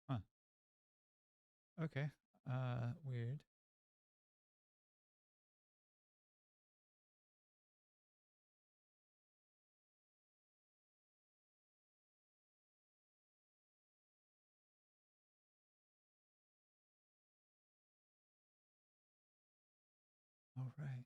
Huh. Okay. Weird. All right.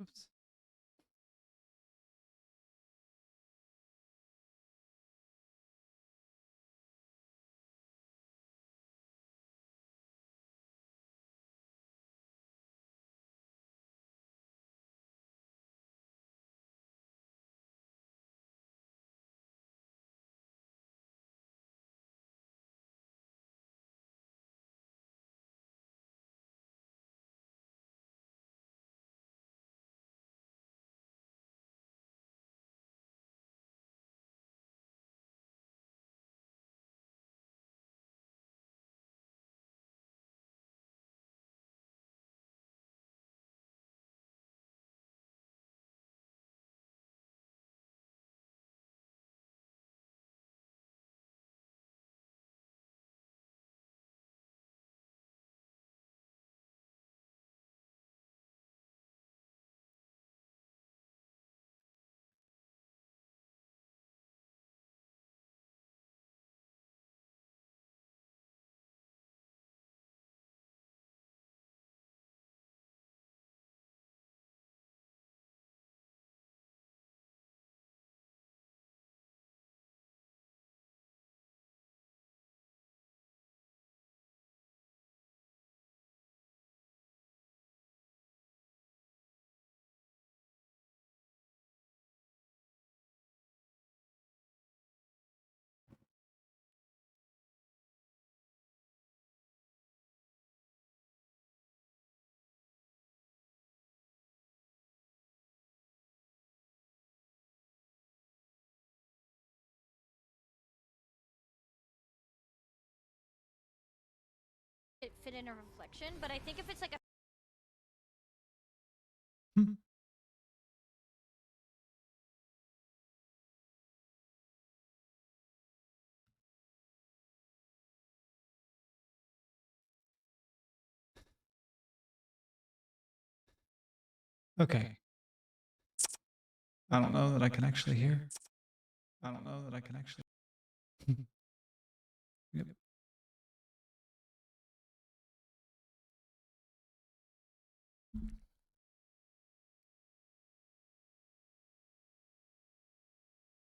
Oops. It fit in a reflection, but I think if it's like a Okay. I don't know that I can actually hear. I don't know that I can actually. Yep.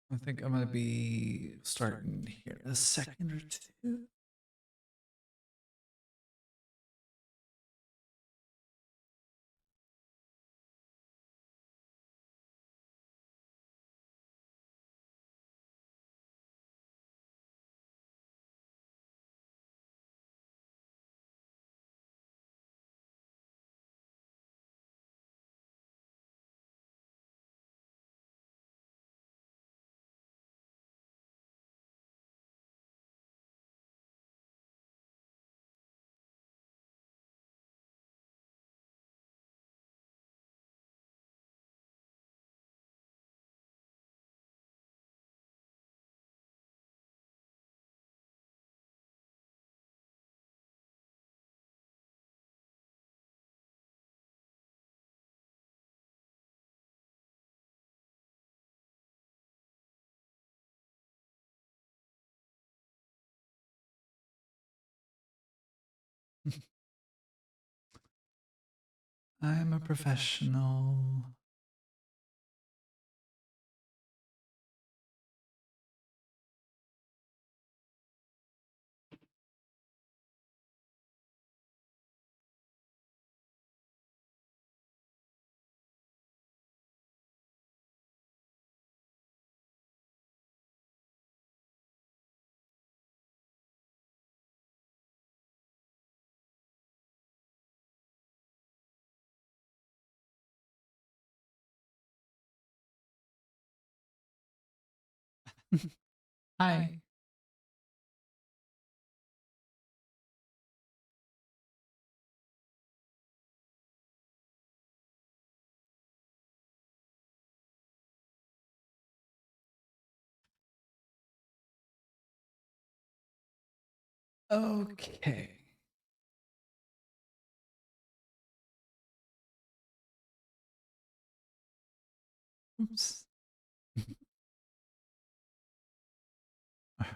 I think I'm gonna be starting here in a second or two. I'm a professional. Hi. Okay. Oops.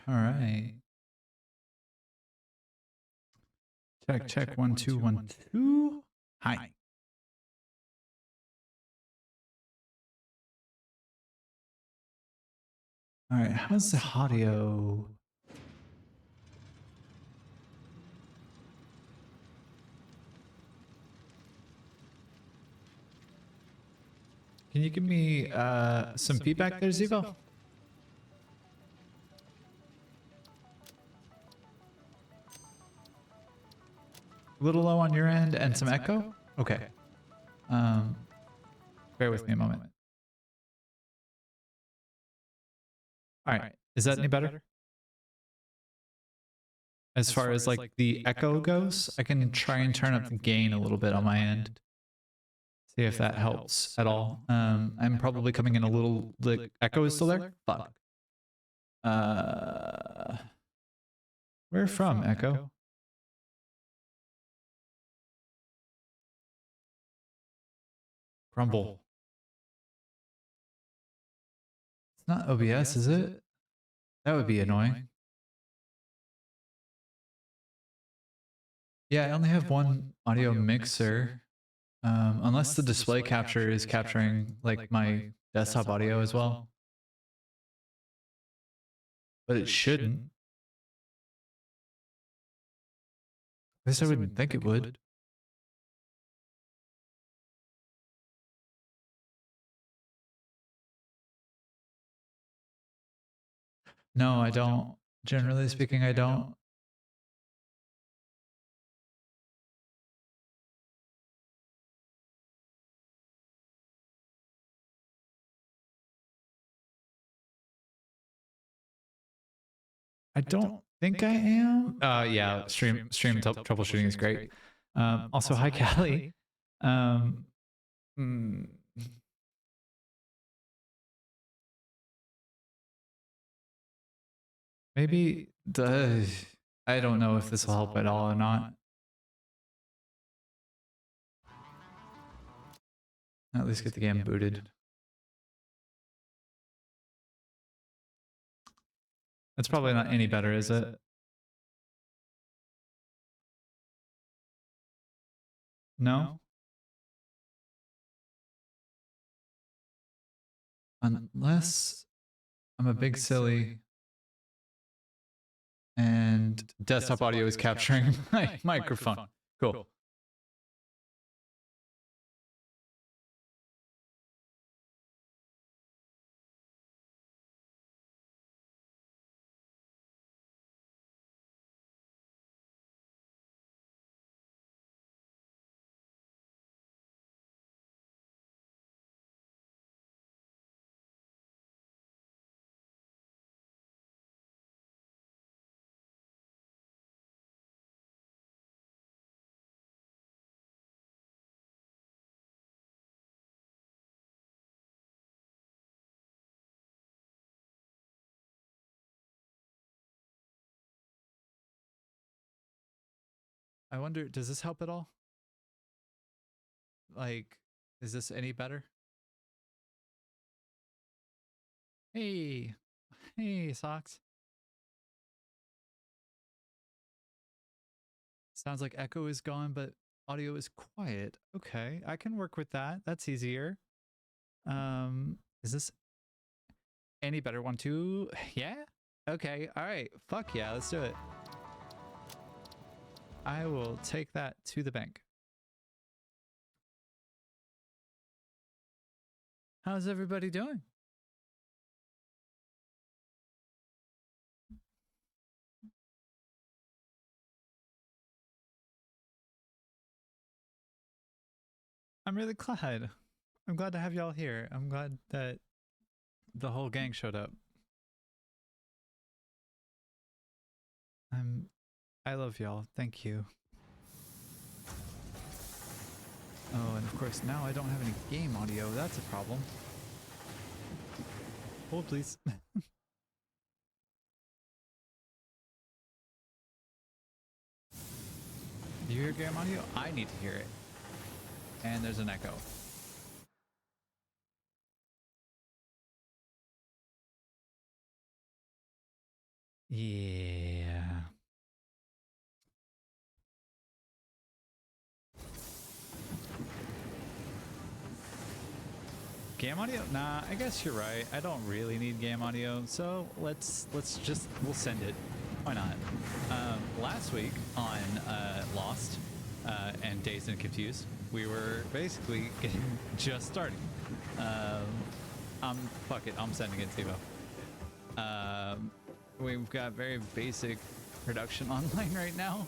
All right. Check, check. 1, 2, 1, 2. Hi. All right. How's the audio? Can you give me some feedback there, Zivo? A little low on your end and some echo? Okay. Bear with me a moment. All right. Is that any better? As far as like the echo goes, I can try and turn up the gain a little bit on my end. See if that helps at all. I'm probably coming in a little, the echo is still there? Fuck. Where from, Echo? Grumble. It's not OBS, is it? That would be annoying. Yeah, I only have one audio mixer. Unless the display capture is capturing like my desktop audio as well. But it shouldn't. At least I wouldn't think it would. No, I don't. Generally speaking, I don't. I don't think I am. Yeah, stream troubleshooting is great. Also, hi Callie. Hmm, maybe the I don't know if this will help at all or not. At least get the game booted. That's probably not any better, is it? No? Unless I'm a big silly and desktop audio is capturing my microphone. Cool. I wonder, does this help at all? Like, is this any better? Hey, hey, Socks. Sounds like echo is gone, but audio is quiet. Okay, I can work with that. That's easier. Is this any better? 1, 2. Yeah? Okay, all right. Fuck yeah, let's do it. I will take that to the bank. How's everybody doing? I'm really glad. I'm glad to have y'all here. I'm glad that the whole gang showed up. I love y'all. Thank you. Oh, and of course now I don't have any game audio. That's a problem. Hold, please. Do you hear game audio? I need to hear it. And there's an echo. Yeah. Game audio? Nah, I guess you're right. I don't really need game audio, so we'll send it. Why not? Last week on Lost and Dazed and Confused, we were basically getting just starting. Fuck it, I'm sending it to you. We've got very basic production online right now.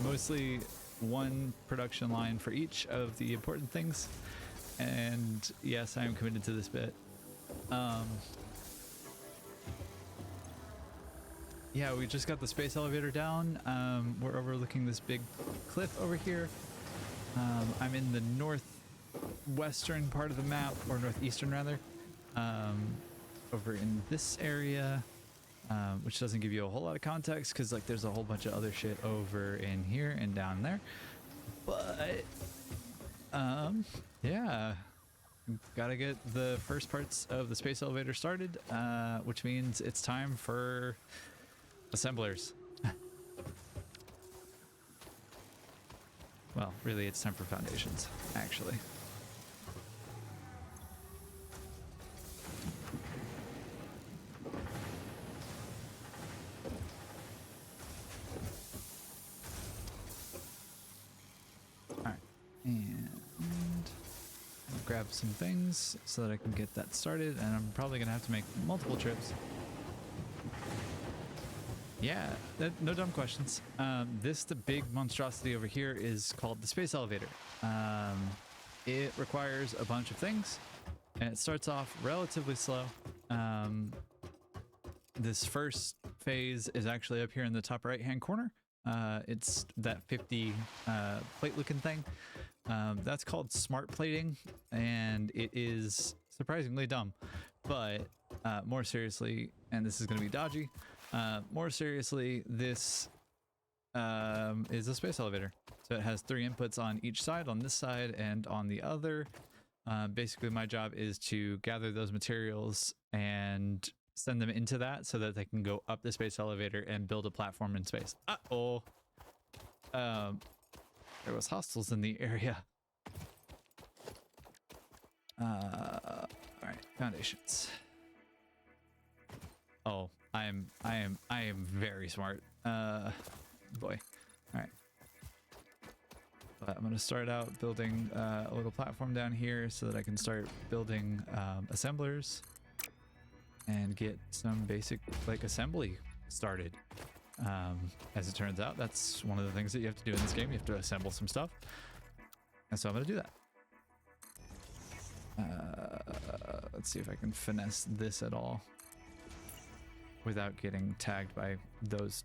Mostly one production line for each of the important things. And yes, I am committed to this bit. Yeah, we just got the space elevator down. We're overlooking this big cliff over here. I'm in the northwestern part of the map, or northeastern rather. Over in this area, which doesn't give you a whole lot of context because like there's a whole bunch of other shit over in here and down there. But yeah, gotta get the first parts of the space elevator started, which means it's time for assemblers. Well, really, it's time for foundations, actually. Alright, and grab some things so that I can get that started, and I'm probably gonna have to make multiple trips. Yeah, no dumb questions. The big monstrosity over here is called the space elevator. It requires a bunch of things, and it starts off relatively slow. This first phase is actually up here in the top right hand corner. It's that 50 plate looking thing. That's called smart plating, and it is surprisingly dumb. But more seriously, and this is going to be dodgy, more seriously, this is a space elevator. So it has 3 inputs on each side, on this side and on the other. Basically, my job is to gather those materials and send them into that so that they can go up the space elevator and build a platform in space. Uh-oh. There was hostiles in the area. All right, foundations. Oh, I am very smart. Boy. All right. But I'm gonna start out building a little platform down here so that I can start building assemblers and get some basic like assembly started. As it turns out, that's one of the things that you have to do in this game. You have to assemble some stuff, and so I'm gonna do that. Let's see if I can finesse this at all without getting tagged by those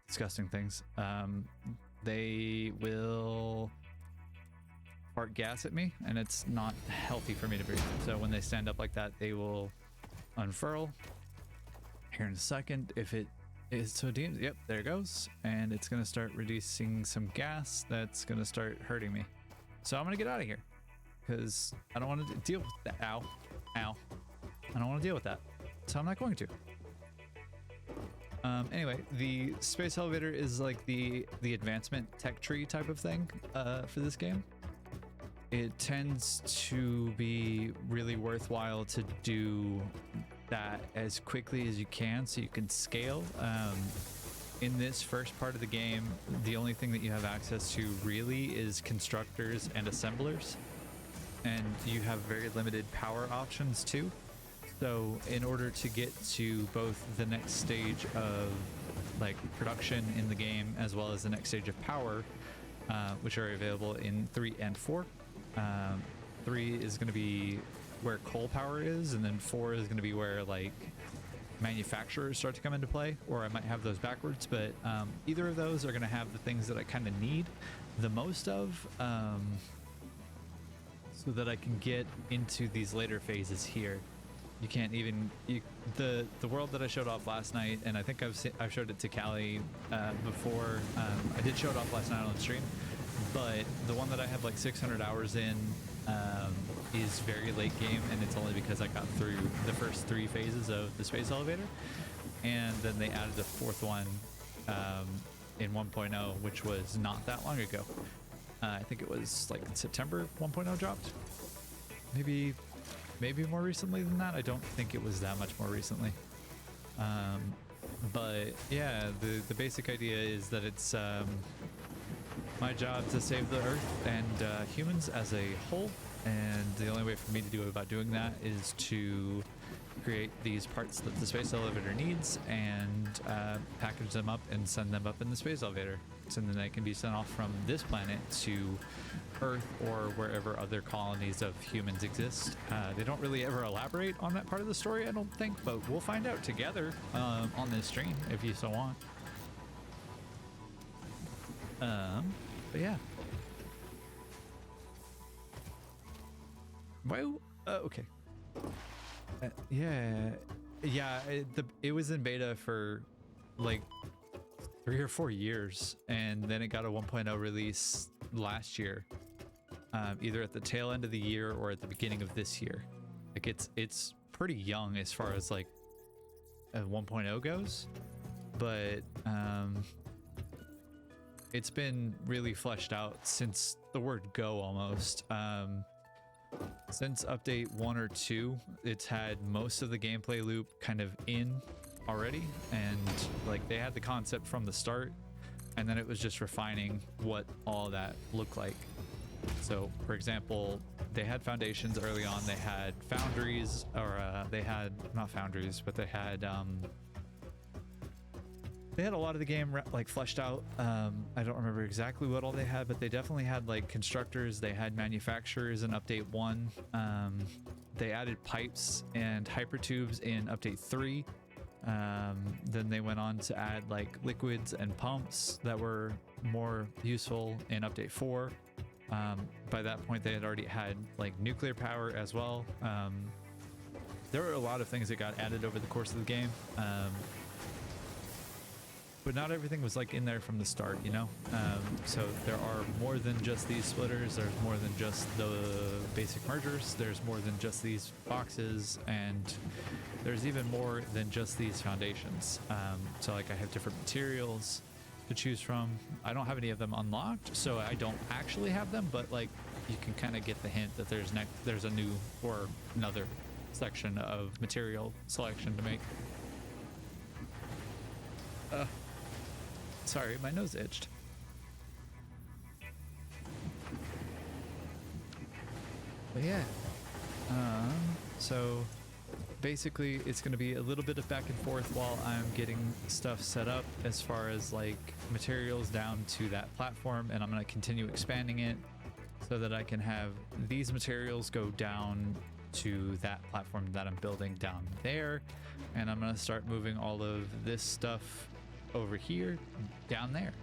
disgusting things. They will fart gas at me, and it's not healthy for me to breathe. So when they stand up like that, they will unfurl here in a second. If it is so deemed, yep, there it goes, and it's gonna start reducing some gas that's gonna start hurting me. So I'm gonna get out of here because I don't want to deal with that. Ow, ow! I don't want to deal with that, so I'm not going to. Anyway, the space elevator is like the advancement tech tree type of thing for this game. It tends to be really worthwhile to do that as quickly as you can so you can scale. In this first part of the game, the only thing that you have access to really is constructors and assemblers, and you have very limited power options too. So in order to get to both the next stage of like production in the game as well as the next stage of power, which are available in 3 and 4, 3 is going to be where coal power is, and then 4 is going to be where like manufacturers start to come into play, or I might have those backwards, but either of those are going to have the things that I kind of need the most of, so that I can get into these later phases here. You can't even the world that I showed off last night, and I think I've showed it to Callie before. I did show it off last night on stream, but the one that I have like 600 hours in is very late game, and it's only because I got through the first 3 phases of the space elevator, and then they added a 4th one in 1.0, which was not that long ago. I think it was like in September 1.0 dropped. Maybe more recently than that. I don't think it was that much more recently. But yeah, the basic idea is that it's my job to save the Earth and humans as a whole, and the only way for me to do about doing that is to create these parts that the space elevator needs and package them up and send them up in the space elevator, so then they can be sent off from this planet to Earth or wherever other colonies of humans exist. They don't really ever elaborate on that part of the story, I don't think, but we'll find out together on this stream if you so want. But yeah. Well, okay. Yeah, it was in beta for like 3 or 4 years, and then it got a 1.0 release last year, either at the tail end of the year or at the beginning of this year. Like it's pretty young as far as like 1.0 goes, but it's been really fleshed out since the word go almost. Since update 1 or 2, it's had most of the gameplay loop kind of in already, and like they had the concept from the start, and then it was just refining what all that looked like. So for example, they had foundations early on, they had foundries, or they had not foundries, but they had a lot of the game like fleshed out. I don't remember exactly what all they had, but they definitely had like constructors, they had manufacturers in update 1. They added pipes and hypertubes in update 3. Then they went on to add like liquids and pumps that were more useful in update 4. By that point they had already had like nuclear power as well. There were a lot of things that got added over the course of the game. But not everything was like in there from the start, you know? So there are more than just these splitters, there's more than just the basic mergers, there's more than just these boxes, and there's even more than just these foundations. So like I have different materials to choose from. I don't have any of them unlocked, so I don't actually have them, but like you can kind of get the hint that there's a new or another section of material selection to make. Sorry, my nose itched. But yeah, so basically it's going to be a little bit of back and forth while I'm getting stuff set up as far as like materials down to that platform, and I'm going to continue expanding it so that I can have these materials go down to that platform that I'm building down there, and I'm going to start moving all of this stuff over here down there.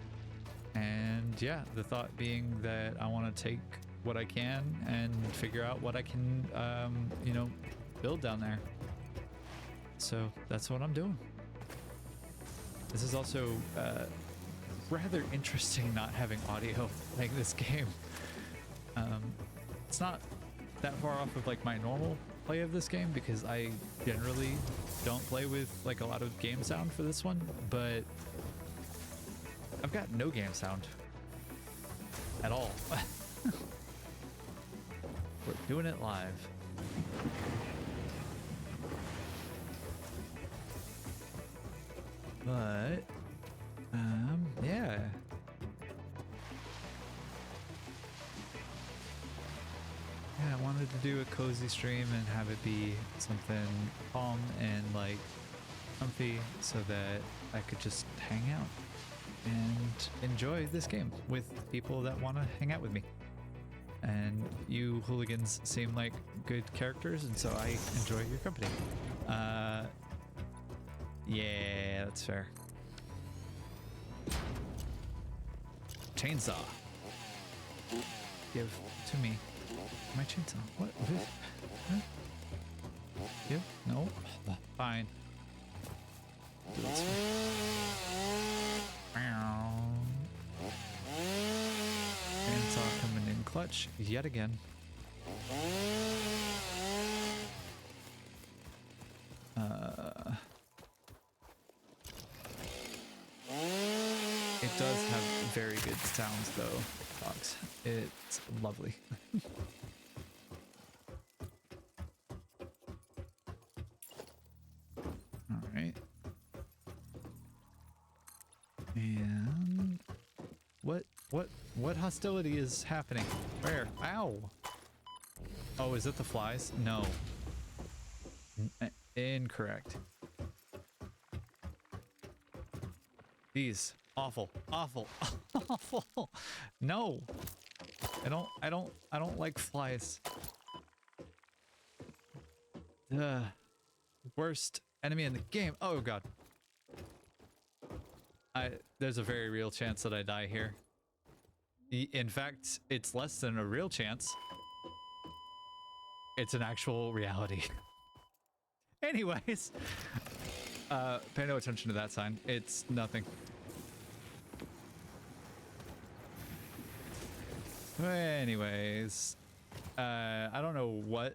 And yeah, the thought being that I want to take what I can and figure out what I can you know, build down there. So that's what I'm doing. This is also rather interesting not having audio playing this game. It's not that far off of like my normal play of this game, because I generally don't play with like a lot of game sound for this one, but I've got no game sound at all. We're doing it live. But yeah. Yeah, I wanted to do a cozy stream and have it be something calm and like comfy, so that I could just hang out and enjoy this game with people that want to hang out with me. And you hooligans seem like good characters, and so I enjoy your company. Yeah, that's fair. Chainsaw. Give to me my chainsaw. What? Huh? Give? No. Fine. That's chainsaw coming in clutch yet again. It does have very good sounds though, Fox. It's lovely. All right. And what hostility is happening? Where? Ow. Oh, is it the flies? No. Incorrect. These awful, awful, awful. No. I don't like flies. The worst enemy in the game. Oh god. There's a very real chance that I die here. In fact, it's less than a real chance. It's an actual reality. Anyways, pay no attention to that sign. It's nothing. Anyways, I don't know what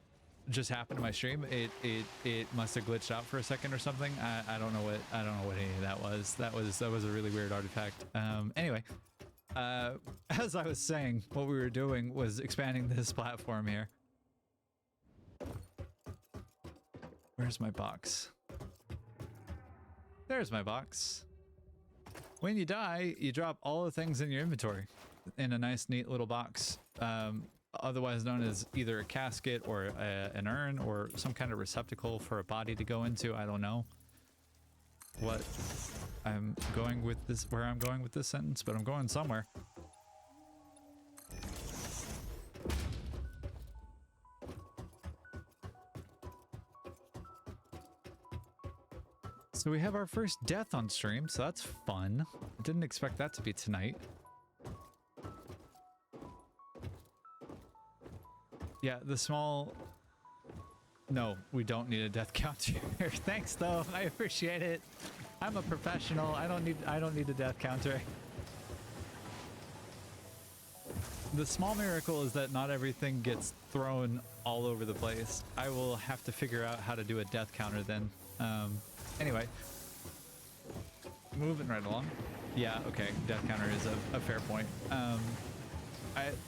just happened to my stream. It must have glitched out for a second or something. I don't know what any of that was. That was a really weird artifact. Anyway, as I was saying, what we were doing was expanding this platform here. Where's my box? There's my box. When you die, you drop all the things in your inventory in a nice, neat little box. Otherwise known as either a casket or an urn or some kind of receptacle for a body to go into. I don't know what I'm going with this, where I'm going with this sentence, but I'm going somewhere. So we have our first death on stream, so that's fun. I didn't expect that to be tonight. Yeah, the small... No, we don't need a death counter. Thanks though, I appreciate it. I'm a professional. I don't need a death counter. The small miracle is that not everything gets thrown all over the place. I will have to figure out how to do a death counter then. Anyway, moving right along. Yeah, okay, death counter is a fair point.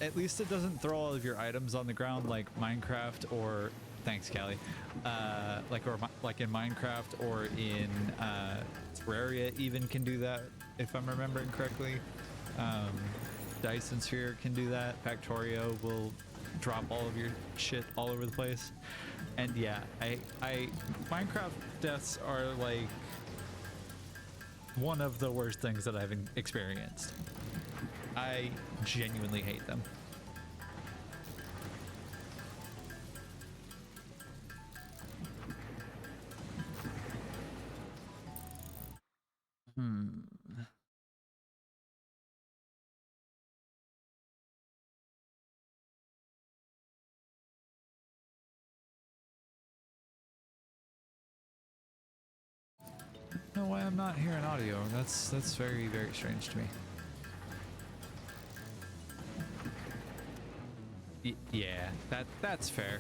At least it doesn't throw all of your items on the ground like Minecraft or... Thanks, Callie. Like in Minecraft or in Terraria even can do that, if I'm remembering correctly. Dyson Sphere can do that. Factorio will drop all of your shit all over the place. And yeah, Minecraft deaths are like one of the worst things that I've experienced. I genuinely hate them. I don't know why I'm not hearing audio. That's very, very strange to me. Yeah, that's fair.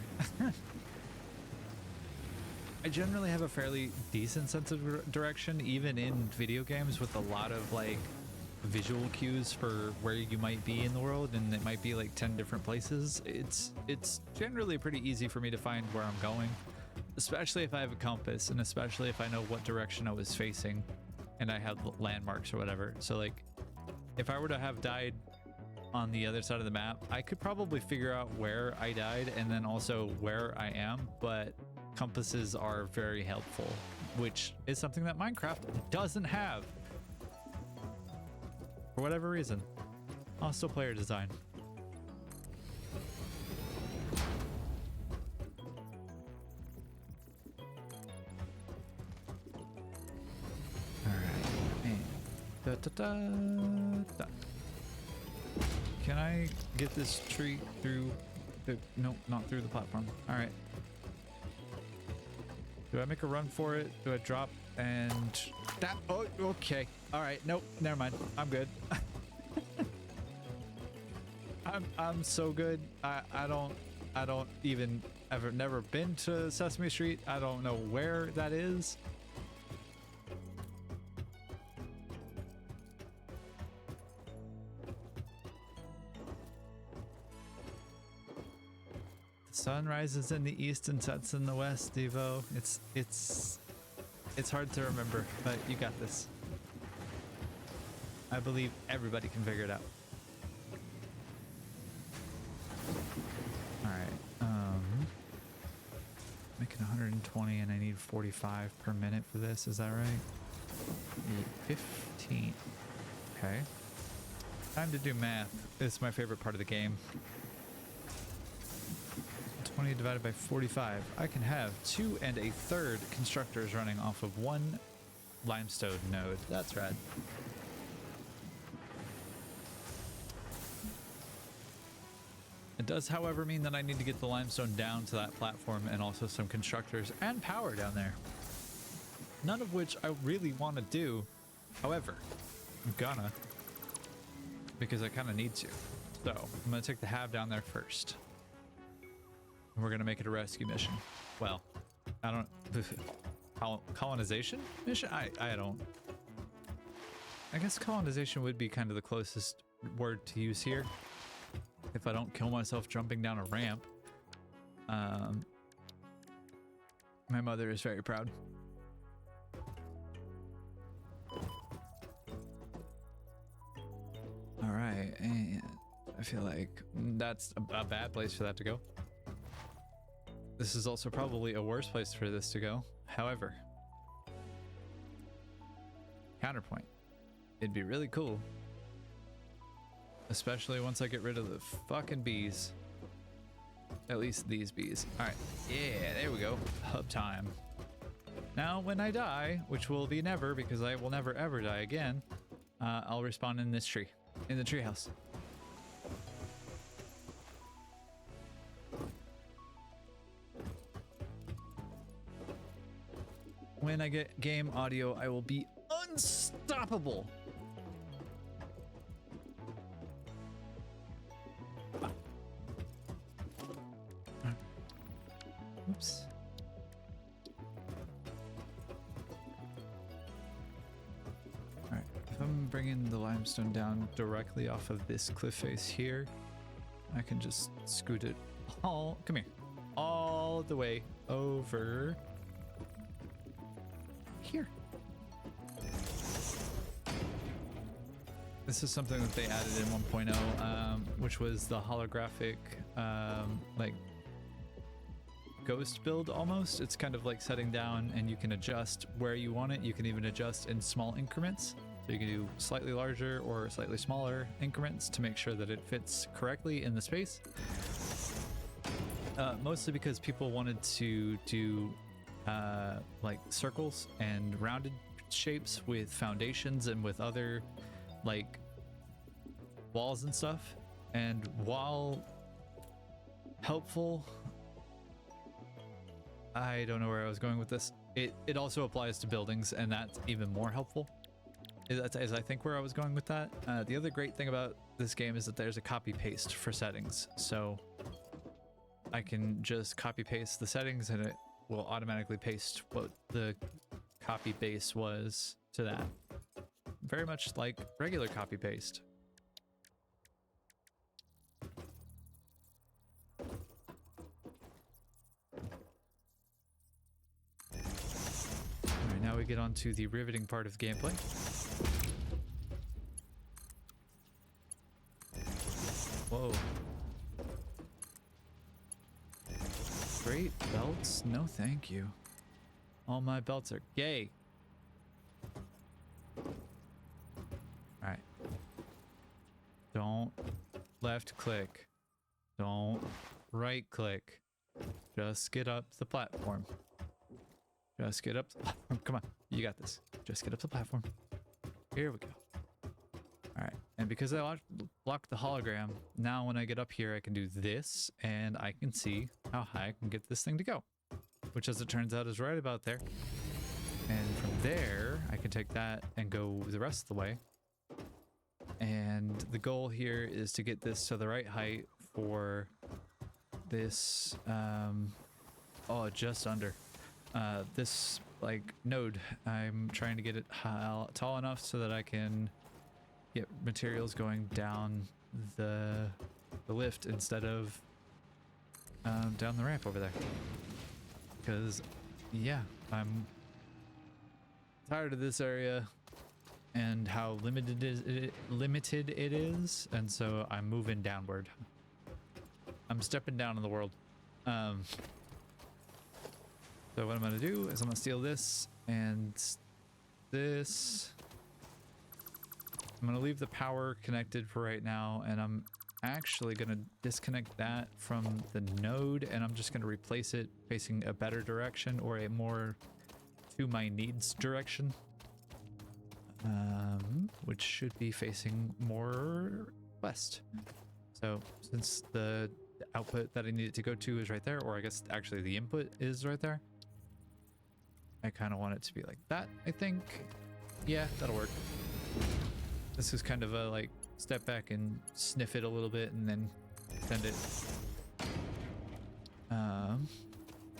I generally have a fairly decent sense of direction, even in video games, with a lot of like visual cues for where you might be in the world, and it might be like 10 different places. It's generally pretty easy for me to find where I'm going, especially if I have a compass, and especially if I know what direction I was facing and I have landmarks or whatever. So like, if I were to have died on the other side of the map, I could probably figure out where I died and then also where I am, but compasses are very helpful, which is something that Minecraft doesn't have for whatever reason. Also player design. Da. Can I get this tree through the... No, not through the platform. All right. Do I make a run for it? Do I drop and... That... Oh, okay. All right. Nope. Never mind. I'm good. I'm so good. I don't even ever never been to Sesame Street. I don't know where that is. The sun rises in the east and sets in the west, Devo. It's hard to remember, but you got this. I believe everybody can figure it out. Making 120 and I need 45 per minute for this, is that right? 15. Okay. Time to do math. It's my favorite part of the game. 20 divided by 45. I can have 2 1/3 constructors running off of one limestone node. That's rad. It does, however, mean that I need to get the limestone down to that platform and also some constructors and power down there. None of which I really want to do. However, I'm gonna. Because I kind of need to. So, I'm going to take the Have down there first. And we're going to make it a rescue mission. Well, I don't... colonization mission? I don't... I guess colonization would be kind of the closest word to use here. If I don't kill myself jumping down a ramp. My mother is very proud. All right, and I feel like that's a bad place for that to go. This is also probably a worse place for this to go. However, counterpoint. It'd be really cool. Especially once I get rid of the fucking bees. At least these bees. Alright. Yeah, there we go. Hub time. Now, when I die, which will be never because I will never ever die again, I'll respawn in this tree. In the treehouse. When I get game audio, I will be unstoppable. Oops. Alright, if I'm bringing the limestone down directly off of this cliff face here, I can just scoot it all, come here, all the way over here. This is something that they added in 1.0, which was the holographic, like, ghost build almost. It's kind of like setting down and you can adjust where you want it. You can even adjust in small increments. So you can do slightly larger or slightly smaller increments to make sure that it fits correctly in the space. Mostly because people wanted to do like circles and rounded shapes with foundations and with other like walls and stuff. And while helpful, I don't know where I was going with this. It also applies to buildings, and that's even more helpful. As I think where I was going with that. The other great thing about this game is that there's a copy paste for settings. So I can just copy paste the settings and it will automatically paste what the copy base was to that. Very much like regular copy paste. Alright, now we get on to the riveting part of gameplay. Whoa. Great belts? No thank you. All my belts are gay. Alright. Don't left click. Don't right click. Just get up the platform. Just get up the platform. Come on. You got this. Just get up the platform. Here we go. And because I blocked the hologram, now when I get up here, I can do this, and I can see how high I can get this thing to go, which, as it turns out, is right about there. And from there, I can take that and go the rest of the way. And the goal here is to get this to the right height for this, oh, just under. This, like, node. I'm trying to get it tall enough so that I can get materials going down the lift instead of down the ramp over there. Because, yeah, I'm tired of this area and how limited it is, and so I'm moving downward. I'm stepping down in the world. So what I'm gonna do is I'm gonna steal this and this. I'm gonna leave the power connected for right now, and I'm actually gonna disconnect that from the node, and I'm just gonna replace it facing a better direction, or a more to my needs direction, which should be facing more west. So since the output that I need it to go to is right there, or I guess actually the input is right there, I kind of want it to be like that, I think. Yeah, that'll work. This is kind of a, like, step back and sniff it a little bit and then send it.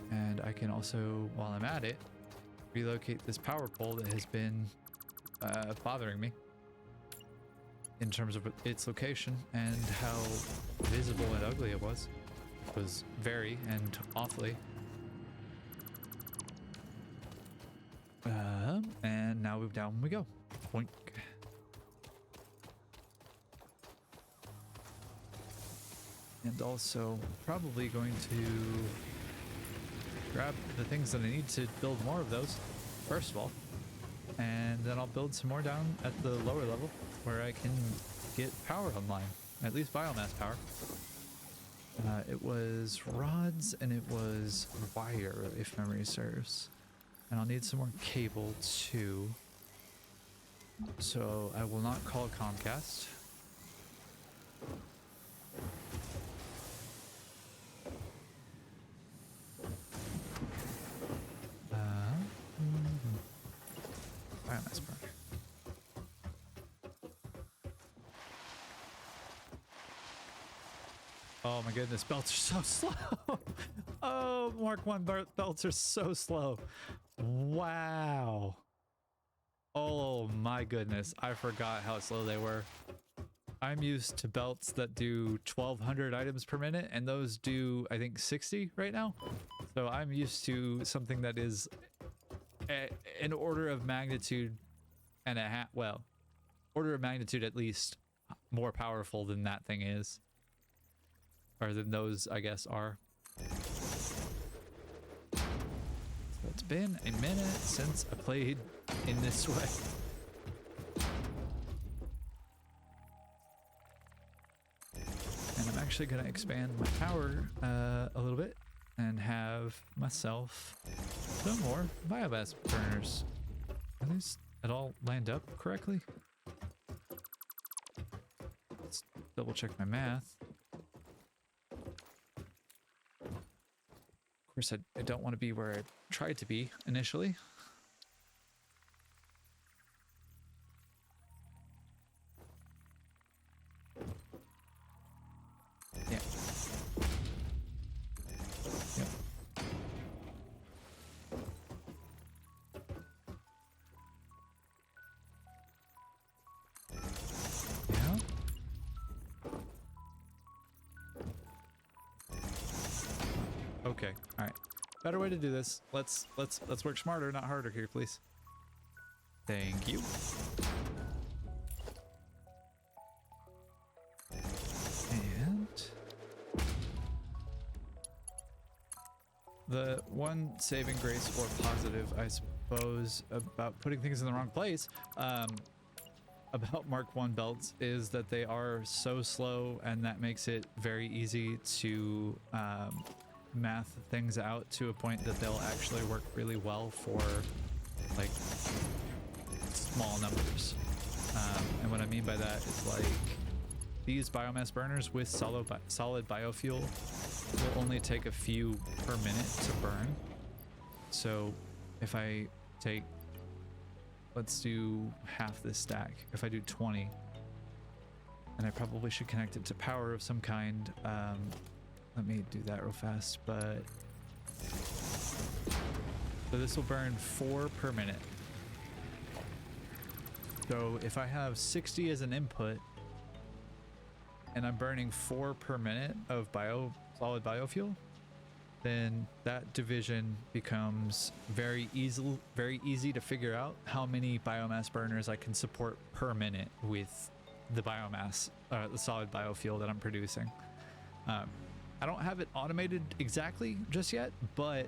And I can also, while I'm at it, relocate this power pole that has been bothering me in terms of its location and how visible and ugly it was. It was very and awfully. And now down we go. Boink. And also probably going to grab the things that I need to build more of those, first of all. And then I'll build some more down at the lower level where I can get power online, at least biomass power. It was rods and it was wire, if memory serves. And I'll need some more cable too. So I will not call Comcast. Biomass power. Oh my goodness, belts are so slow. Oh, Mark 1 belts are so slow. Wow. Oh my goodness, I forgot how slow they were. I'm used to belts that do 1,200 items per minute, and those do, I think, 60 right now. So I'm used to something that is an order of magnitude and a half, well, order of magnitude at least more powerful than that thing is. Or than those, I guess, are. So it's been a minute since I played in this way. And I'm actually going to expand my power a little bit and have myself some more biomass burners. Are these at all lined up correctly? Let's double check my math. Of course, I don't want to be where I tried to be initially. Yeah. Yep. Yeah. Okay. All right. Better way to do this. Let's work smarter, not harder here, please. Thank you. And the one saving grace or positive, I suppose, about putting things in the wrong place, about Mark 1 belts is that they are so slow, and that makes it very easy to math things out to a point that they'll actually work really well for like small numbers. And what I mean by that is like these biomass burners with solid biofuel will only take a few per minute to burn. So if I take, let's do half this stack. If I do 20, and I probably should connect it to power of some kind. Let me do that real fast, but so this will burn 4 per minute. So if I have 60 as an input and I'm burning 4 per minute of solid biofuel, then that division becomes very easy to figure out how many biomass burners I can support per minute with the biomass, the solid biofuel that I'm producing. I don't have it automated exactly just yet, but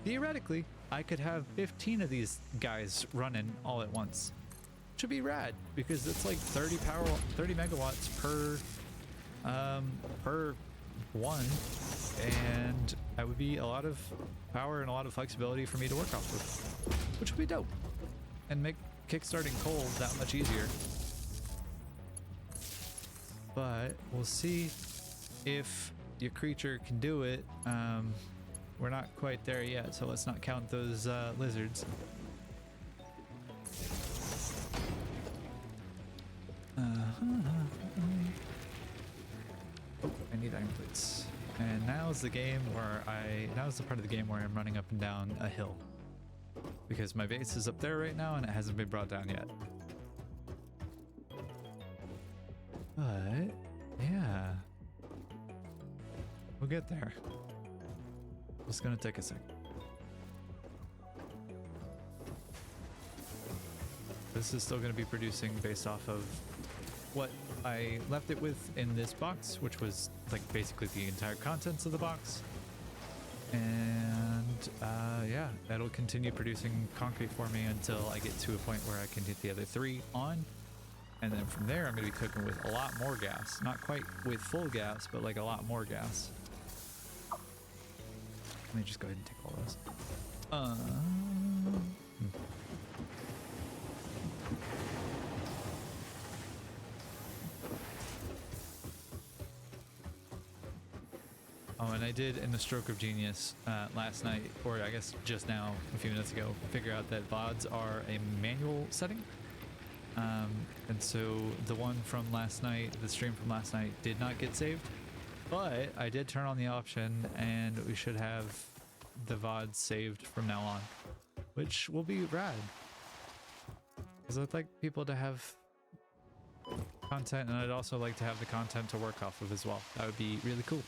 theoretically I could have 15 of these guys running all at once. Which would be rad because it's like 30 megawatts per one, and that would be a lot of power and a lot of flexibility for me to work off of, which would be dope and make kickstarting coal that much easier. But we'll see if your creature can do it. We're not quite there yet, so let's not count those lizards. Oh, I need iron plates. And now's the game where now's the part of the game where I'm running up and down a hill. Because my base is up there right now and it hasn't been brought down yet. But, yeah. We'll get there. It's gonna take a second. This is still gonna be producing based off of what I left it with in this box, which was like basically the entire contents of the box. And yeah, that'll continue producing concrete for me until I get to a point where I can get the other 3 on. And then from there, I'm going to be cooking with a lot more gas. Not quite with full gas, but like a lot more gas. Let me just go ahead and take all those. Oh, and I did in the stroke of genius last night, or I guess just now, a few minutes ago, figure out that VODs are a manual setting. And so the one from last night, the stream from last night, did not get saved, but I did turn on the option and we should have the VOD saved from now on, which will be rad. Because I'd like people to have content, and I'd also like to have the content to work off of as well. That would be really cool.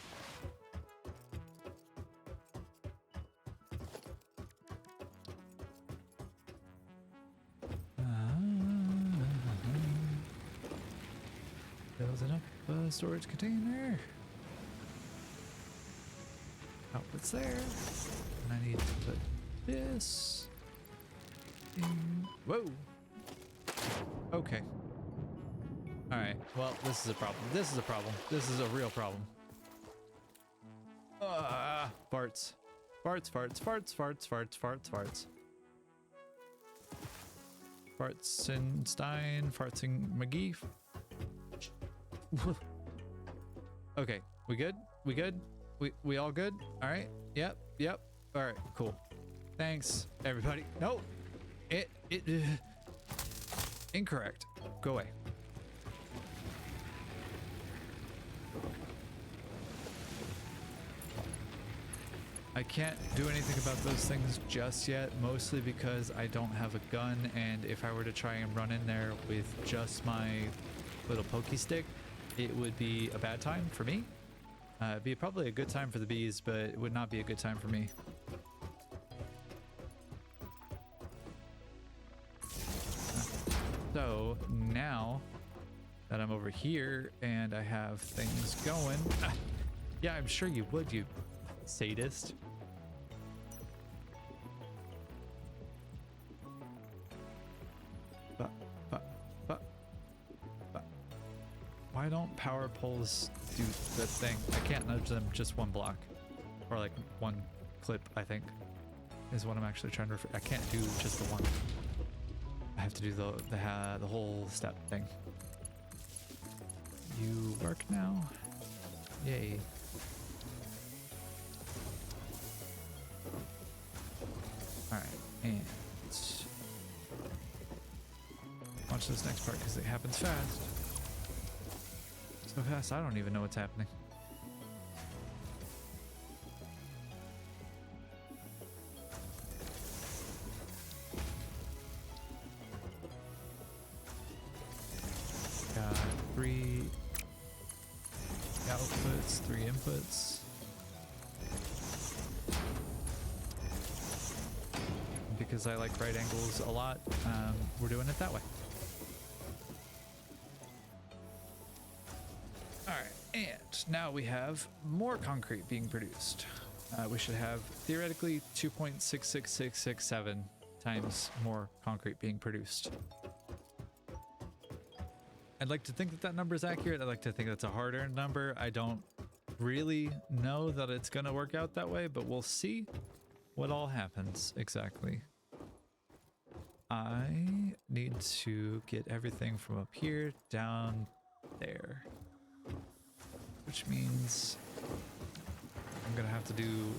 Fills it up, storage container. Outlet's there. And I need to put this in. Whoa. Okay. Alright, well, this is a problem. This is a problem. This is a real problem. Farts. Farts, farts, farts, farts, farts, farts, farts. Fartsenstein, Fartsing McGee. Okay, we good? We good? We all good? All right. Yep. All right. Cool. Thanks, everybody. No, incorrect. Go away. I can't do anything about those things just yet, mostly because I don't have a gun, and if I were to try and run in there with just my little pokey stick, it would be a bad time for me. It'd be probably a good time for the bees, but it would not be a good time for me. So now that I'm over here and I have things going, yeah, I'm sure you would, you sadist. Why don't power poles do the thing? I can't nudge them just one block, or like one clip, I think is what I'm actually trying to refer. I can't do just the one. I have to do the whole step thing. You work now? Yay. Alright, and watch this next part because it happens fast. So fast, I don't even know what's happening. Got 3 outputs, 3 inputs. Because I like right angles a lot, we're doing it that way. Alright, and now we have more concrete being produced. We should have theoretically 2.66667 times more concrete being produced. I'd like to think that that number is accurate. I'd like to think that's a hard-earned number. I don't really know that it's going to work out that way, but we'll see what all happens exactly. I need to get everything from up here down there, which means I'm going to have to do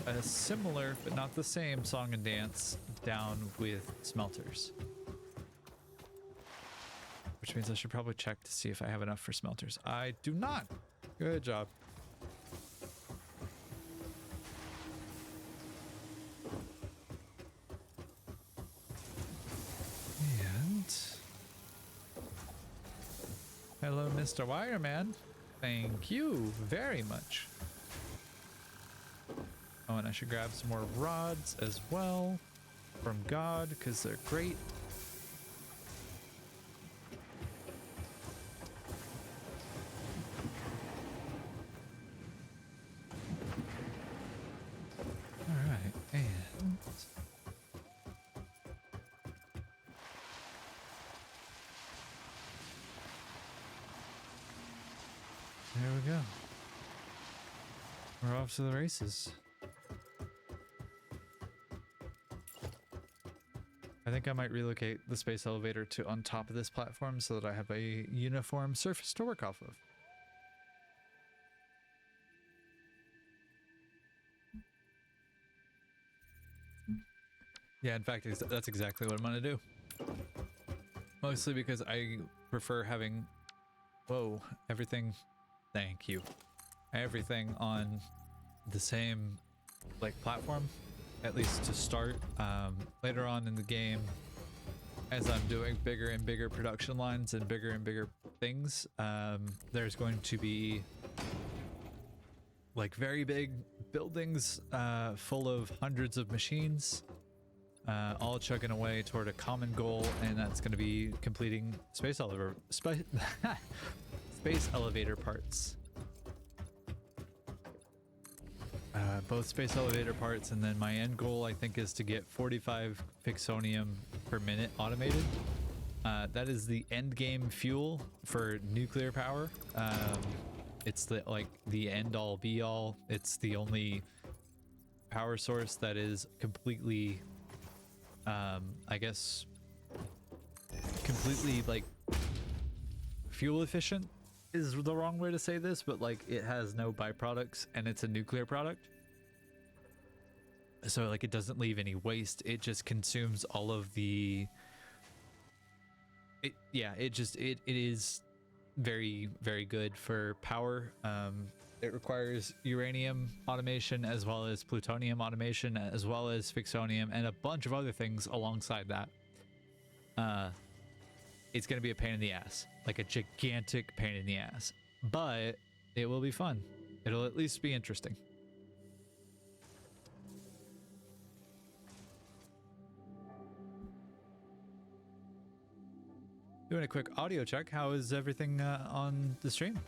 a similar but not the same song and dance down with smelters. Which means I should probably check to see if I have enough for smelters. I do not. Good job. And hello, Mr. Wireman. Thank you very much. Oh, and I should grab some more rods as well from God because they're great. There we go. We're off to the races. I think I might relocate the space elevator to on top of this platform so that I have a uniform surface to work off of. Yeah, in fact, that's exactly what I'm gonna do. Mostly because I prefer having, whoa, everything. Thank you. Everything on the same like platform, at least to start. Later on in the game, as I'm doing bigger and bigger production lines and bigger things, there's going to be like very big buildings full of hundreds of machines, all chugging away toward a common goal, and that's going to be completing space elevator space elevator parts. Both space elevator parts, and then my end goal I think is to get 45 Pixonium per minute automated. That is the end game fuel for nuclear power. It's the end all be all. It's the only power source that is completely, I guess, completely like fuel efficient is the wrong way to say this, but like it has no byproducts and it's a nuclear product. So like it doesn't leave any waste. It just consumes all of the, it is very, very good for power. It requires uranium automation as well as plutonium automation as well as fixonium and a bunch of other things alongside that. It's going to be a pain in the ass, like a gigantic pain in the ass, but it will be fun. It'll at least be interesting. Doing a quick audio check. How is everything on the stream?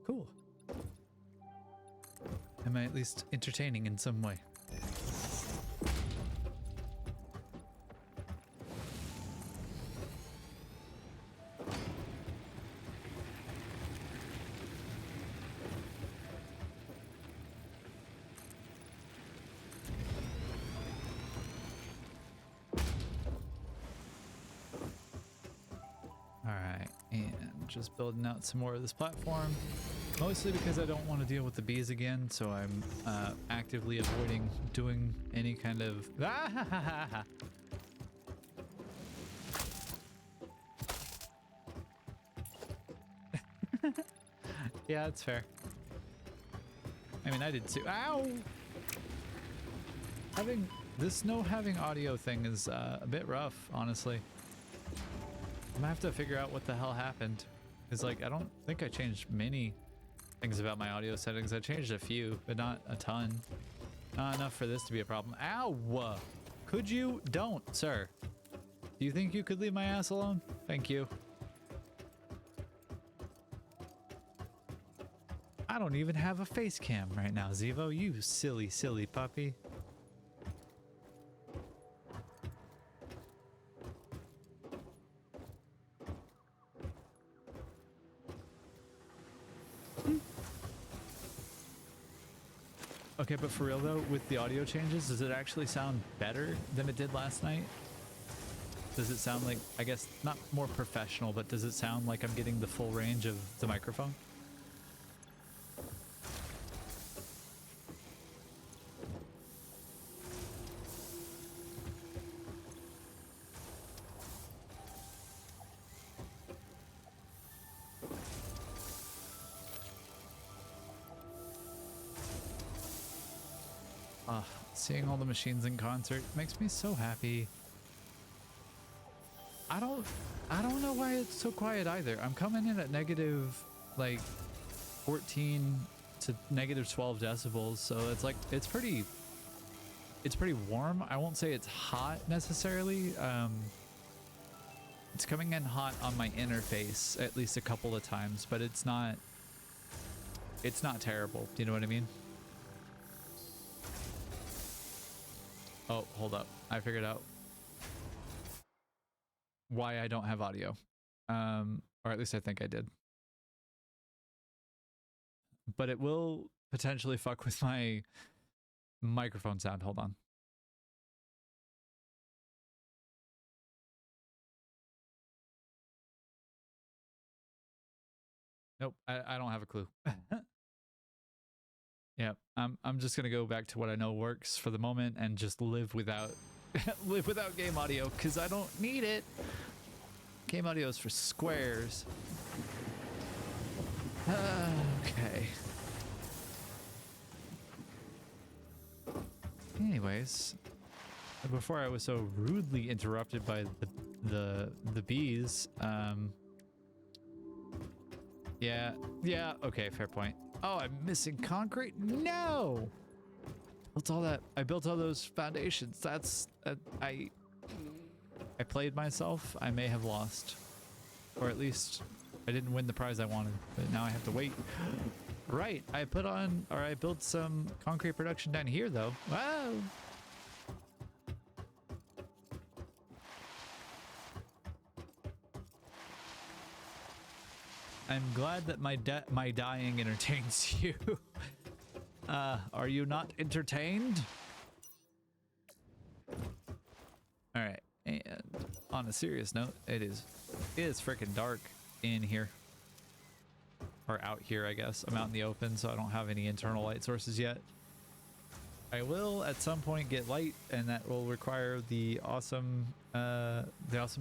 Cool. Am I at least entertaining in some way? just building out some more of this platform. Mostly because I don't want to deal with the bees again, so I'm actively avoiding doing any kind of... Yeah, that's fair. I mean, I did too. Ow! Having audio thing is a bit rough, honestly. I'm gonna have to figure out what the hell happened. Because, like, I don't think I changed many things about my audio settings. I changed a few, but not a ton. Not enough for this to be a problem. Ow! Could you? Don't, sir. Do you think you could leave my ass alone? Thank you. I don't even have a face cam right now, Zevo. You silly, silly puppy. Okay, but for real though, with the audio changes, does it actually sound better than it did last night? Does it sound like, I guess, not more professional, but does it sound like I'm getting the full range of the microphone? Seeing all the machines in concert makes me so happy. I don't know why it's so quiet either. I'm coming in at negative like 14 to negative 12 decibels, so it's like it's pretty warm. I won't say it's hot necessarily. It's coming in hot on my interface at least a couple of times, but it's not terrible. Do you know what I mean? Oh, hold up. I figured out why I don't have audio. Or at least I think I did. But it will potentially fuck with my microphone sound. Hold on. Nope, I don't have a clue. Yeah, I'm just gonna go back to what I know works for the moment and just live without live without game audio because I don't need it. Game audio is for squares. Okay. Anyways, before I was so rudely interrupted by the bees, yeah, okay, fair point. Oh, I'm missing concrete? No! I built all those foundations. That's, I played myself. I may have lost. Or at least I didn't win the prize I wanted, but now I have to wait. Right, I built some concrete production down here though. Wow! I'm glad that my dying entertains you. Are you not entertained? All right, and on a serious note, it is freaking dark in here. Or out here, I guess. I'm out in the open, so I don't have any internal light sources yet. I will at some point get light, and that will require the awesome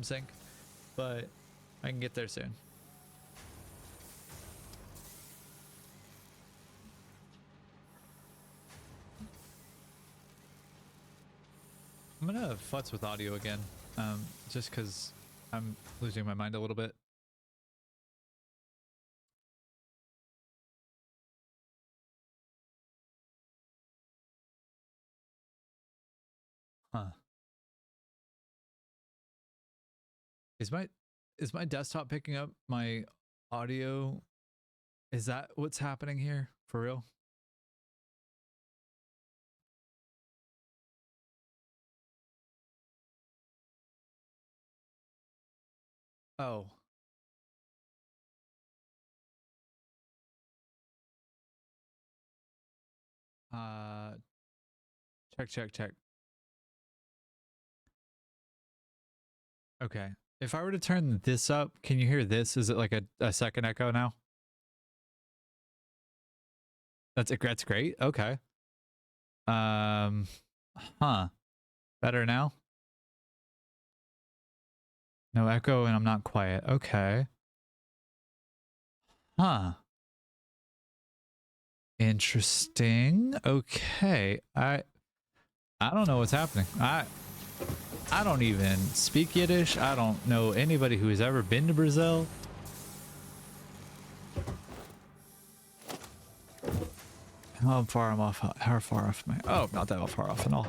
sink, but I can get there soon. I'm gonna futz with audio again, just because I'm losing my mind a little bit. Huh. Is my desktop picking up my audio? Is that what's happening here? For real? Oh. Check. Okay. If I were to turn this up, can you hear this? Is it like a second echo now? That's great. Okay. Huh. Better now? No echo and I'm not quiet. Okay. Huh. Interesting. Okay. I don't know what's happening. I don't even speak Yiddish. I don't know anybody who has ever been to Brazil. How far am off? How far off am I? Oh, not that far off at all.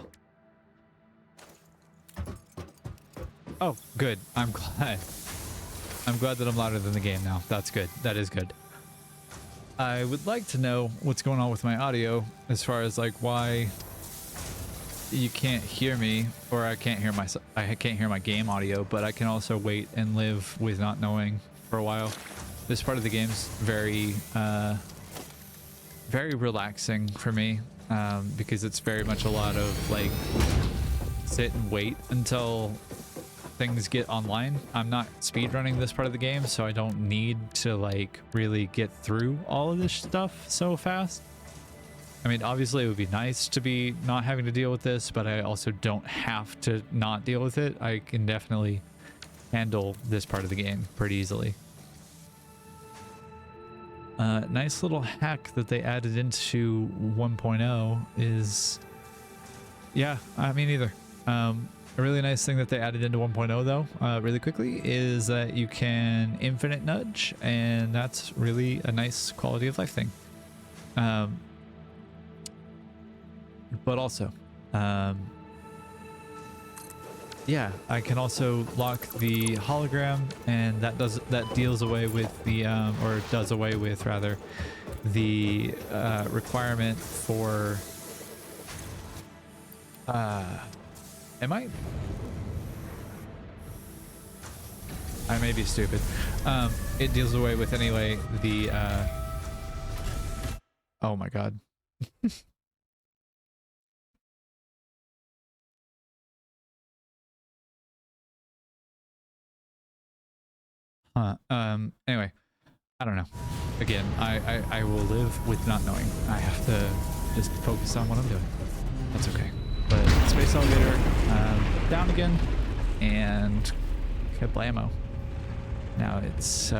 Oh, good. I'm glad. I'm glad that I'm louder than the game now. That's good. That is good. I would like to know what's going on with my audio as far as like why you can't hear me, or I can't hear myself. I can't hear my game audio, but I can also wait and live with not knowing for a while. This part of the game's very relaxing for me, because it's very much a lot of like sit and wait until things get online. I'm not speedrunning this part of the game, so I don't need to like really get through all of this stuff so fast. I mean, obviously it would be nice to be not having to deal with this, but I also don't have to not deal with it. I can definitely handle this part of the game pretty easily. Nice little hack that they added into 1.0 is, yeah, I mean, either. A really nice thing that they added into 1.0 though, really quickly, is that you can infinite nudge, and that's really a nice quality of life thing. But also, yeah, I can also lock the hologram, and that deals away with the or does away with rather the requirement for I may be stupid. It deals away with anyway the oh my god. Anyway, I don't know. Again, I will live with not knowing. I have to just focus on what I'm doing. That's okay. But space elevator, down again, and kablamo. Now it's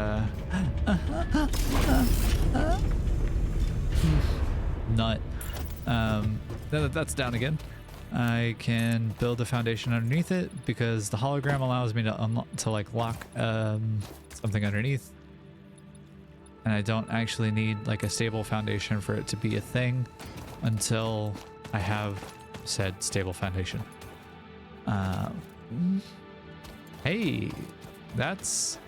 nut. That's down again. I can build a foundation underneath it because the hologram allows me to like lock something underneath, and I don't actually need like a stable foundation for it to be a thing until I have said stable foundation. Hey, that's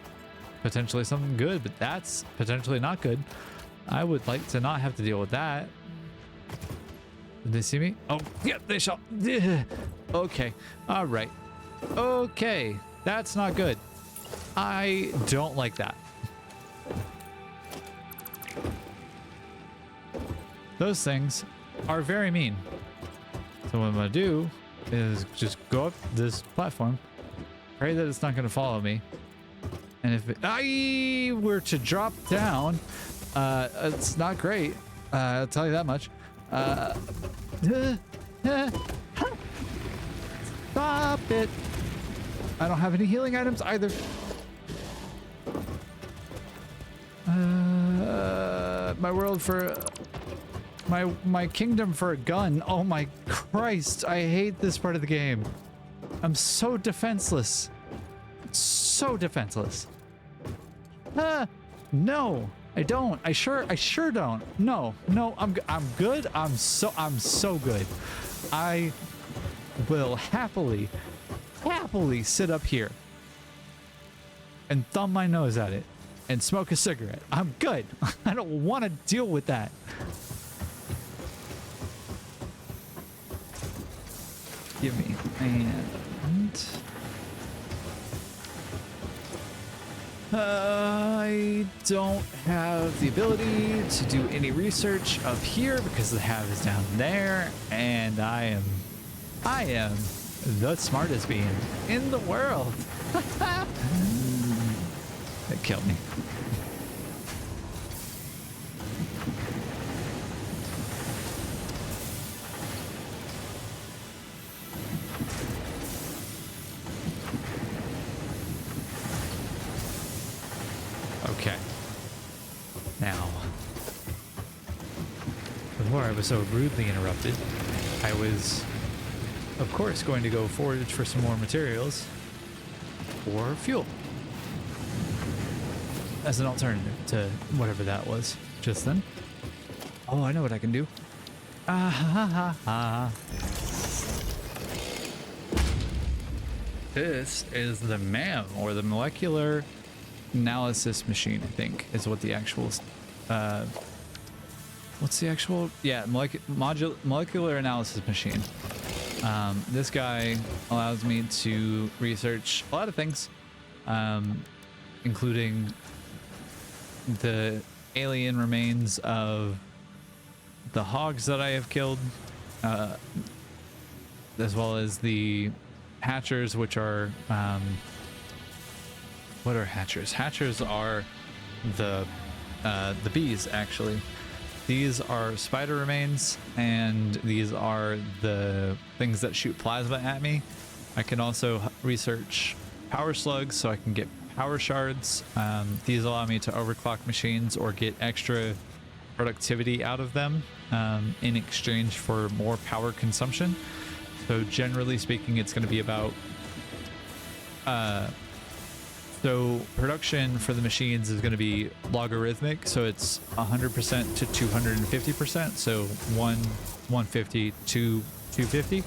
potentially something good, but that's potentially not good. I would like to not have to deal with that. Did they see me? Oh, yeah, they shot. Okay. All right. Okay. That's not good. I don't like that. Those things are very mean. So what I'm going to do is just go up this platform, pray that it's not going to follow me. And if I were to drop down, it's not great. I'll tell you that much. Stop it. I don't have any healing items either. My world for my kingdom for a gun. Oh my Christ, I hate this part of the game. I'm so defenseless. So defenseless. No. I don't. I sure don't. No, I'm good. I'm so good. I will happily sit up here and thumb my nose at it and smoke a cigarette. I'm good. I don't want to deal with that. Give me and I don't have the ability to do any research up here because the hab is down there, and I am the smartest being in the world. That killed me. Okay. Now, before I was so rudely interrupted, I was, of course, going to go forage for some more materials or fuel as an alternative to whatever that was just then. Oh, I know what I can do. Ah ha ha ha. This is the MAM, or the molecular analysis machine, I think is what the actual what's the actual, yeah, molecular analysis machine. This guy allows me to research a lot of things, including the alien remains of the hogs that I have killed, as well as the hatchers, which are what are hatchers? Hatchers are the bees, actually. These are spider remains, and these are the things that shoot plasma at me. I can also research power slugs, so I can get power shards. These allow me to overclock machines or get extra productivity out of them in exchange for more power consumption. So generally speaking, it's going to be about so production for the machines is going to be logarithmic, so it's 100% to 250%, so 150 to 250.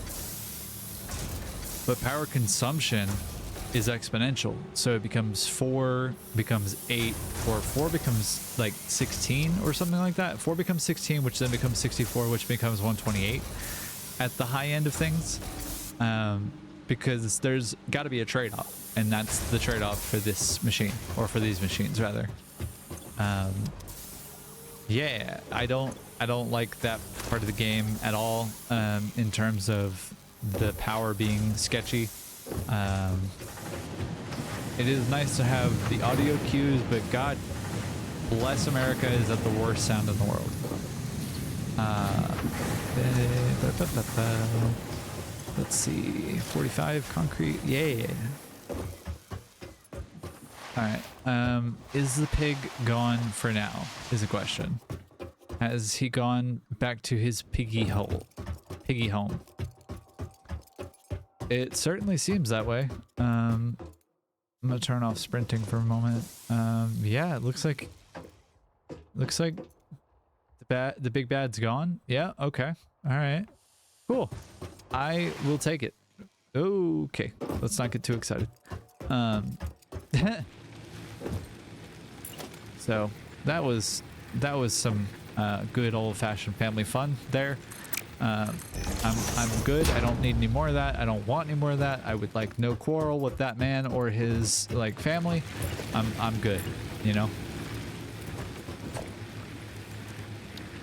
But power consumption is exponential, so it becomes 4 becomes 8, or 4 becomes like 16 or something like that. 4 becomes 16, which then becomes 64, which becomes 128 at the high end of things, because there's got to be a trade-off, and that's the trade-off for this machine, or for these machines rather. Yeah, I don't like that part of the game at all, in terms of the power being sketchy. It is nice to have the audio cues, but God bless America, is that the worst sound in the world. Let's see, 45 concrete, yeah. All right, is the pig gone for now, is the question. Has he gone back to his piggy home? It certainly seems that way. I'm gonna turn off sprinting for a moment. Yeah, it looks like the big bad's gone. Yeah, okay. All right. Cool. I will take it. Okay. Let's not get too excited. So that was some good old-fashioned family fun there. I'm good. I don't need any more of that. I don't want any more of that. I would like no quarrel with that man or his like family. I'm good, you know.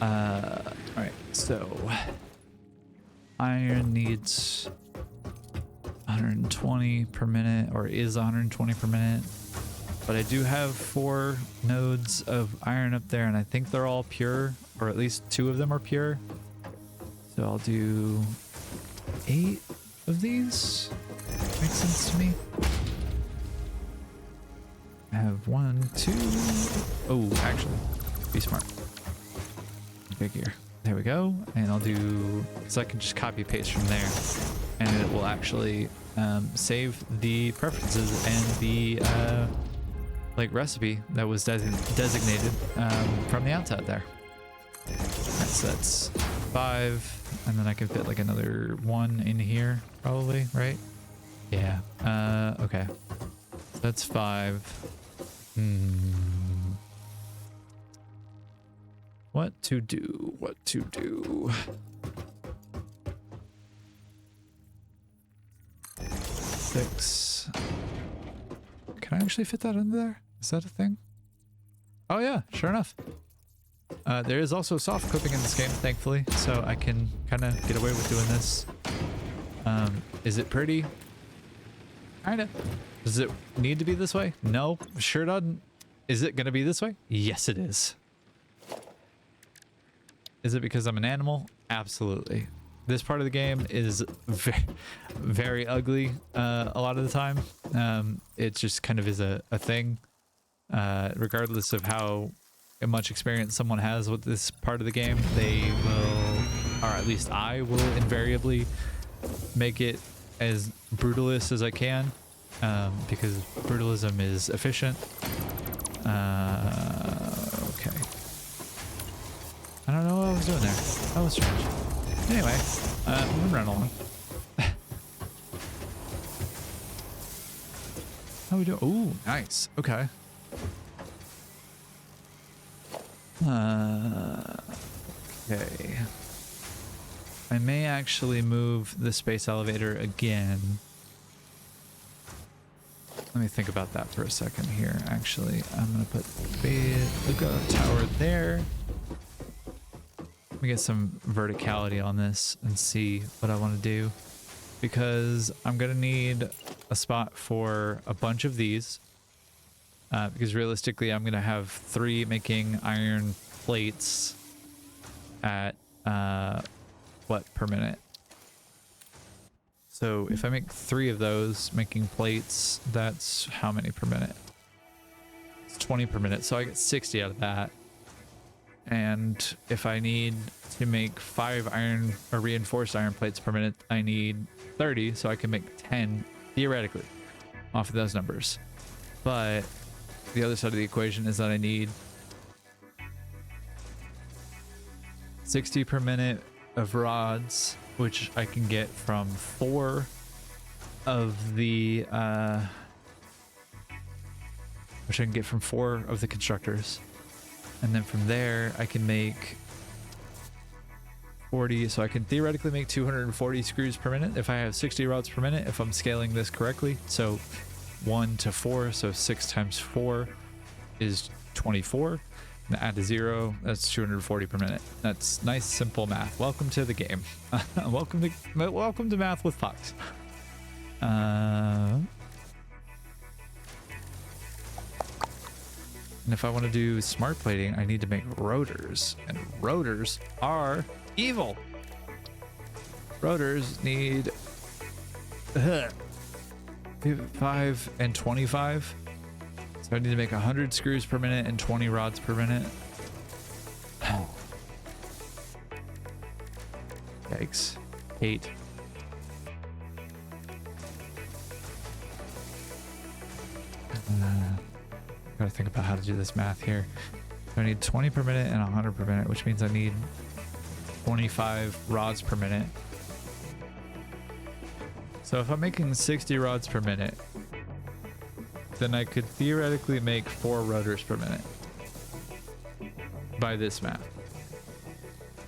All right. So iron needs 120 per minute, or is 120 per minute. But I do have 4 nodes of iron up there, and I think they're all pure, or at least 2 of them are pure. So I'll do 8 of these. Makes sense to me. I have 1, 2. Oh, actually, be smart. Big here. There we go. And I'll do, so I can just copy paste from there, and it will actually save the preferences and the like recipe that was designated from the outside there. All right, so that's 5, and then I can fit like another 1 in here, probably, right? Yeah. Okay. That's 5. What to do? What to do? 6. Can I actually fit that under there? Is that a thing? Oh yeah, sure enough. There is also soft clipping in this game, thankfully, so I can kind of get away with doing this Is it pretty? Kinda. Does it need to be this way? No, sure doesn't. Is it gonna be this way? Yes, it is. Is it because I'm an animal? Absolutely. This part of the game is very, very ugly a lot of the time. It just kind of is a thing. Regardless of how much experience someone has with this part of the game, they will, or at least I will invariably make it as brutalist as I can, because brutalism is efficient. Okay. I don't know what I was doing there. That was strange. Anyway, I'm running along. How we doing? Ooh, nice. Okay. Okay. I may actually move the space elevator again. Let me think about that for a second here. Actually, I'm gonna put the lookout tower there. Let me get some verticality on this and see what I want to do, because I'm gonna need a spot for a bunch of these. Because realistically, I'm gonna have 3 making iron plates at what per minute. So if I make 3 of those making plates, that's how many per minute? It's 20 per minute, so I get 60 out of that. And if I need to make 5 iron or reinforced iron plates per minute, I need 30, so I can make 10 theoretically off of those numbers. But the other side of the equation is that I need 60 per minute of rods, which I can get from 4 of the constructors. And then from there I can make 40, so I can theoretically make 240 screws per minute if I have 60 rods per minute, if I'm scaling this correctly. So 1 to 4, so 6 times 4 is 24. And add a 0, that's 240 per minute. That's nice, simple math. Welcome to the game. welcome to math with Fox. And if I want to do smart plating, I need to make rotors, and rotors are evil. Rotors need 5 and 25. So I need to make 100 screws per minute and 20 rods per minute. Yikes. 8. Gotta think about how to do this math here. So I need 20 per minute and 100 per minute, which means I need 25 rods per minute. So if I'm making 60 rods per minute, then I could theoretically make 4 rotors per minute by this math.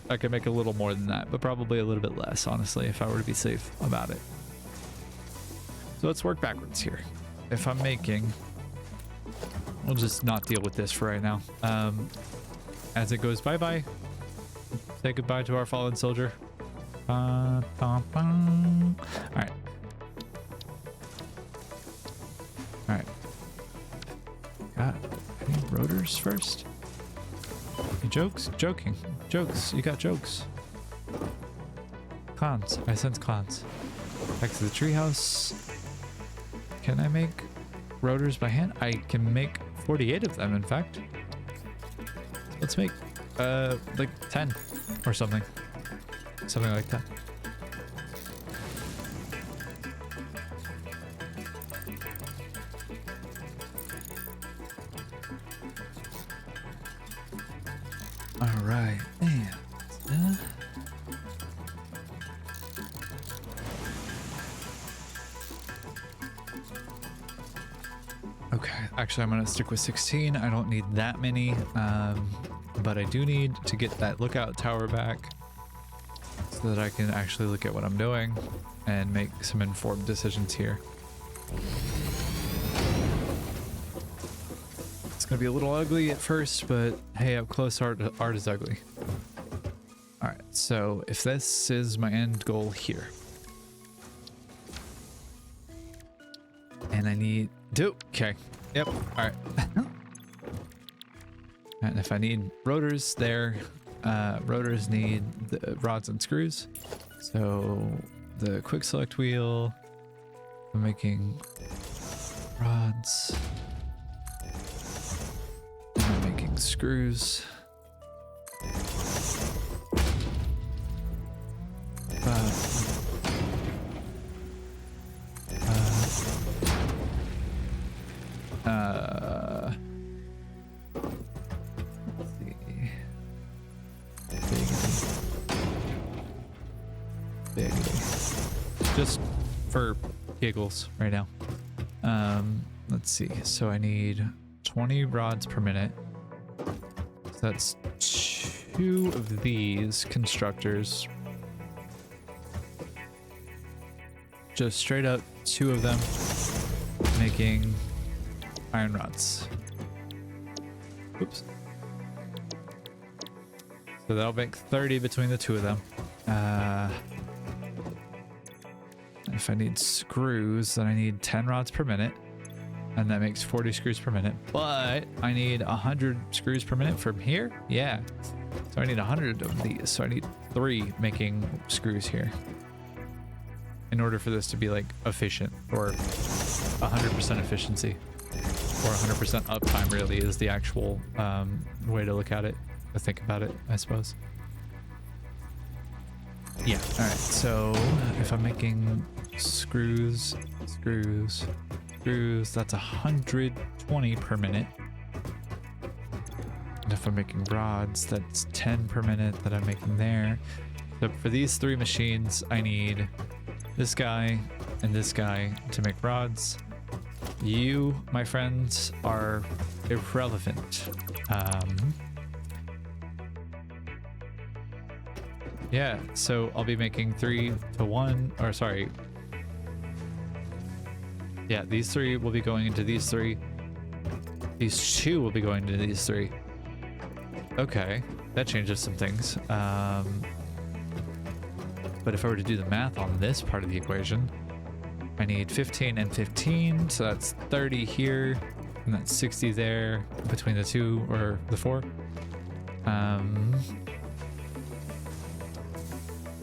I could make a little more than that, but probably a little bit less, honestly, if I were to be safe about it. So let's work backwards here. If I'm making, we'll just not deal with this for right now. As it goes bye-bye, say goodbye to our fallen soldier. All right. Alright. Got any rotors first? You joking. Jokes. You got jokes. Clowns. I sense clowns. Back to the treehouse. Can I make rotors by hand? I can make 48 of them, in fact. Let's make like 10 or something. Something like that. Alright, and okay, actually I'm gonna stick with 16. I don't need that many, but I do need to get that lookout tower back so that I can actually look at what I'm doing and make some informed decisions here. It's gonna be a little ugly at first, but hey, up close art is ugly. All right, so if this is my end goal here, And I need okay. Yep. All right. And if I need rotors there, rotors need the rods and screws. So the quick select wheel, I'm making rods. And I'm making screws. Just for giggles right now. Let's see. So I need 20 rods per minute. So that's 2 of these constructors. Just straight up 2 of them making iron rods. Oops. So that'll make 30 between the 2 of them. If I need screws, then I need 10 rods per minute, and that makes 40 screws per minute. But I need 100 screws per minute from here. Yeah. So I need 100 of these. So I need 3 making screws here in order for this to be like efficient, or 100% efficiency, or 100% uptime really is the actual way to look at it, to think about it, I suppose. Yeah. All right. So if I'm making screws, that's 120 per minute. And if I'm making rods, that's 10 per minute that I'm making there. So for these 3 machines, I need this guy and this guy to make rods. You, my friends, are irrelevant. Yeah, so I'll be making 3 to 1, or sorry. Yeah, these 3 will be going into these 3. These 2 will be going into these 3. Okay, that changes some things. But if I were to do the math on this part of the equation, I need 15 and 15, so that's 30 here, and that's 60 there between the 2 or the 4.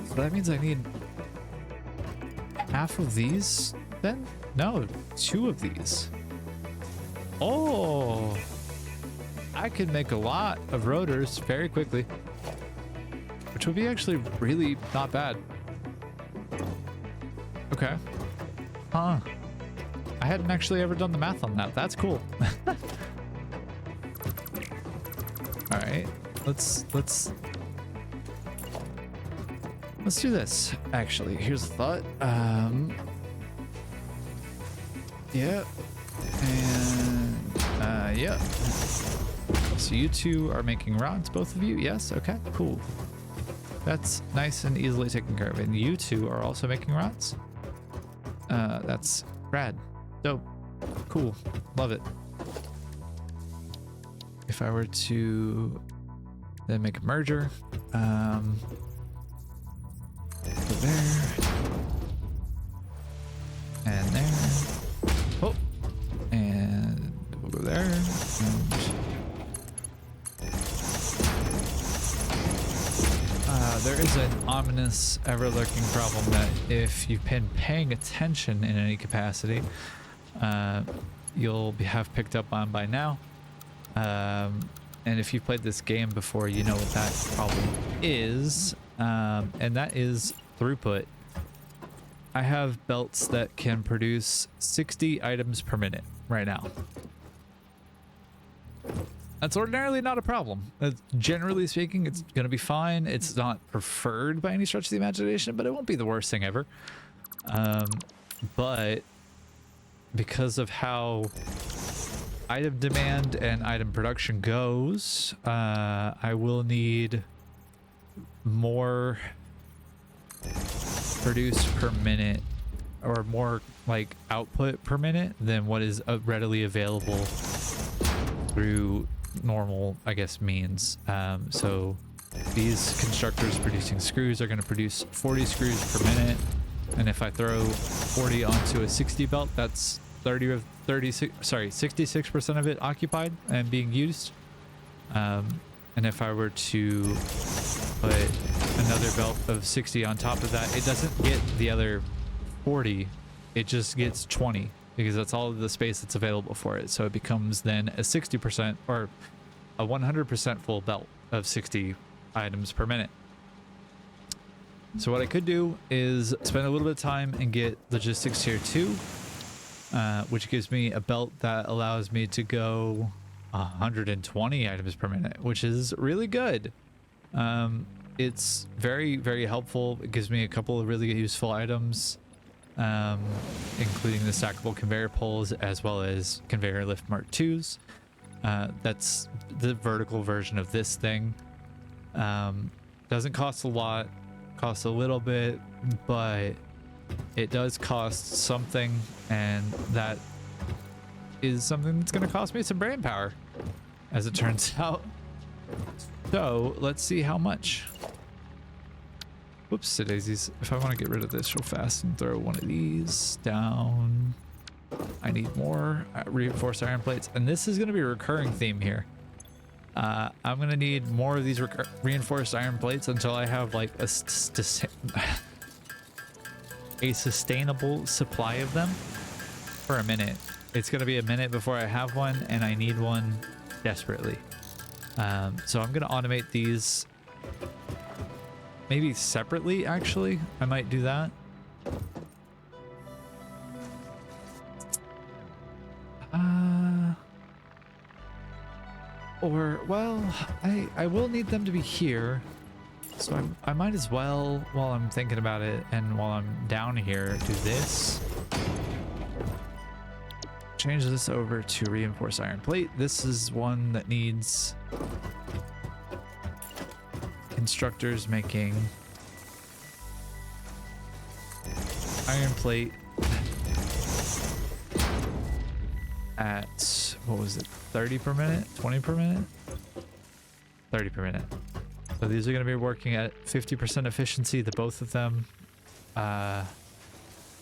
So that means I need half of these then? No, 2 of these. Oh, I could make a lot of rotors very quickly, which would be actually really not bad. Okay. Huh. I hadn't actually ever done the math on that. That's cool. All right, let's do this. Actually, here's a thought. Yeah, and yeah. So you 2 are making rods, both of you? Yes. Okay. Cool. That's nice and easily taken care of. And you 2 are also making rods. That's rad. Dope. Cool. Love it. If I were to then make a merger, go there and there. Oh, and we'll go there. And there is an ominous, ever-lurking problem that if you've been paying attention in any capacity, you'll have picked up on by now. And if you've played this game before, you know what that problem is, and that is throughput. I have belts that can produce 60 items per minute right now. That's ordinarily not a problem. Generally speaking, it's going to be fine. It's not preferred by any stretch of the imagination, but it won't be the worst thing ever. But because of how item demand and item production goes, I will need more produced per minute, or more like output per minute than what is readily available through normal, I guess, means. So these constructors producing screws are going to produce 40 screws per minute, and if I throw 40 onto a 60 belt, that's 66% of it occupied and being used. And if I were to put another belt of 60 on top of that, it doesn't get the other 40, it just gets 20 because that's all of the space that's available for it. So it becomes then a 60% or a 100% full belt of 60 items per minute. So what I could do is spend a little bit of time and get logistics tier 2, which gives me a belt that allows me to go 120 items per minute, which is really good. It's very, very helpful. It gives me a couple of really useful items, including the stackable conveyor poles as well as conveyor lift Mark IIs. That's the vertical version of this thing. Doesn't cost a lot, costs a little bit, but it does cost something, and that is something that's going to cost me some brain power, as it turns out. So let's see how much. Whoops, daisies. If I want to get rid of this real fast and throw one of these down, I need more reinforced iron plates, and this is going to be a recurring theme here. I'm going to need more of these reinforced iron plates until I have like a sustainable supply of them for a minute. It's going to be a minute before I have one, and I need one desperately. So I'm going to automate these maybe separately, actually. I might do that. Or, well, I will need them to be here. So I might as well, while I'm thinking about it and while I'm down here, do this. Change this over to reinforced iron plate. This is one that needs constructors making iron plate at, what was it, 30 per minute, 20 per minute, 30 per minute. So these are going to be working at 50% efficiency, the both of them,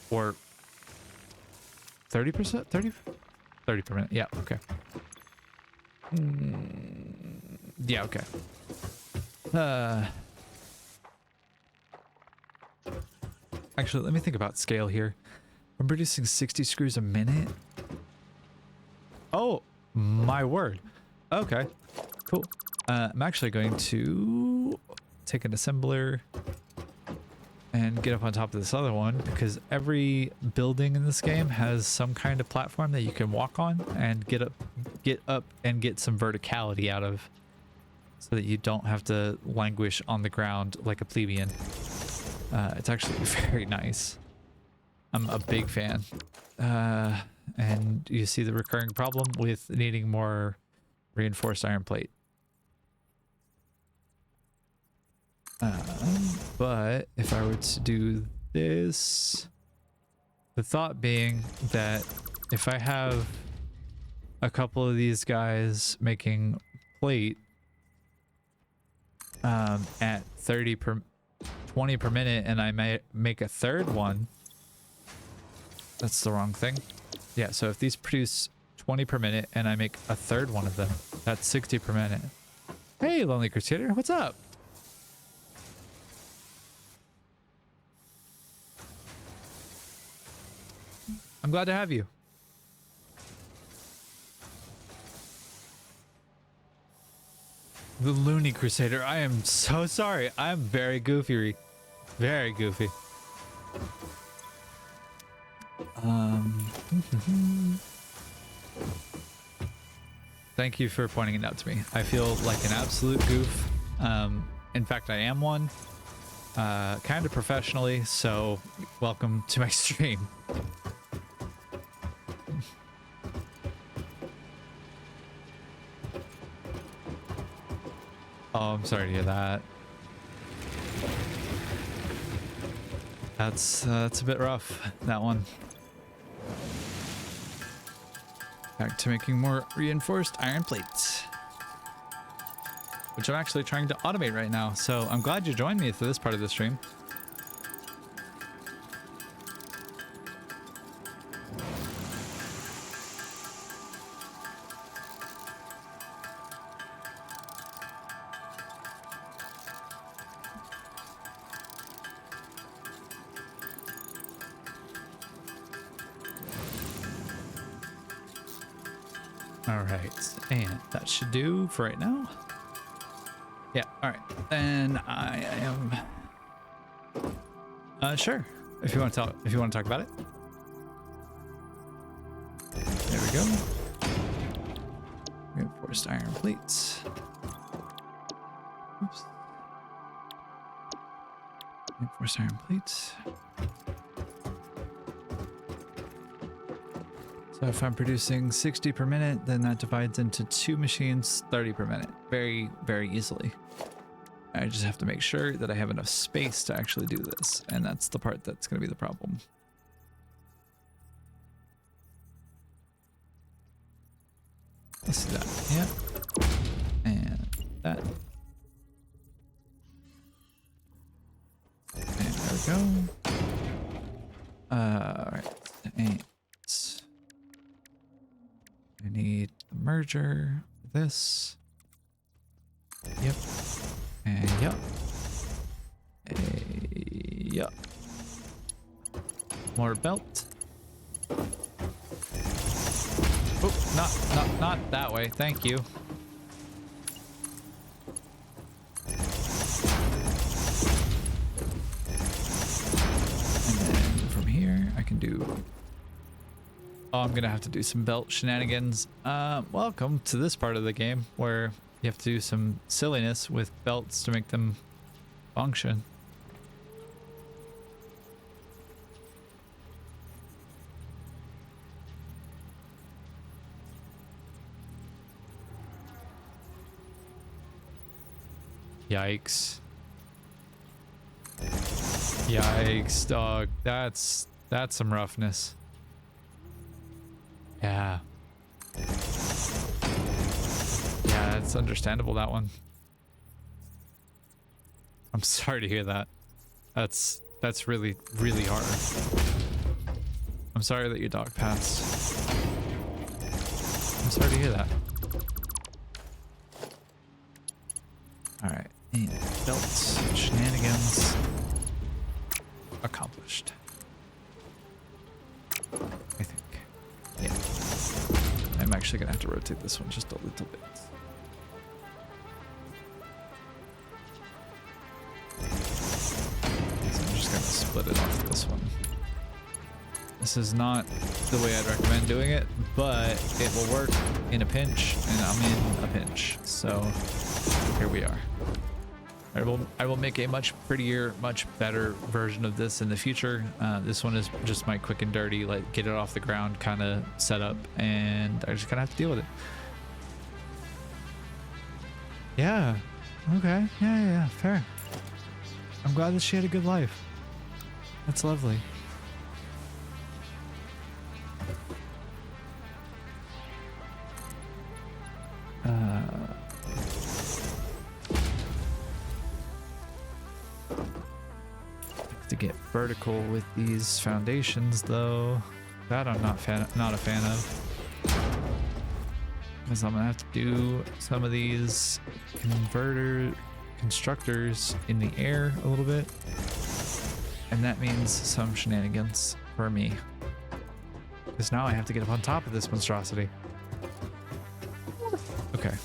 or 30%, 30 per minute. Yeah, okay. Yeah, okay. Actually, let me think about scale here. I'm producing 60 screws a minute. Oh, my word. Okay, cool. I'm actually going to take an assembler and get up on top of this other one, because every building in this game has some kind of platform that you can walk on and get up and get some verticality out of, so that you don't have to languish on the ground like a plebeian. It's actually very nice. I'm a big fan. And you see the recurring problem with needing more reinforced iron plate. But if I were to do this, the thought being that if I have a couple of these guys making plate at 20 per minute, and I may make a third one, that's the wrong thing. Yeah, so if these produce 20 per minute and I make a third one of them, that's 60 per minute. Hey, Lonely Crusader, what's up? I'm glad to have you. The Looney Crusader, I am so sorry. I'm very goofy. Very goofy. Thank you for pointing it out to me. I feel like an absolute goof. In fact, I am one. Kind of professionally, so welcome to my stream. Oh, I'm sorry to hear that. That's a bit rough, that one. Back to making more reinforced iron plates, which I'm actually trying to automate right now. So I'm glad you joined me for this part of the stream. All right, and that should do for right now. Yeah, all right. Then I am sure. If you want to talk about it. There we go. Reinforced iron plates. Oops. Reinforced iron plates. So if I'm producing 60 per minute, then that divides into 2 machines, 30 per minute. Very, very easily. I just have to make sure that I have enough space to actually do this. And that's the part that's going to be the problem. Let's do that. Yeah. And that. And there we go. Alright. And I need the merger. This. Yep. And yep. Yep. More belt. Oh, not that way. Thank you. And then from here, I can do... Oh, I'm gonna have to do some belt shenanigans. Welcome to this part of the game where you have to do some silliness with belts to make them function. Yikes. Yikes, dog. That's some roughness. Yeah. Yeah, it's understandable, that one. I'm sorry to hear that. That's really, really hard. I'm sorry that your dog passed. I'm sorry to hear that. Alright, and belts, shenanigans accomplished. I think. Yeah. I'm actually gonna have to rotate this one just a little bit. So I'm just gonna split it off this one. This is not the way I'd recommend doing it, but it will work in a pinch, and I'm in a pinch. So here we are. I will make a much prettier, much better version of this in the future. This one is just my quick and dirty, like get it off the ground kind of setup, and I just kind of have to deal with it. Yeah. Okay. Yeah, fair. I'm glad that she had a good life. That's lovely. To get vertical with these foundations, though, that I'm not a fan of, because I'm gonna have to do some of these constructors in the air a little bit, and that means some shenanigans for me, because now I have to get up on top of this monstrosity. Okay.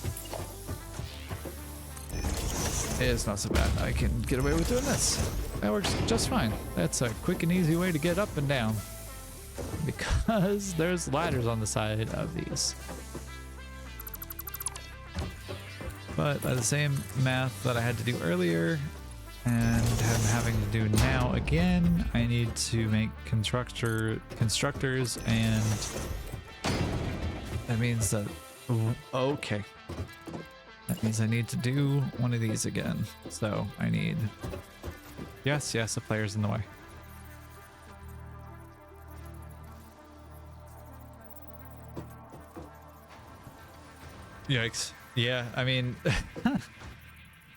It's not so bad. I can get away with doing this. That works just fine. That's a quick and easy way to get up and down, because there's ladders on the side of these. But by the same math that I had to do earlier and I'm having to do now again, I need to make constructors, and that means that, okay. That means I need to do one of these again. So I need, yes, the player's in the way. Yikes. Yeah, I mean,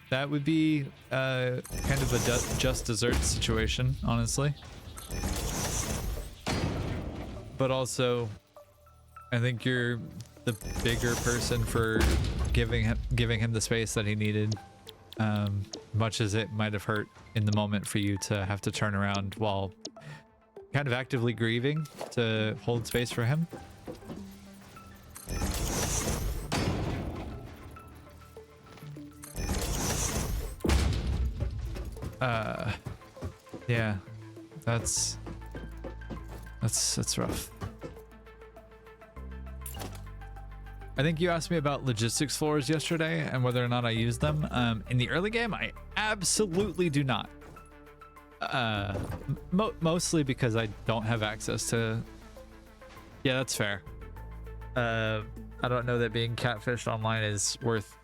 that would be kind of a just dessert situation, honestly. But also, I think you're the bigger person for giving him the space that he needed, much as it might have hurt in the moment for you to have to turn around while kind of actively grieving to hold space for him. Yeah, that's rough. I think you asked me about logistics floors yesterday and whether or not I use them. In the early game, I absolutely do not. Mostly because I don't have access to. Yeah, that's fair. I don't know that being catfished online is worth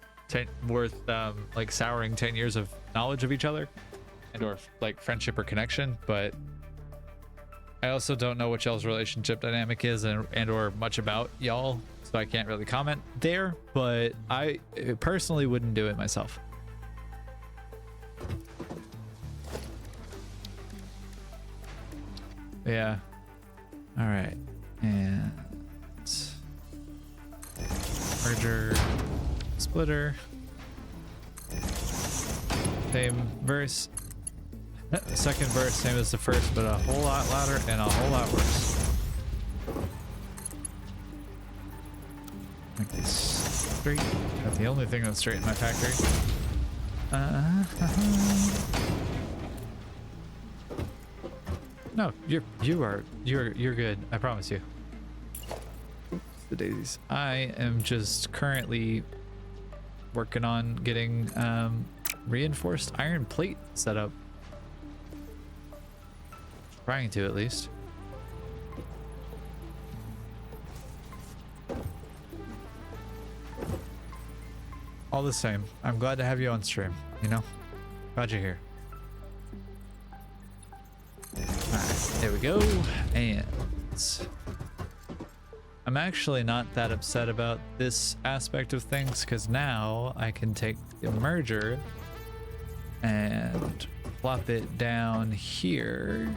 like souring 10 years of knowledge of each other and or like friendship or connection, but I also don't know what y'all's relationship dynamic is and or much about y'all, so I can't really comment there, but I personally wouldn't do it myself. Yeah. All right. And merger, splitter, same verse. Second verse, same as the first, but a whole lot louder and a whole lot worse. Make this straight. That's the only thing that's straight in my factory. No, you're good. I promise you. The daisies. I am just currently working on getting reinforced iron plate set up. Trying to, at least. All the same, I'm glad to have you on stream, you know? Glad you're here. Alright, there we go. And I'm actually not that upset about this aspect of things because now I can take the merger and plop it down here.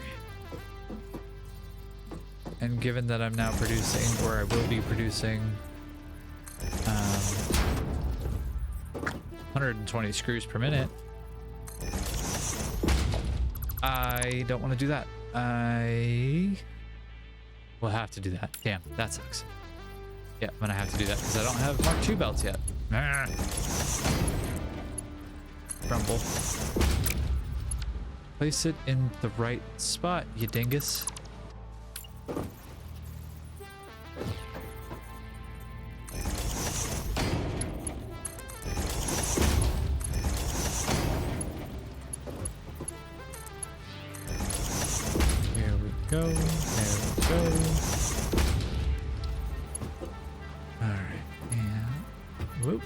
And given that I'm now producing, or I will be producing, 120 screws per minute, I don't want to do that. I will have to do that. Damn, that sucks. Yeah, I'm gonna have to do that because I don't have Mark II belts yet. Grumble. Place it in the right spot, you dingus. There we go. There we go. Alright, and whoop.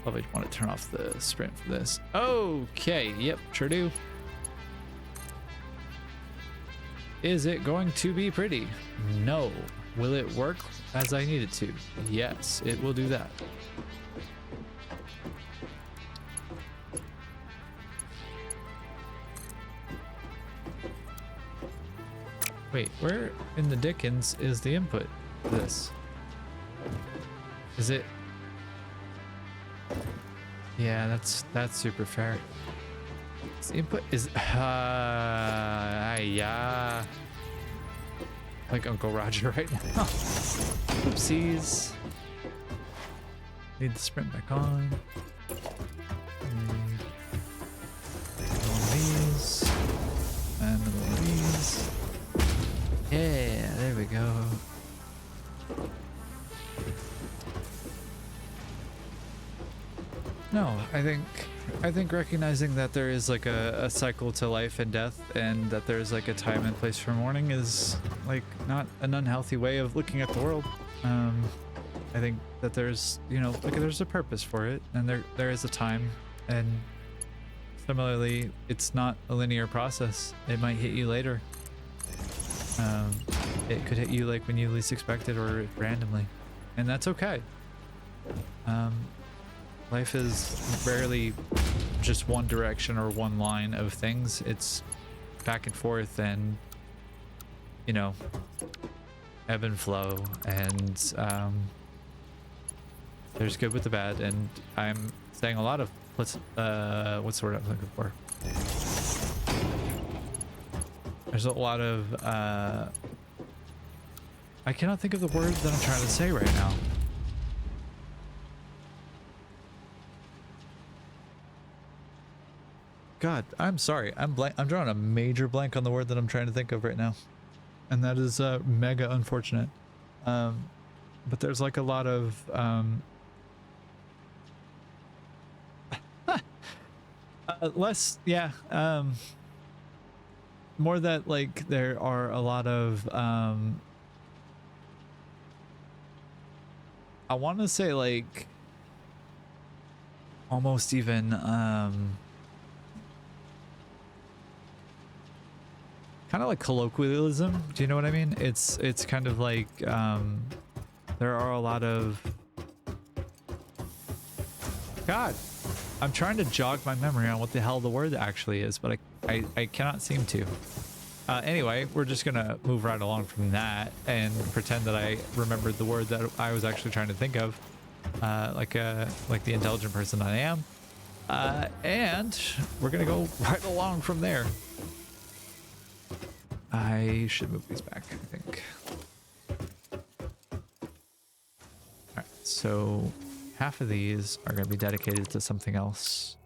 Probably want to turn off the sprint for this. Okay, yep, sure do. Is it going to be pretty? No. Will it work as I need it to? Yes, it will do that. Wait, where in the dickens is the input for this? Is it? Yeah, that's super fair. The input is yeah, like Uncle Roger right now. Oopsies. Need the sprint back on. One of these and one of these. Yeah, there we go. No, I think recognizing that there is like a cycle to life and death, and that there's like a time and place for mourning is like not an unhealthy way of looking at the world. I think that there's, you know, like there's a purpose for it, and there is a time, and similarly, it's not a linear process. It might hit you later. It could hit you like when you least expect it or randomly, and that's okay. Life is rarely just one direction or one line of things. It's back and forth and, you know, ebb and flow, and there's good with the bad, and I'm saying a lot of what's the word I'm looking for? There's a lot of I cannot think of the word that I'm trying to say right now. God, I'm sorry. I'm drawing a major blank on the word that I'm trying to think of right now, and that is mega unfortunate. But there's like a lot of less, yeah. More that like there are a lot of I want to say like almost even kind of like colloquialism. Do you know what I mean? It's kind of like there are a lot of God. I'm trying to jog my memory on what the hell the word actually is, but I cannot seem to. Anyway, we're just gonna move right along from that and pretend that I remembered the word that I was actually trying to think of, like the intelligent person I am. And we're gonna go right along from there. I should move these back, I think. All right, so half of these are gonna be dedicated to something else.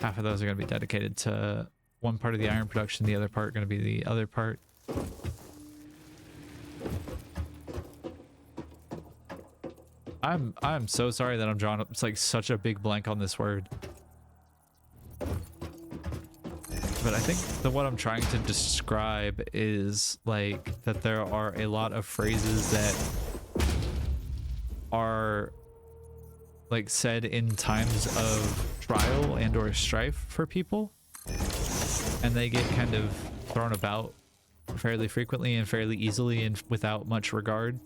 Half of those are gonna be dedicated to one part of the iron production, the other part going to be the other part. I'm so sorry that I'm drawing up like such a big blank on this word. But I think that what I'm trying to describe is like that there are a lot of phrases that are like said in times of trial and or strife for people. And they get kind of thrown about fairly frequently and fairly easily and without much regard.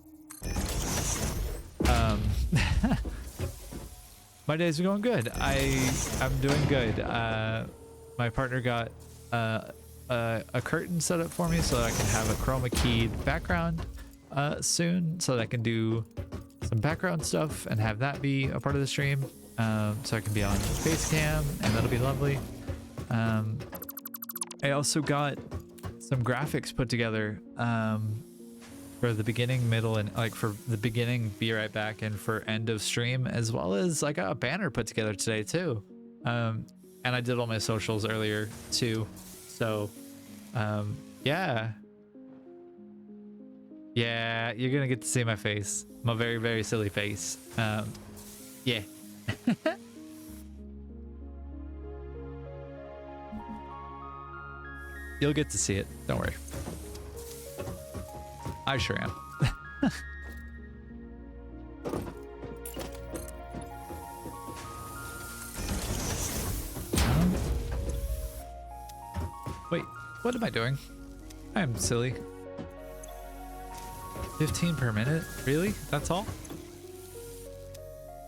My days are going good. I'm doing good. My partner got a curtain set up for me so that I can have a chroma keyed background soon, so that I can do some background stuff and have that be a part of the stream. So I can be on face cam, and that'll be lovely. I also got some graphics put together for the beginning, middle, and like for the beginning, be right back, and for end of stream, as well as I got a banner put together today too. And I did all my socials earlier too. So yeah, you're gonna get to see my face, my very, very silly face. Yeah. You'll get to see it. Don't worry. I sure am. Wait, what am I doing? I'm silly. 15 per minute? Really? That's all?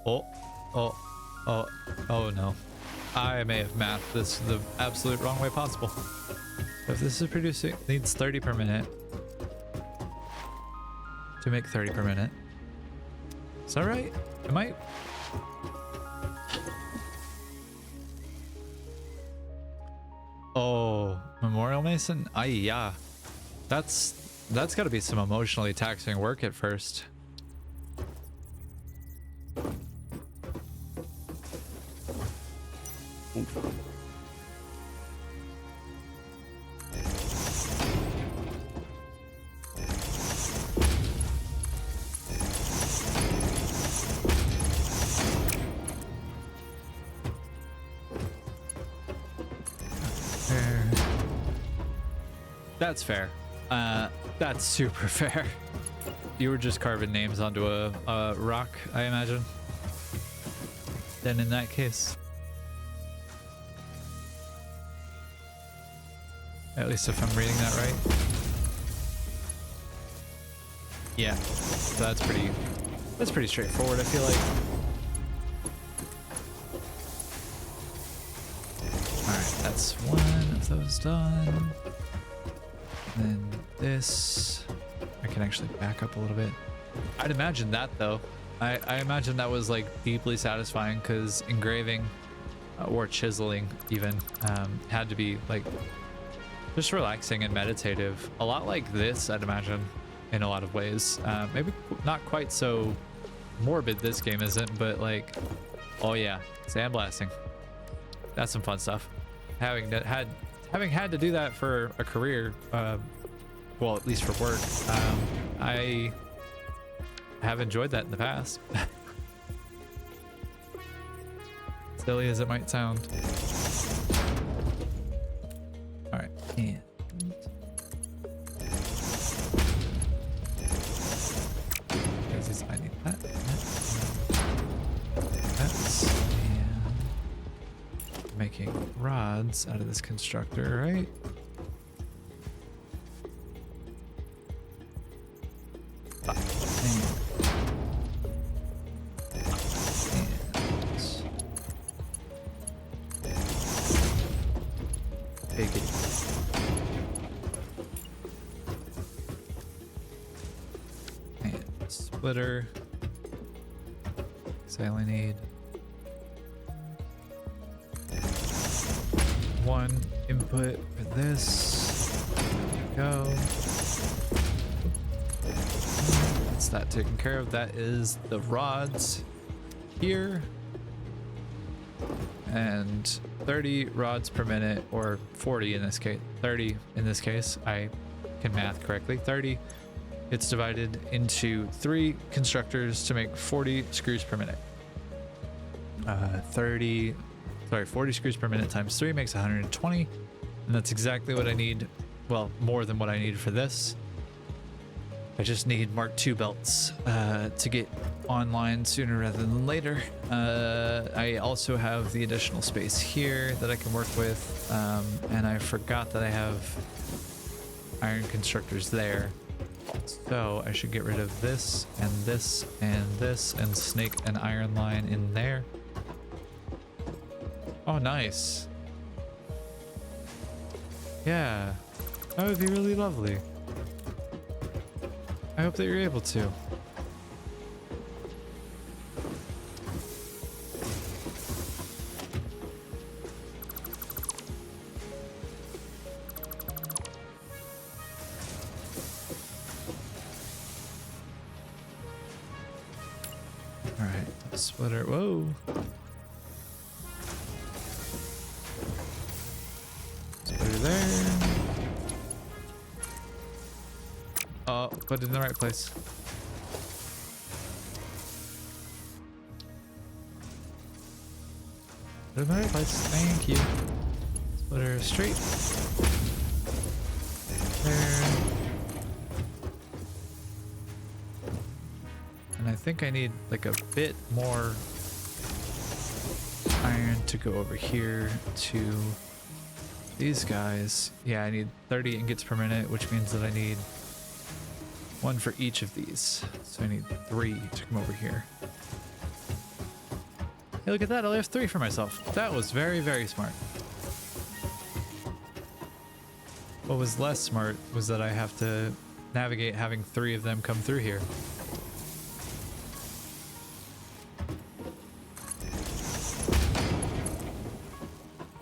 Oh no. I may have mathed this the absolute wrong way possible. If this is producing, needs 30 per minute to make 30 per minute. Is that right? Am I? Oh, Memorial Mason? Yeah. That's got to be some emotionally taxing work at first. That's fair. That's super fair. You were just carving names onto a rock, I imagine. Then in that case. At least if I'm reading that right. Yeah, so that's pretty straightforward, I feel like. Alright, that's one of those done. Then this, I can actually back up a little bit. I'd imagine that though. I imagine that was like deeply satisfying, because engraving or chiseling even had to be like just relaxing and meditative. A lot like this, I'd imagine, in a lot of ways. Maybe not quite so morbid this game isn't, but like, oh yeah, sandblasting. That's some fun stuff. having had to do that for a career, well, at least for work, I have enjoyed that in the past. Silly as it might sound. All right, and I need that. That's and making rods out of this constructor, right? Splitter. So I only need one input for this. There we go. That's that taken care of. That is the rods here. And 30 rods per minute, or 40 in this case. 30 in this case. I can math correctly. 30. It's divided into 3 constructors to make 40 screws per minute. 40 screws per minute times 3 makes 120. And that's exactly what I need. Well, more than what I need for this. I just need Mark II belts to get online sooner rather than later. I also have the additional space here that I can work with. And I forgot that I have iron constructors there. So I should get rid of this and this and this and snake an iron line in there. Oh, nice. Yeah, that would be really lovely. I hope that you're able to. Splitter, whoa. Splitter there. Oh, put it in the right place. Put it in the right place, thank you. Splitter straight. There. And I think I need like a bit more iron to go over here to these guys. Yeah, I need 30 ingots per minute, which means that I need 1 for each of these. So I need 3 to come over here. Hey, look at that. I only have 3 for myself. That was very, very smart. What was less smart was that I have to navigate having 3 of them come through here.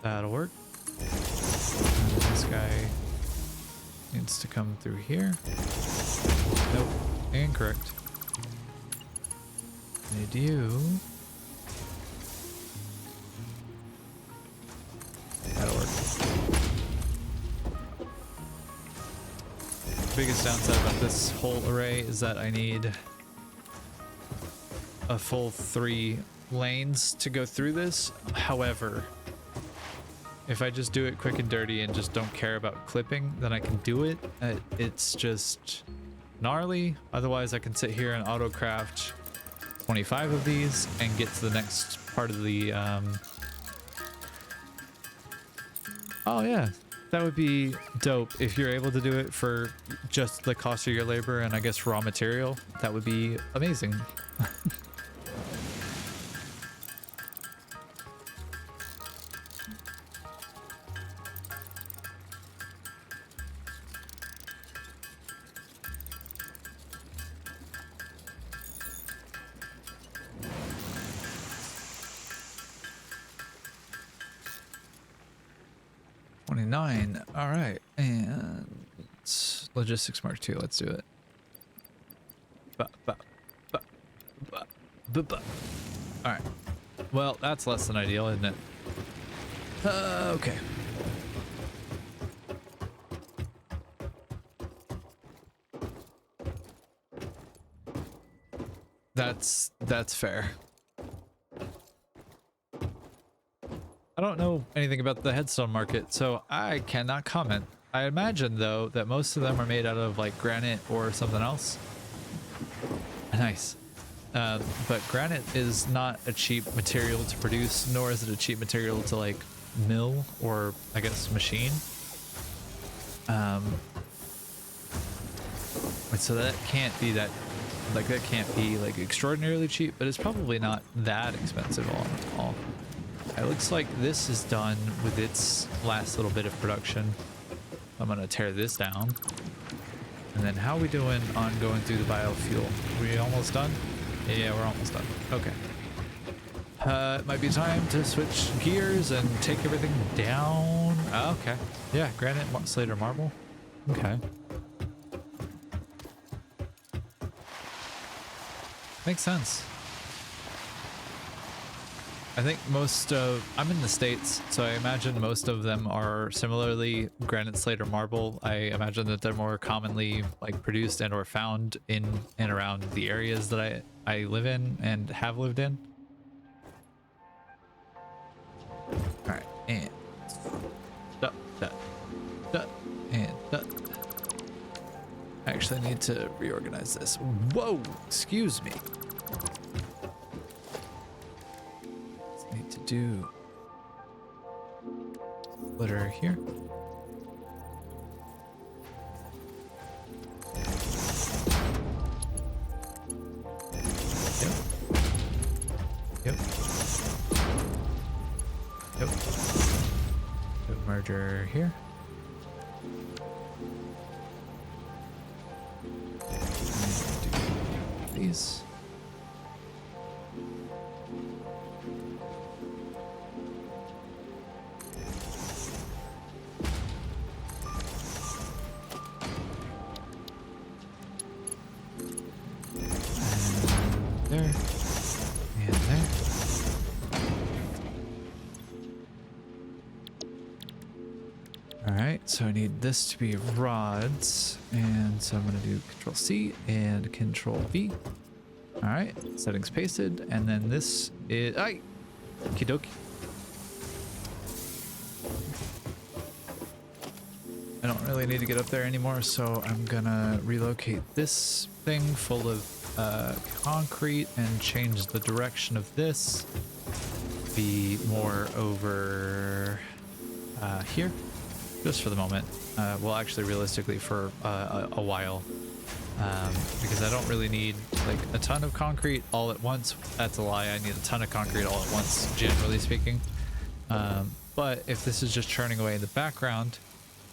That'll work. And this guy needs to come through here. Nope, incorrect. Need you. That'll work. The biggest downside about this whole array is that I need a full 3 lanes to go through this. However, if I just do it quick and dirty and just don't care about clipping, then I can do it. It's just gnarly. Otherwise, I can sit here and auto craft 25 of these and get to the next part of the... Oh yeah, that would be dope if you're able to do it for just the cost of your labor and I guess raw material. That would be amazing. All right, and logistics mark 2. Let's do it. All right. Well, that's less than ideal, isn't it? Okay. That's fair. I don't know anything about the headstone market, so I cannot comment. I imagine though that most of them are made out of like granite or something else. Nice. But granite is not a cheap material to produce, nor is it a cheap material to like mill or I guess machine. So that can't be that can't be like extraordinarily cheap, but it's probably not that expensive at all. It looks like this is done with its last little bit of production. I'm gonna tear this down. And then how are we doing on going through the biofuel? Are we almost done? Yeah, we're almost done. Okay. It might be time to switch gears and take everything down. Oh, okay. Yeah, granite, slate, or marble. Okay. Makes sense. I think I'm in the States, so I imagine most of them are similarly granite, slate, or marble. I imagine that they're more commonly like produced and or found in and around the areas that I live in and have lived in. All right, and and I actually need to reorganize this. Whoa, excuse me. Need to do splitter here. Yep. Do merger here. And do these. There and there. All right, so I need this to be rods, and so I'm going to do Control C and Control V. All right, settings pasted, and then this is okie dokie. I don't really need to get up there anymore, so I'm gonna relocate this thing full of concrete and change the direction of this. Be more over here, just for the moment. Well, actually, realistically, for a while, because I don't really need like a ton of concrete all at once. That's a lie. I need a ton of concrete all at once, generally speaking. But if this is just churning away in the background,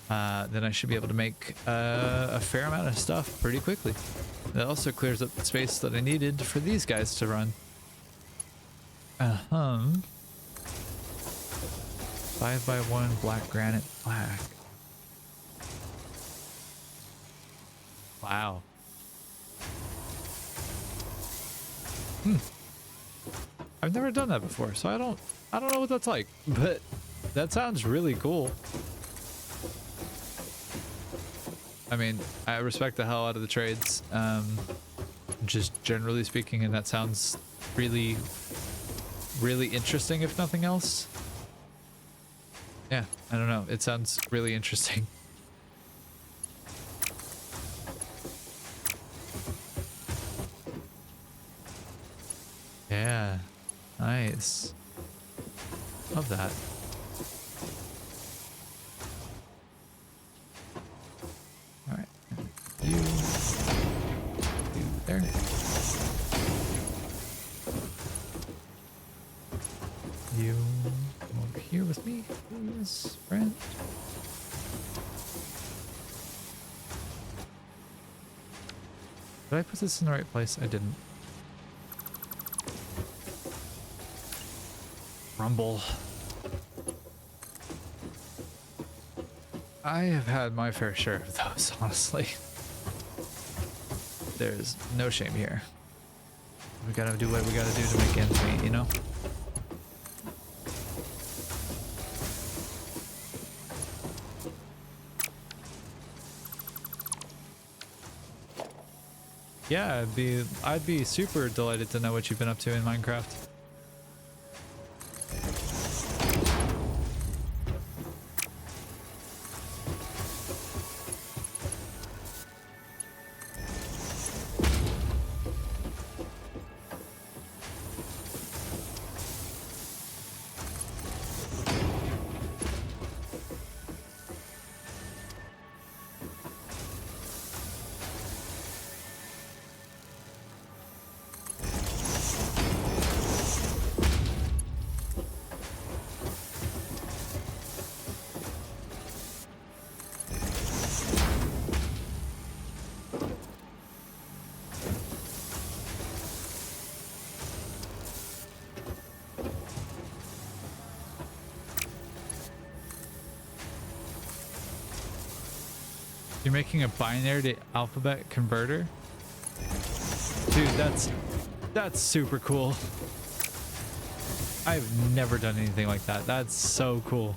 then I should be able to make a fair amount of stuff pretty quickly. That also clears up the space that I needed for these guys to run. 5x1 black granite black. Wow. I've never done that before, so I don't know what that's like, but that sounds really cool. I mean, I respect the hell out of the trades, just generally speaking, and that sounds really, really interesting, if nothing else. Yeah, I don't know. It sounds really interesting. Yeah, nice. Love that. You do there. You come over here with me, please, friend. Did I put this in the right place? I didn't. Rumble. I have had my fair share of those, honestly. There's no shame here. We gotta do what we gotta do to make ends meet, you know? Yeah, I'd be super delighted to know what you've been up to in Minecraft. You're making a binary to alphabet converter? Dude, that's super cool. I've never done anything like that. That's so cool.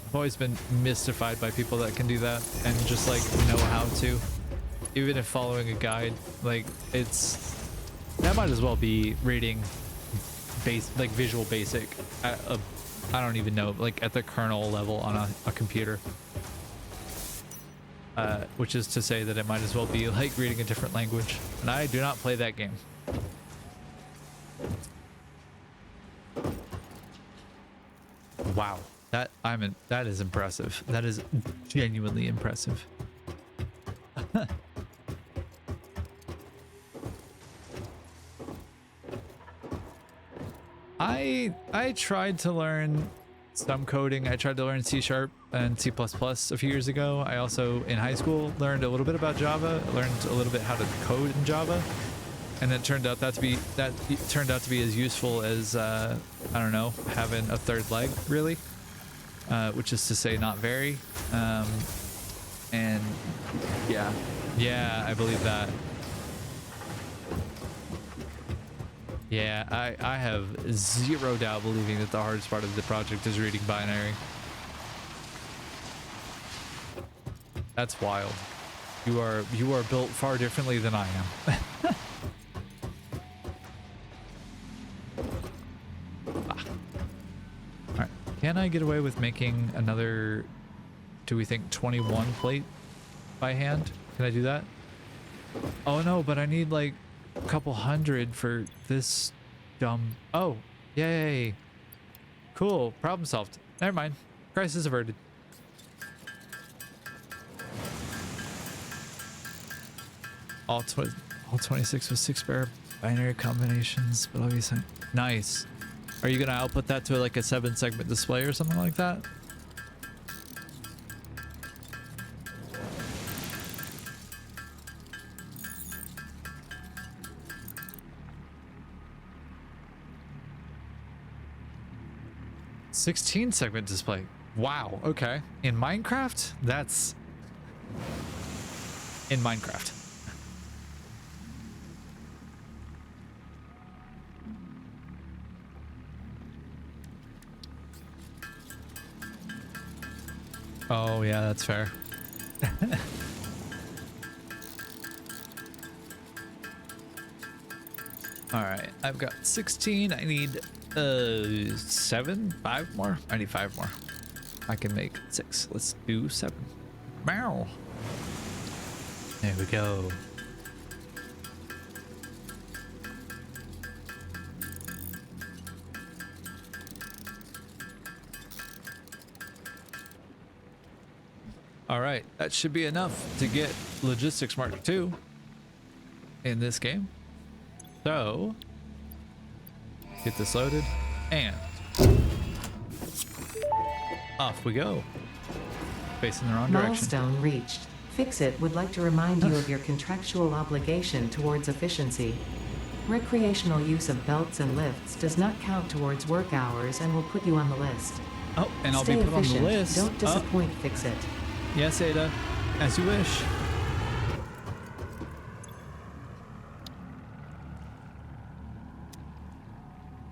I've always been mystified by people that can do that and just like know how to. Even if following a guide, like that might as well be reading like Visual Basic at I don't even know, like at the kernel level on a computer. Which is to say that it might as well be like reading a different language. And I do not play that game. Wow. That is impressive. That is genuinely impressive. I tried to learn some coding. I tried to learn C# and C++ a few years ago. I also in high school learned a little bit about Java. I learned a little bit how to code in Java, and it turned out to be as useful as I don't know, having a third leg, really, which is to say not very. And yeah, I believe that. Yeah, I have zero doubt believing that the hardest part of the project is reading binary. That's wild. You are built far differently than I am. Alright, can I get away with making another, do we think 21 plate by hand? Can I do that? Oh no, but I need like a couple hundred for this dumb. Oh, yay. Cool, problem solved. Never mind. Crisis averted. All 26 with 6-pair binary combinations, but obviously nice. Are you gonna output that to like a 7-segment display or something like that? "16-segment display." Wow, okay. In Minecraft? That's in Minecraft. Oh yeah, that's fair. All right, I've got 16. I need 5 more. I need 5 more. I can make 6. Let's do 7. Meow. There we go. All right, that should be enough to get Logistics Mark II in this game. So, get this loaded, and off we go. Facing the wrong direction. Milestone reached. Fixit would like to remind you of your contractual obligation towards efficiency. Recreational use of belts and lifts does not count towards work hours and will put you on the list. Oh, and I'll Stay be put efficient. on the list. Don't disappoint Fixit. Yes, Ada, as you wish.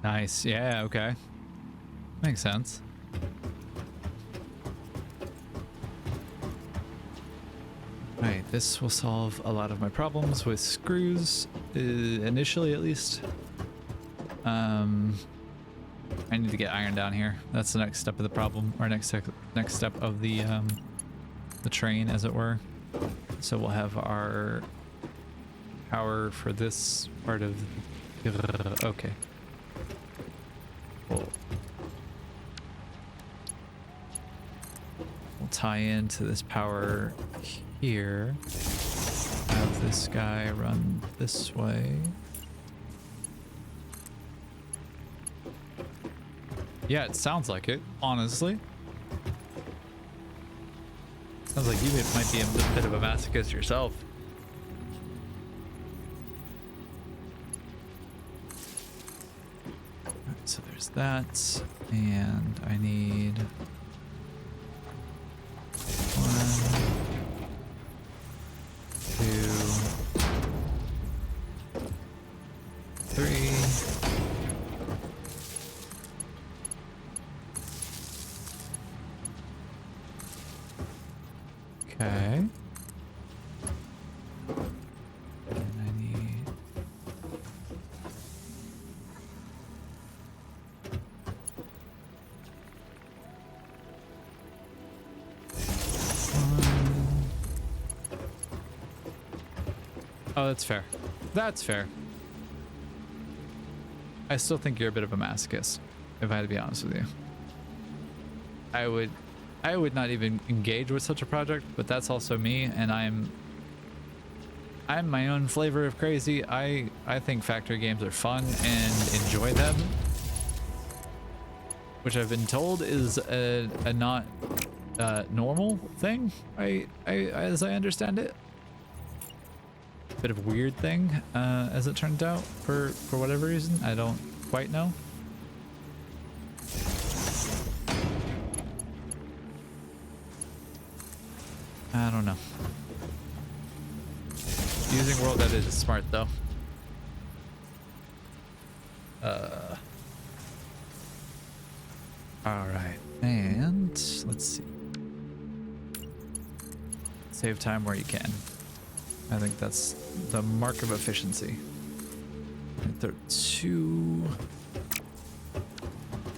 Nice. Yeah, okay. Makes sense. All This will solve a lot of my problems with screws, initially at least. I need to get iron down here. That's the next step of the problem, or next step of the train, as it were. So we'll have our power for this part of. Okay. Cool. We'll tie into this power here. Have this guy run this way. Yeah, it sounds like it, honestly. Sounds like you might be a bit of a masochist yourself. Alright, so there's that. And I need 1, 2, 3. Okay. And I need... Oh, that's fair. That's fair. I still think you're a bit of a masochist, if I had to be honest with you. I would not even engage with such a project, but that's also me, and I'm my own flavor of crazy. I think factory games are fun and enjoy them, which I've been told is a not normal thing. As I understand it, bit of a weird thing, as it turned out, for whatever reason. I don't quite know. I don't know. Using world edit is smart though. All right, and let's see. Save time where you can. I think that's the mark of efficiency. 2.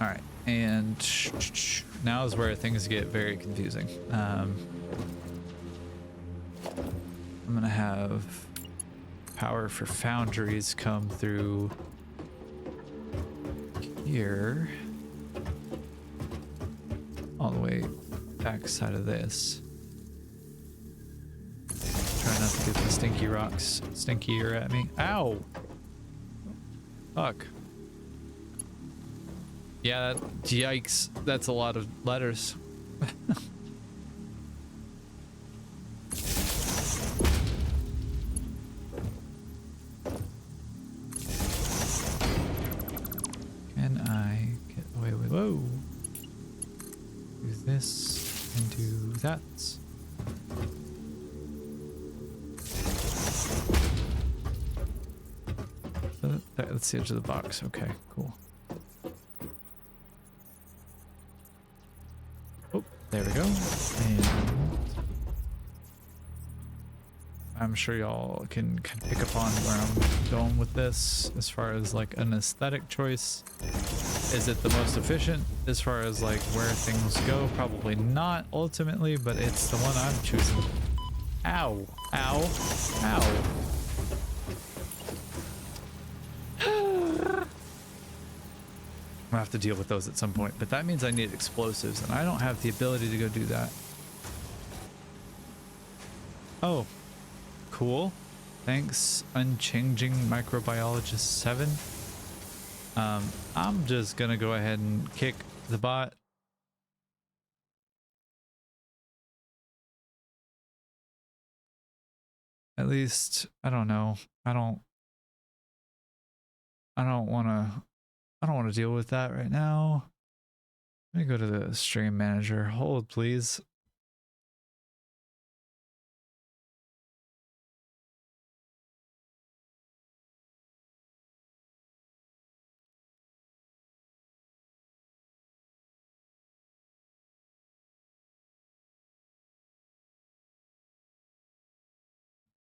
All right, and now is where things get very confusing. I'm gonna have power for foundries come through here, all the way back side of this. Try not to get the stinky rocks stinkier at me. Ow! Fuck. Yeah, yikes. That's a lot of letters. Can I get away with... Whoa! Do this and do that. That's the edge of the box. Okay, cool. Oh, there we go. And I'm sure y'all can pick up on where I'm going with this as far as like an aesthetic choice. Is it the most efficient as far as like where things go? Probably not ultimately, but it's the one I'm choosing. Ow, ow, ow. I'll have to deal with those at some point, but that means I need explosives, and I don't have the ability to go do that. Oh, cool. Thanks, Unchanging Microbiologist 7. I'm just gonna go ahead and kick the bot. At least, I don't know. I don't want to deal with that right now. Let me go to the stream manager. Hold, please.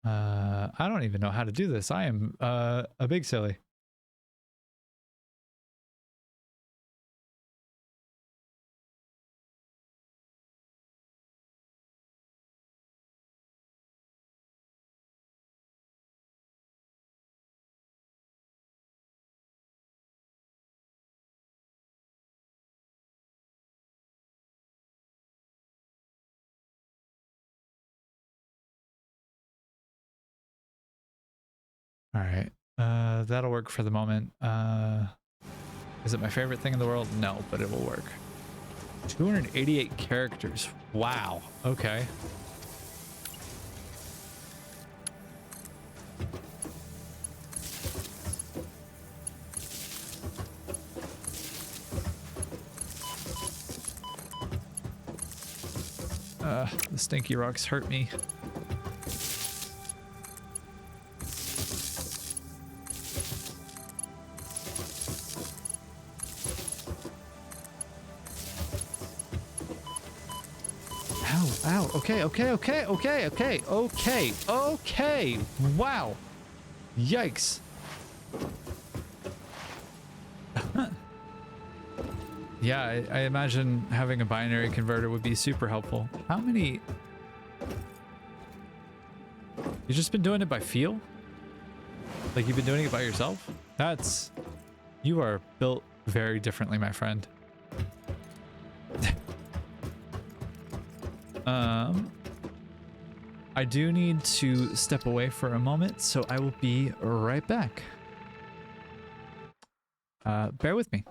I don't even know how to do this. I am a big silly. All right. That'll work for the moment. Is it my favorite thing in the world? No, but it will work. 288 characters. Wow. Okay. The stinky rocks hurt me. Ow, ow. Okay, okay, okay, okay, okay, okay, okay. Wow. Yikes. Yeah, I imagine having a binary converter would be super helpful. How many? You've just been doing it by feel? Like you've been doing it by yourself? That's... You are built very differently, my friend. I do need to step away for a moment, so I will be right back. Bear with me.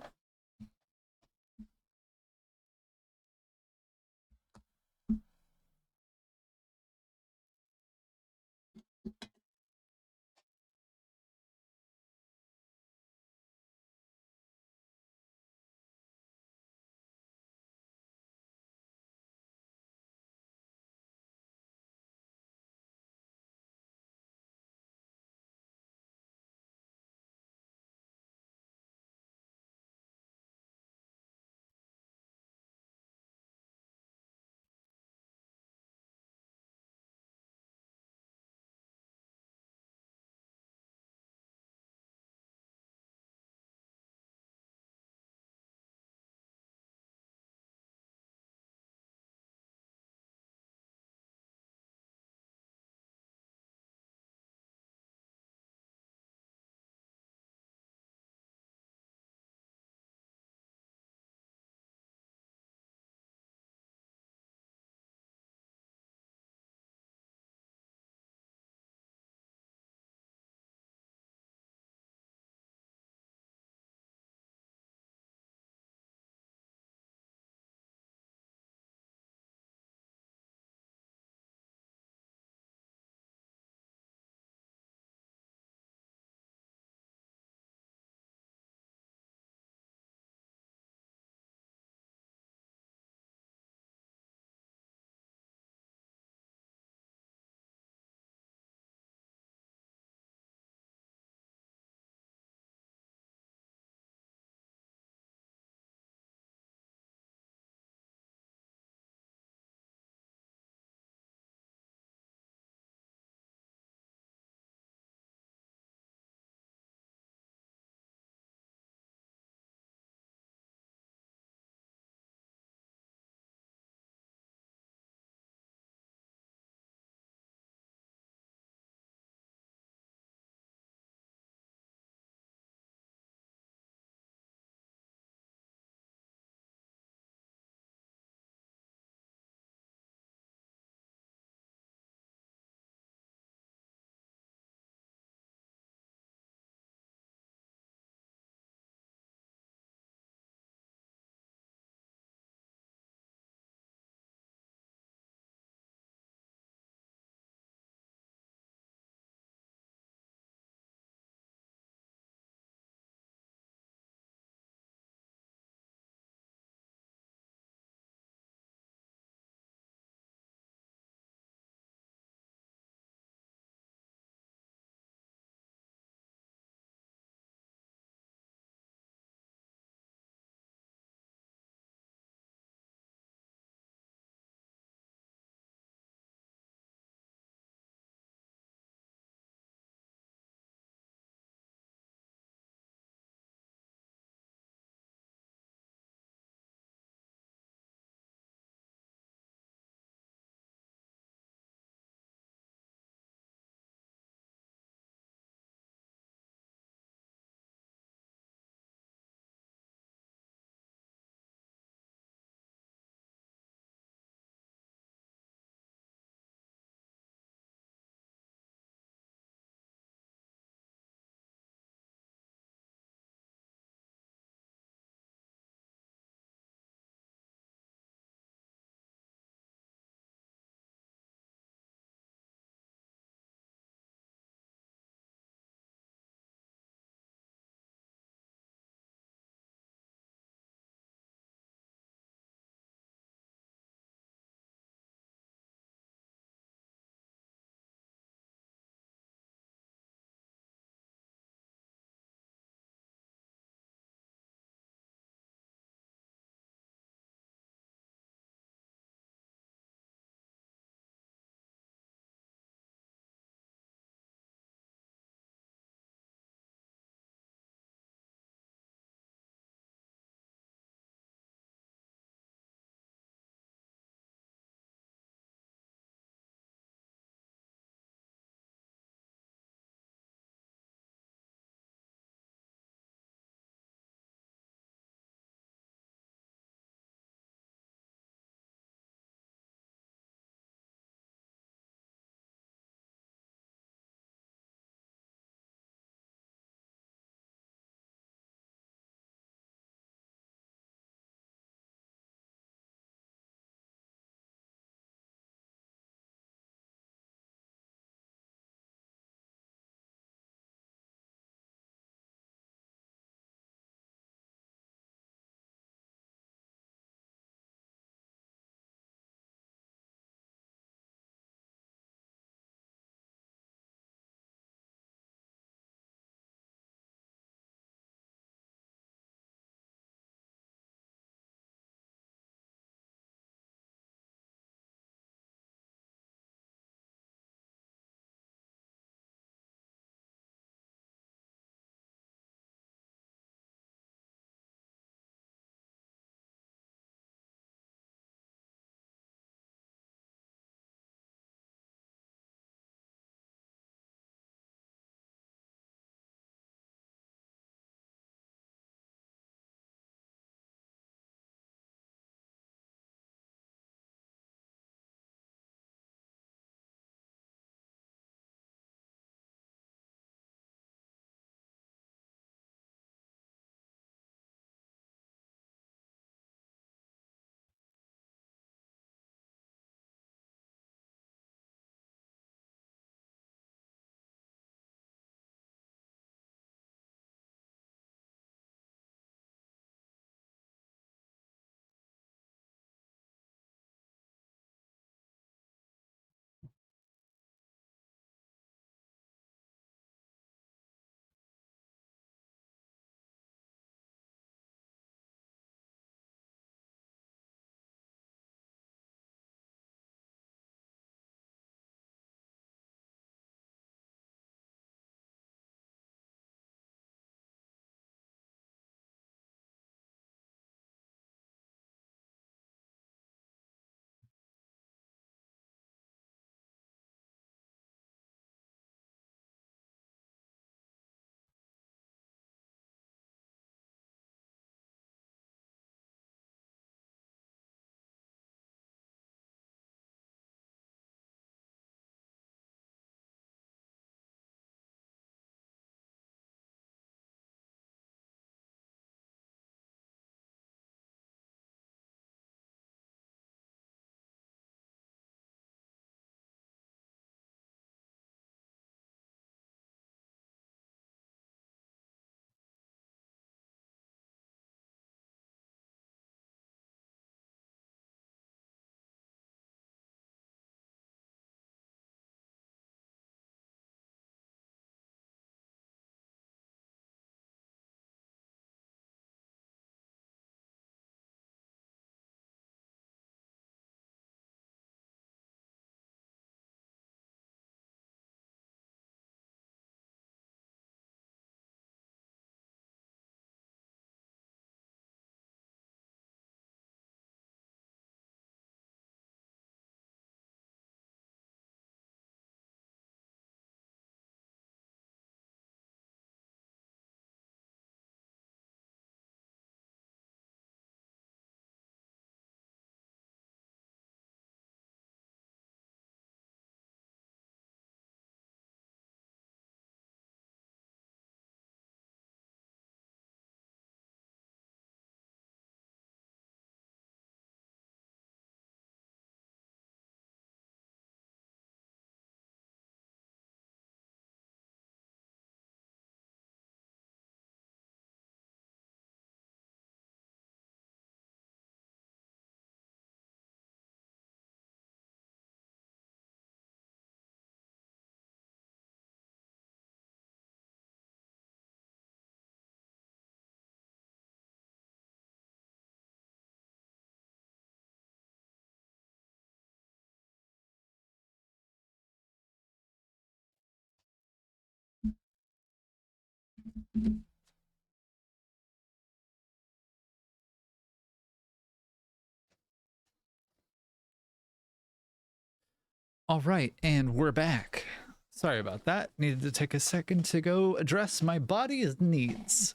All right, and we're back. Sorry about that. Needed to take a second to go address my body's needs,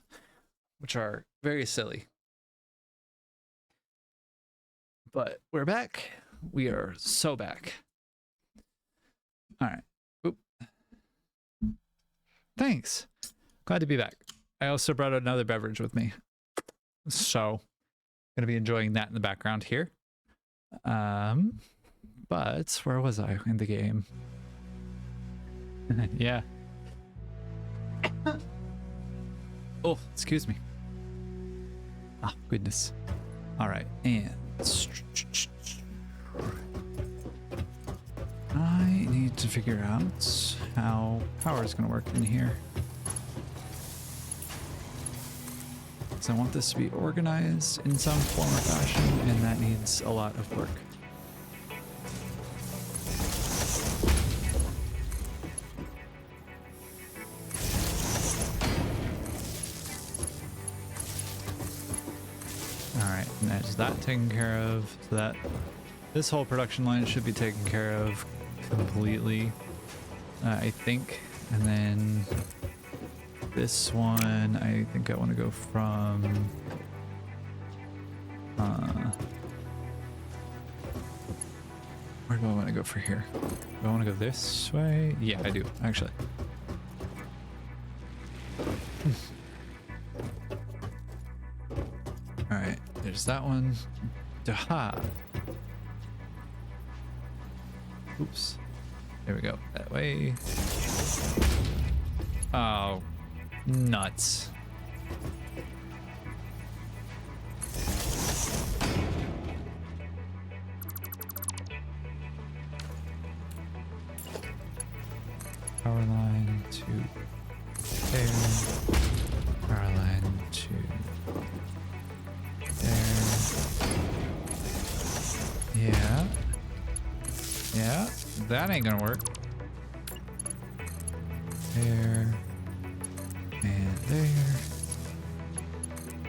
which are very silly. But we're back. We are so back. All right. Oop. Thanks. Glad to be back. I also brought another beverage with me. So, going to be enjoying that in the background here. But where was I in the game? Yeah. Oh, excuse me. Ah, goodness. All right, and I need to figure out how power is going to work in here. So I want this to be organized in some form or fashion, and that needs a lot of work. Alright, and there's that taken care of, so that this whole production line should be taken care of completely, I think. And then this one, I think I want to go from where do I want to go for here? Do I want to go this way? Yeah, I do, actually. Alright, there's that one. Aha! Oops. There we go. That way. Oh, nuts. Power line to there. Power line to there. Yeah. Yeah, that ain't gonna work. There. And there.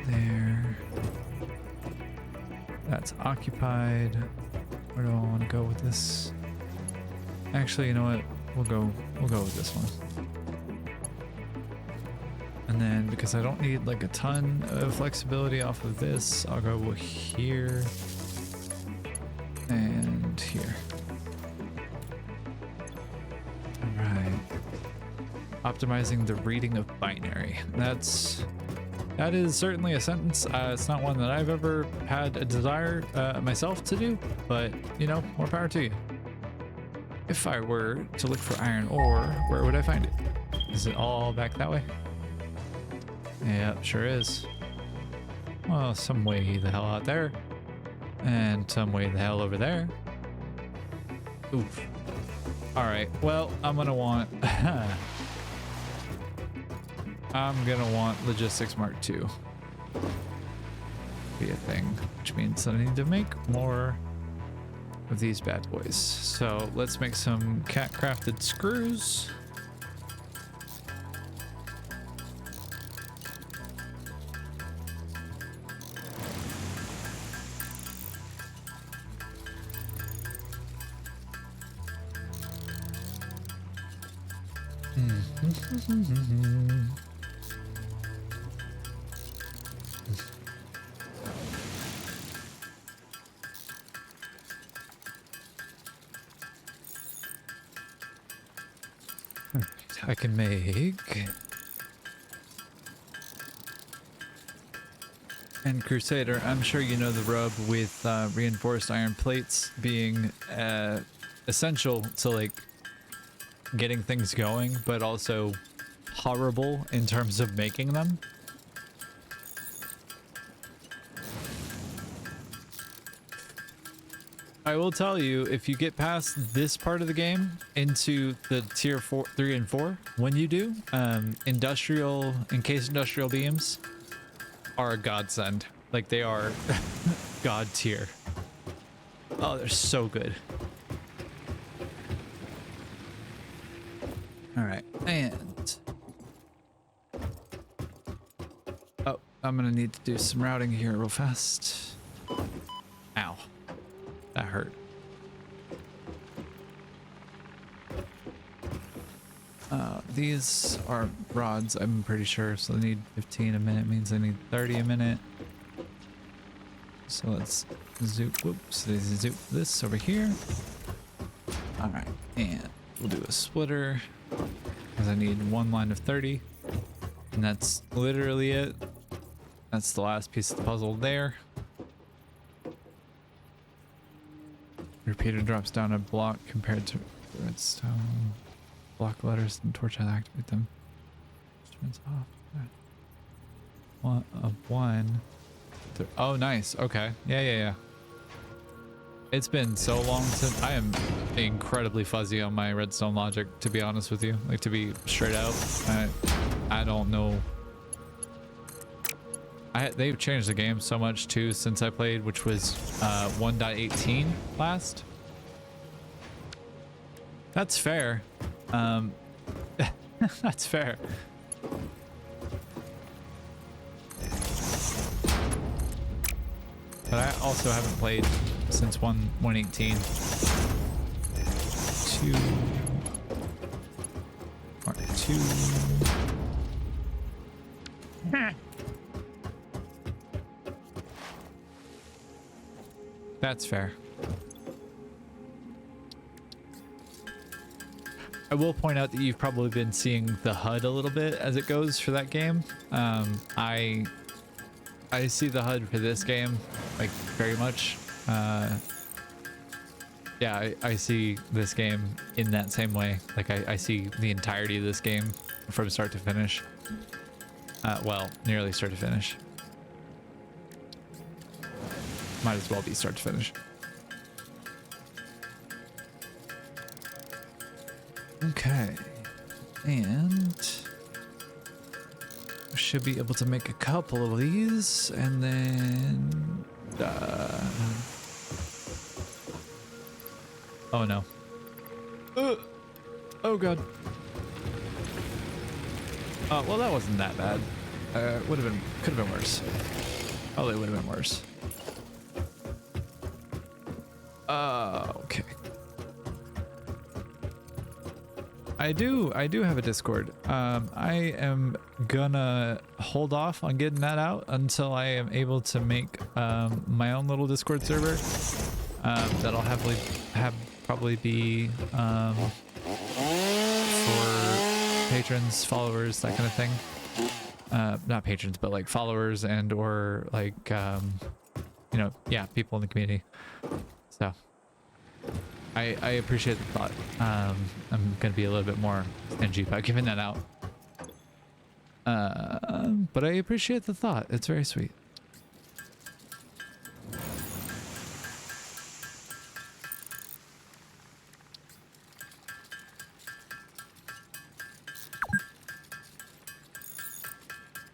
There. That's occupied. Where do I want to go with this? Actually, you know what? We'll go with this one. And then because I don't need like a ton of flexibility off of this, I'll go here and here. All right. Optimizing the reading of binary. That is certainly a sentence. It's not one that I've ever had a desire myself to do, but you know, more power to you. If I were to look for iron ore, where would I find it? Is it all back that way? Yeah, sure is. Well, some way the hell out there. And some way the hell over there. Oof. Alright, well, I'm gonna want... I'm gonna want Logistics Mark II. Be a thing, which means that I need to make more of these bad boys. So let's make some cat-crafted screws. I can make and Crusader. I'm sure you know the rub with reinforced iron plates being essential to like getting things going, but also horrible in terms of making them. I will tell you, if you get past this part of the game into the tier 3 and 4, when you do, encased industrial beams are a godsend. Like, they are god tier. Oh, they're so good. All right, and I'm gonna need to do some routing here real fast. Ow. That hurt. These are rods, I'm pretty sure, so they need 15 a minute means I need 30 a minute. So let's zoop, whoops, zoop this over here. All right, and we'll do a splitter because I need one line of 30, and that's literally it. That's the last piece of the puzzle there. Repeater drops down a block compared to redstone. Block letters and torch and activate them. Turns off. One of one. Oh, nice. Okay. Yeah. It's been so long since I am incredibly fuzzy on my redstone logic, to be honest with you. Like, to be straight out, I don't know. They've changed the game so much too since I played, which was 1.18 last. That's fair. That's fair. But I also haven't played since 1.18. 2. That's fair. I will point out that you've probably been seeing the HUD a little bit as it goes for that game. I see the HUD for this game like very much. Yeah, I see this game in that same way. Like I see the entirety of this game from start to finish. Well, nearly start to finish. Might as well be start to finish. Okay, and we should be able to make a couple of these, and then oh no. Oh god. Well, that wasn't that bad. Could have been worse. Probably would have been worse. Okay. I do have a Discord. I am gonna hold off on getting that out until I am able to make my own little Discord server. That'll probably be for patrons, followers, that kind of thing. Not patrons, but like followers and or like you know, yeah, people in the community. So I appreciate the thought. I'm gonna be a little bit more stingy about giving that out. But I appreciate the thought. It's very sweet.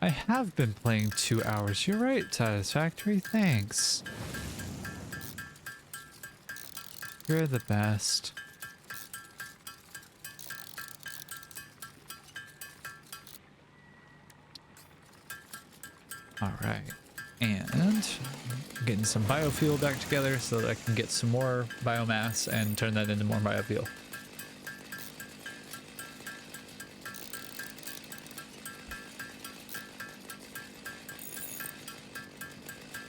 I have been playing 2 hours. You're right, Satisfactory. Thanks. You're the best. All right. And getting some biofuel back together so that I can get some more biomass and turn that into more biofuel.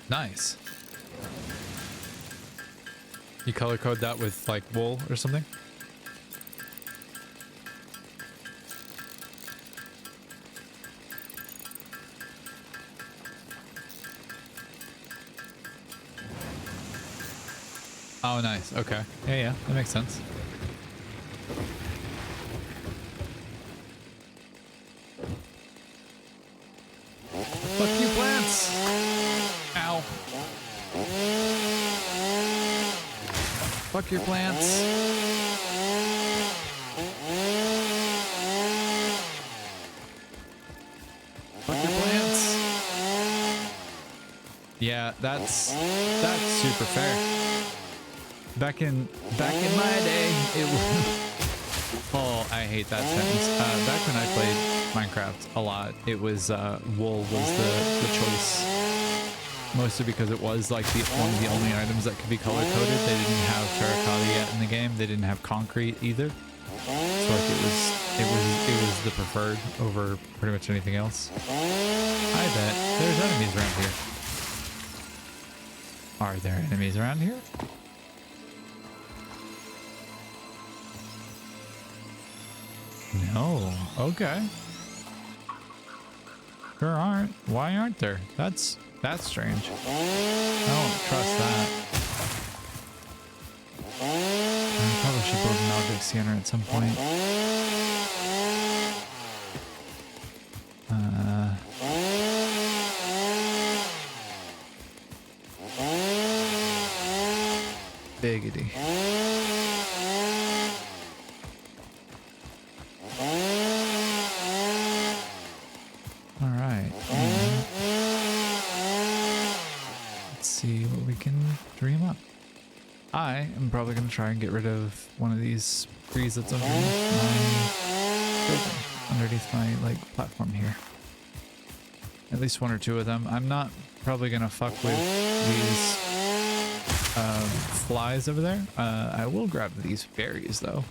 Nice. You color code that with like wool or something? Oh, nice. Okay. Yeah, that makes sense. Fuck you, plants! Ow. Fuck your plants. Fuck your plants. Yeah, that's super fair. Back in my day, it was. Oh, I hate that sentence. Back when I played Minecraft, talked a lot, it was wool was the choice. Mostly because it was like one of the only items that could be color coded. They didn't have terracotta yet in the game. They didn't have concrete either. So like it was the preferred over pretty much anything else. I bet there's enemies around here. Are there enemies around here? No. Okay. There aren't. Why aren't there? That's strange. I don't trust that. I probably should build an object scanner at some point. Biggity. All right. Let's see what we can dream up. I am probably going to try and get rid of one of these trees that's underneath my building, underneath my like platform here. At least one or two of them. I'm not probably going to fuck with these flies over there. I will grab these berries though.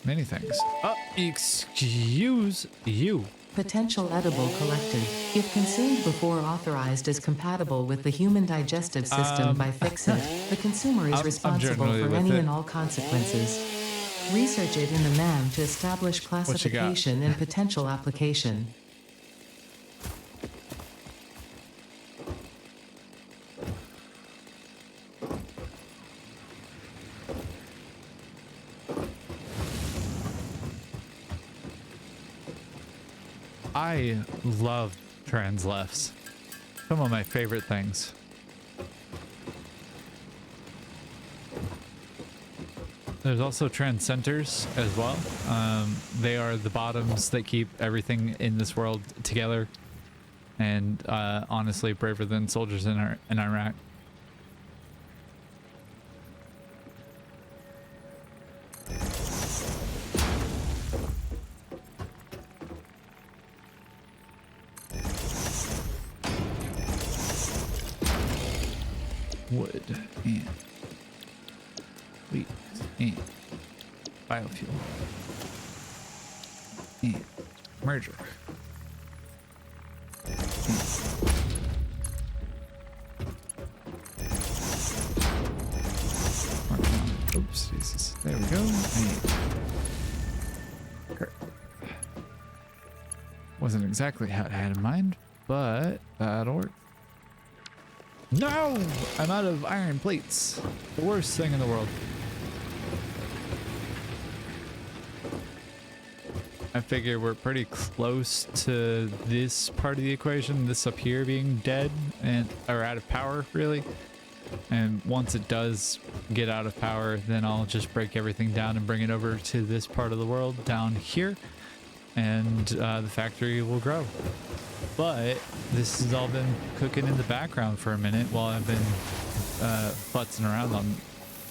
Many things. Oh, excuse you. Potential edible collected. If consumed before authorized is compatible with the human digestive system by Fixit, the consumer is responsible for any and all consequences. Research it in the MAM to establish classification and potential application. I love trans lefts. Some of my favorite things. There's also trans centers as well. They are the bottoms that keep everything in this world together. And honestly, braver than soldiers in Iraq. Wood and wheat and biofuel and merger. Oops, Jesus. There we go. And wasn't exactly how I had in mind, but that'll work. No! I'm out of iron plates. The worst thing in the world. I figure we're pretty close to this part of the equation, this up here being dead and or out of power, really. And once it does get out of power, then I'll just break everything down and bring it over to this part of the world down here. And the factory will grow. But this has all been cooking in the background for a minute while I've been futzing around on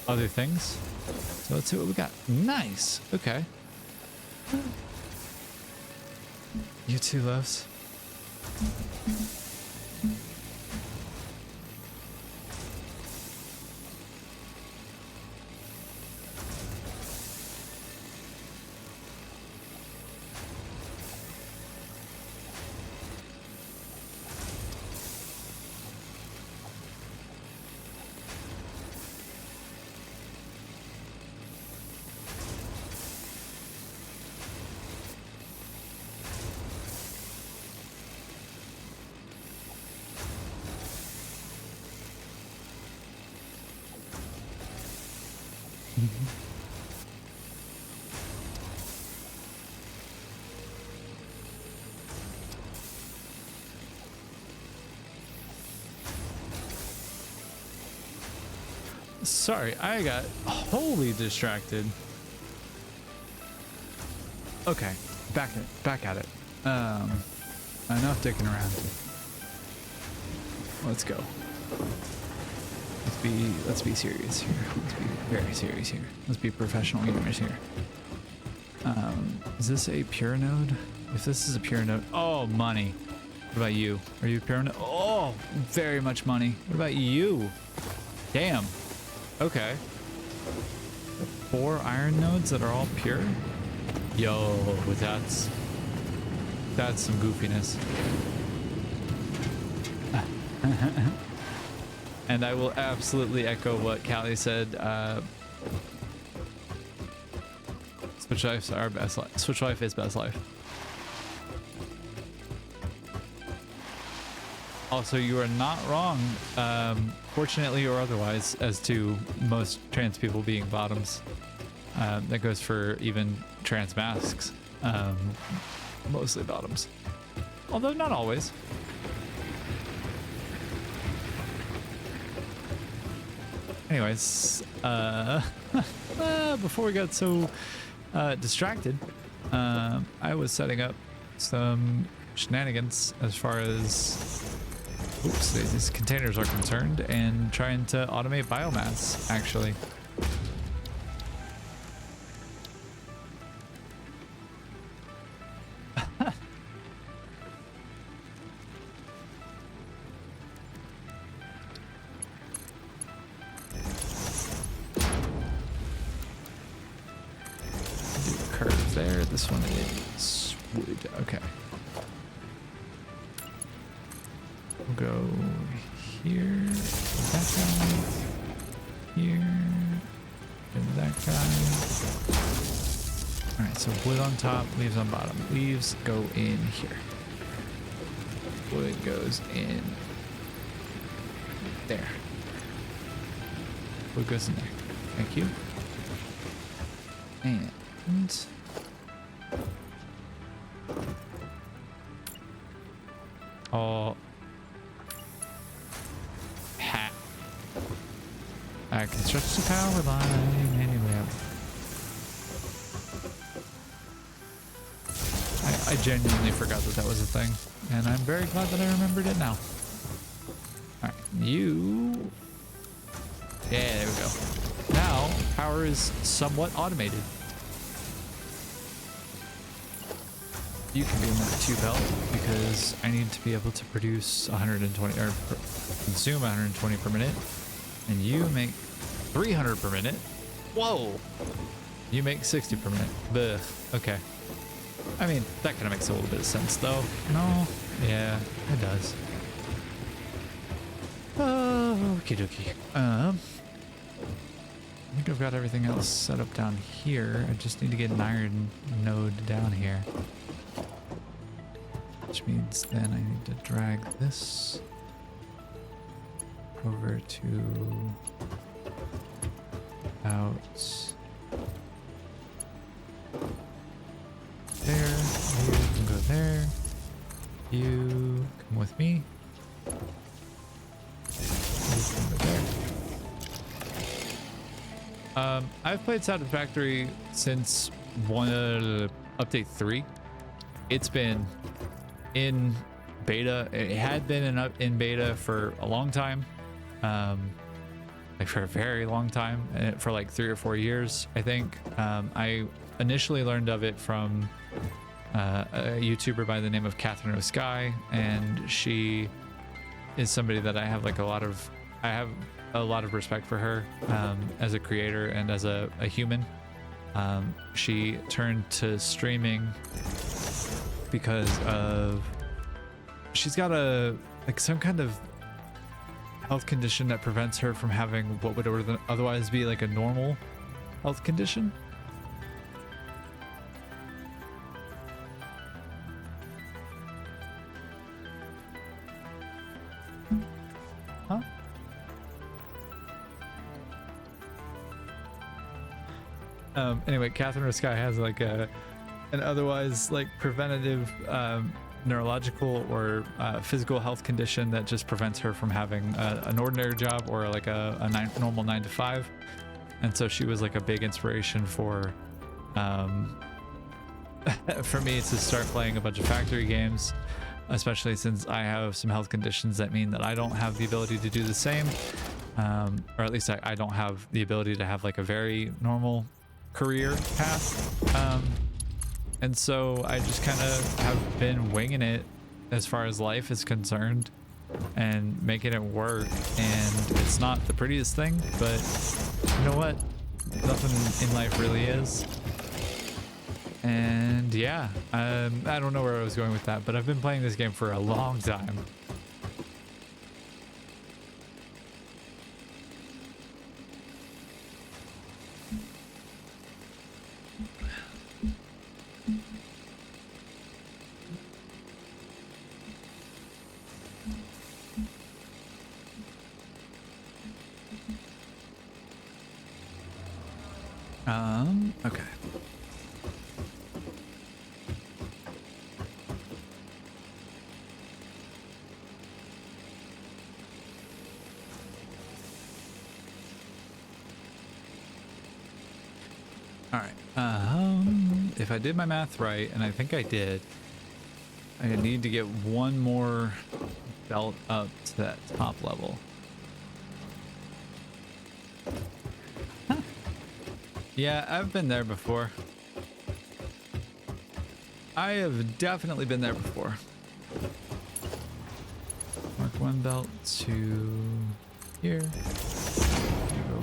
other things. So let's see what we got. Nice. Okay. You too, loves. Sorry, I got wholly distracted. Okay, back at it. Enough dicking around. Let's go. Let's be serious here. Let's be very serious here. Let's be professional gamers here. Is this a pure node? If this is a pure node, oh, money. What about you? Are you a pure node? Oh, very much money. What about you? Damn. Okay. 4 iron nodes that are all pure? Yo, that's some goofiness. And I will absolutely echo what Callie said. Switch life is our best life. Switch life is best life. Also, you are not wrong, fortunately or otherwise, as to most trans people being bottoms. That goes for even trans masks. Mostly bottoms. Although not always. Anyways, before we got so distracted, I was setting up some shenanigans as far as these containers are concerned, and trying to automate biomass, actually. Do a curve there. This one is wood. Okay. We'll go here, that guy, here, and that guy. All right, so wood on top, leaves on bottom. Leaves go in here. Wood goes in there. Wood goes in there. Thank you. And oh. I can stretch the power line anywhere. I genuinely forgot that was a thing, and I'm very glad that I remembered it now. Alright, you... Yeah, there we go. Now, power is somewhat automated. You can be a number 2 belt, because I need to be able to produce 120, or consume 120 per minute. And you make 300 per minute. Whoa! You make 60 per minute. Blech. Okay. I mean, that kind of makes a little bit of sense, though. No? Yeah, it does. Okie dokie. I think I've got everything else set up down here. I just need to get an iron node down here. Which means then I need to drag this over to about there. You can go there. You come with me. You can go there. I've played Satisfactory since update 3. It's been in beta. It had been in beta for a long time. Like for a very long time, for like 3 or 4 years, I think. I initially learned of it from a YouTuber by the name of Catherine O'Sky, and she is somebody that I have a lot of respect for her as a creator and as a human. She turned to streaming because of she's got some kind of health condition that prevents her from having what would otherwise be like a normal health condition. Huh? Anyway, Catherine Sky has like an otherwise like preventative neurological or physical health condition that just prevents her from having an ordinary job or like a normal 9 to 5. And so she was like a big inspiration for for me to start playing a bunch of factory games, especially since I have some health conditions that mean that I don't have the ability to do the same, or at least I don't have the ability to have like a very normal career path. And so I just kind of have been winging it as far as life is concerned and making it work. And it's not the prettiest thing, but you know what? Nothing in life really is. And yeah, I don't know where I was going with that, but I've been playing this game for a long time. Okay. All right. If I did my math right, and I think I did, I need to get one more belt up to that top level. Huh. Yeah, I've been there before. I have definitely been there before. Mark one belt to here. Go.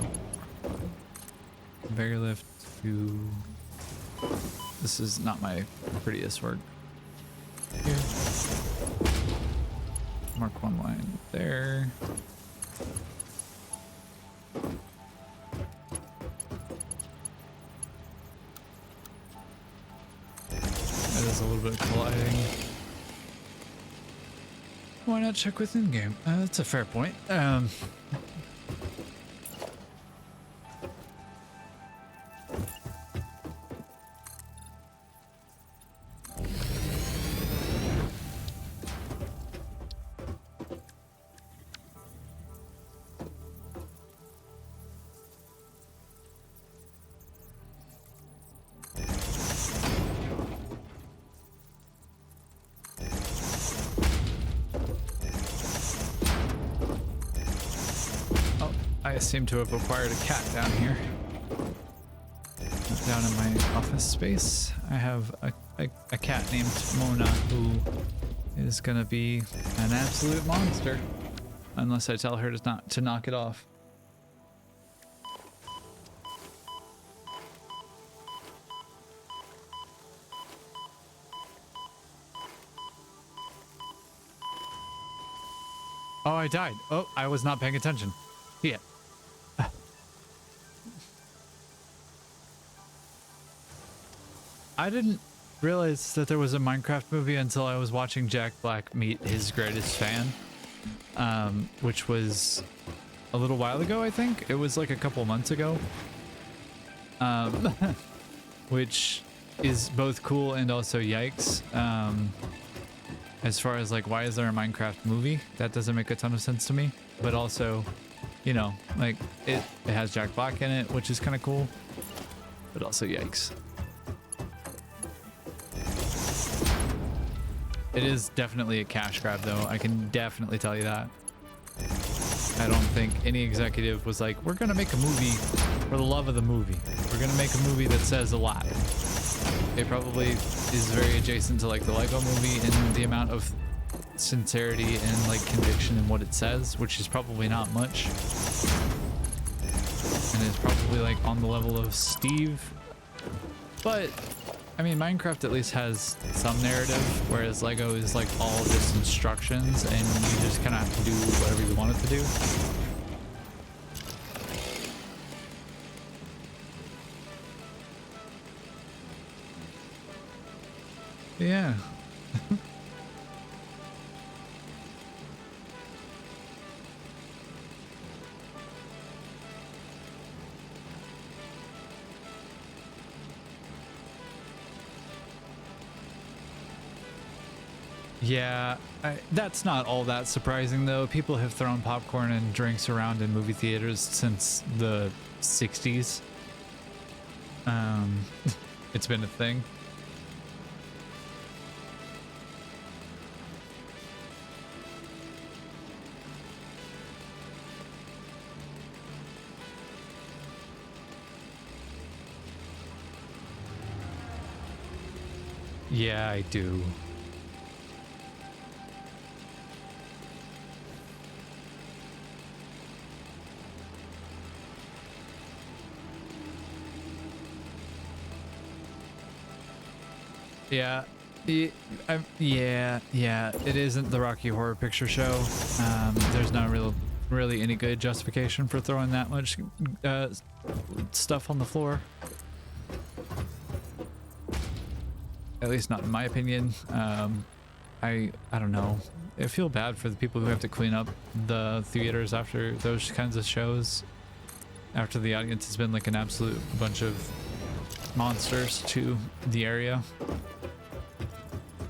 Conveyor lift to. This is not my prettiest work. Here. Mark one line there. That is a little bit colliding. Why not check within game? That's a fair point. I seem to have acquired a cat down here. Down in my office space, I have a cat named Mona who is gonna be an absolute monster unless I tell her to knock it off. Oh, I died. Oh, I was not paying attention. Yeah. I didn't realize that there was a Minecraft movie until I was watching Jack Black meet his greatest fan, which was a little while ago, I think. It was like a couple months ago, which is both cool and also yikes. As far as like, why is there a Minecraft movie? That doesn't make a ton of sense to me, but also, you know, like it has Jack Black in it, which is kind of cool, but also yikes. It is definitely a cash grab though. I can definitely tell you that. I don't think any executive was like, we're gonna make a movie for the love of the movie. We're gonna make a movie that says a lot. It probably is very adjacent to like the Lego movie in the amount of sincerity and like conviction in what it says, which is probably not much. And it's probably like on the level of Steve. But I mean, Minecraft at least has some narrative, whereas Lego is like all just instructions and you just kind of have to do whatever you want it to do. Yeah. Yeah, that's not all that surprising though. People have thrown popcorn and drinks around in movie theaters since the 60s. It's been a thing. Yeah, I do. Yeah. Yeah, it isn't the Rocky Horror Picture Show. There's not really any good justification for throwing that much stuff on the floor. At least not in my opinion. I don't know. I feel bad for the people who have to clean up the theaters after those kinds of shows. After the audience has been like an absolute bunch of monsters to the area.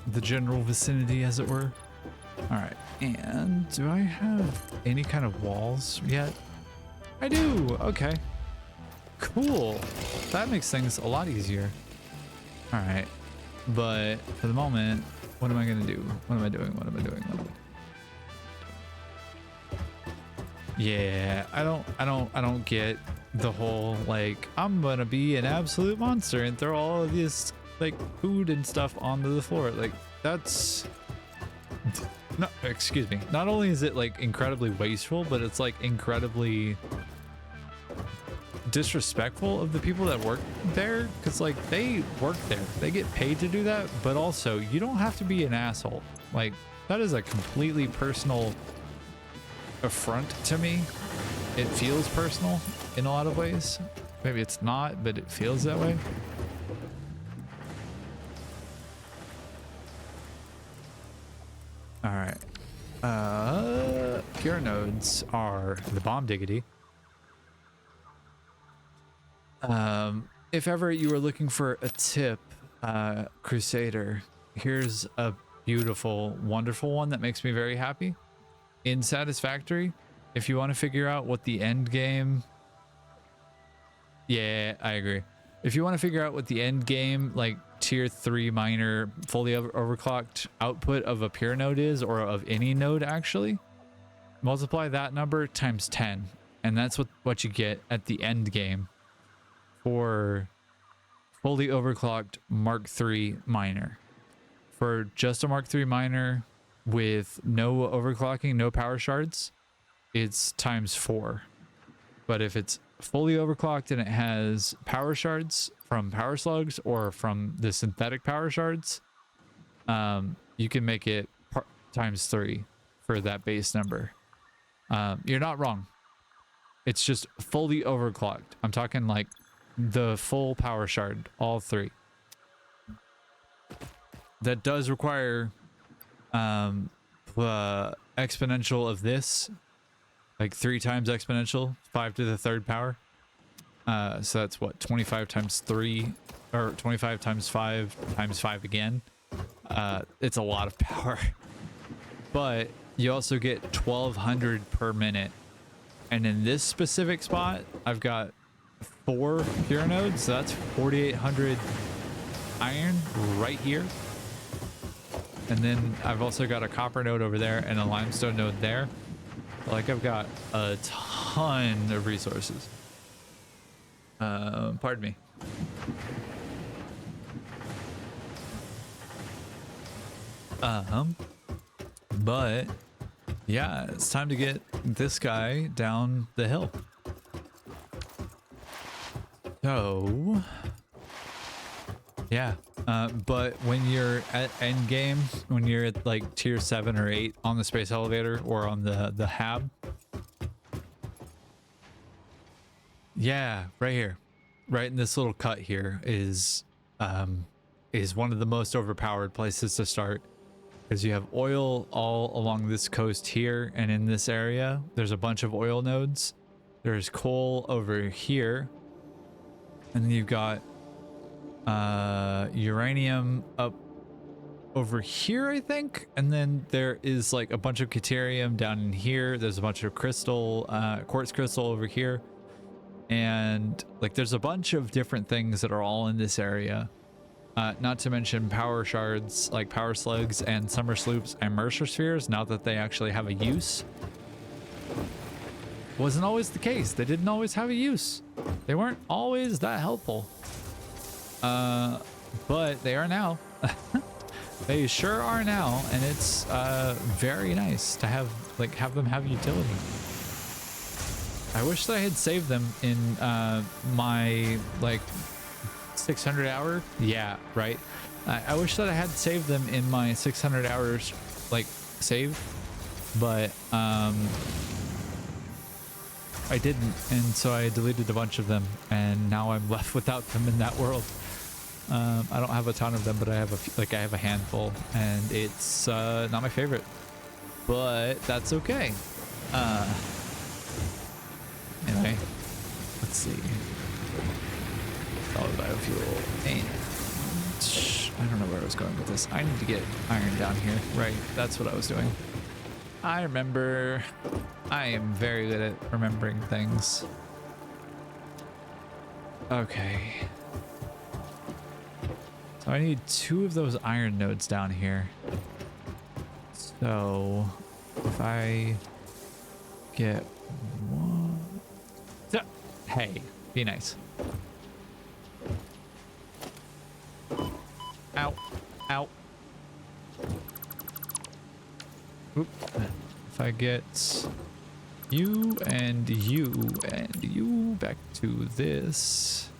The general vicinity, as it were. All right, and do I have any kind of walls yet? I do. Okay, cool. That makes things a lot easier. All right, but for the moment, what am I gonna do? What am I doing? What am I doing? Yeah, I don't get the whole like I'm gonna be an absolute monster and throw all of this like food and stuff onto the floor. Like that's no, excuse me. Not only is it like incredibly wasteful, but it's like incredibly disrespectful of the people that work there, because like they work there, they get paid to do that, but also you don't have to be an asshole. Like that is a completely personal affront to me. It feels personal in a lot of ways. Maybe it's not, but it feels that way. All right. Pure nodes are the bomb diggity. If ever you were looking for a tip, Crusader, here's a beautiful, wonderful one that makes me very happy. In Satisfactory, if you want to figure out what the end game... Yeah, I agree. If you want to figure out what the end game, like tier 3 miner, fully overclocked output of a pure node is, or of any node actually, multiply that number times 10. And that's what you get at the end game for fully overclocked Mark III miner. For just a Mark III miner with no overclocking, no power shards, it's times 4. But if it's fully overclocked and it has power shards from power slugs or from the synthetic power shards, you can make it times 3 for that base number. You're not wrong. It's just fully overclocked. I'm talking like the full power shard, all 3. That does require exponential of this, like 3 times exponential, 5 to the 3rd power. So that's what, 25 times 3, or 25 times 5 times 5 again. It's a lot of power. But you also get 1200 per minute. And in this specific spot, I've got 4 pure nodes, so that's 4800 iron right here. And then I've also got a copper node over there and a limestone node there. Like I've got a ton of resources. Pardon me. But yeah, it's time to get this guy down the hill. So yeah, but when you're at end game, when you're at like tier 7 or 8 on the space elevator or on the hab, yeah, right here, right in this little cut here is one of the most overpowered places to start, because you have oil all along this coast here, and in this area there's a bunch of oil nodes. There's coal over here, and then you've got uranium up over here, I think, and then there is like a bunch of deuterium down in here. There's a bunch of crystal, quartz crystal over here, and like there's a bunch of different things that are all in this area. Not to mention power shards, like power slugs and summer sloops and Mercer spheres, now that they actually have a use. Wasn't always the case. They didn't always have a use. They weren't always that helpful. But they are now. They sure are now, and it's very nice to have them have utility. I wish that I had saved them in my like 600 hour. Yeah, right. I wish that I had saved them in my 600 hours like save, but I didn't, and so I deleted a bunch of them, and now I'm left without them in that world. I don't have a ton of them, but I have I have a handful, and it's not my favorite, but that's okay. Anyway, let's see. Solid biofuel, and I don't know where I was going with this. I need to get iron down here. Right, that's what I was doing. I remember. I am very good at remembering things. Okay. So I need 2 of those iron nodes down here. So if I get 1. Hey, be nice. Ow. Ow. Oop. If I get you and you back to this,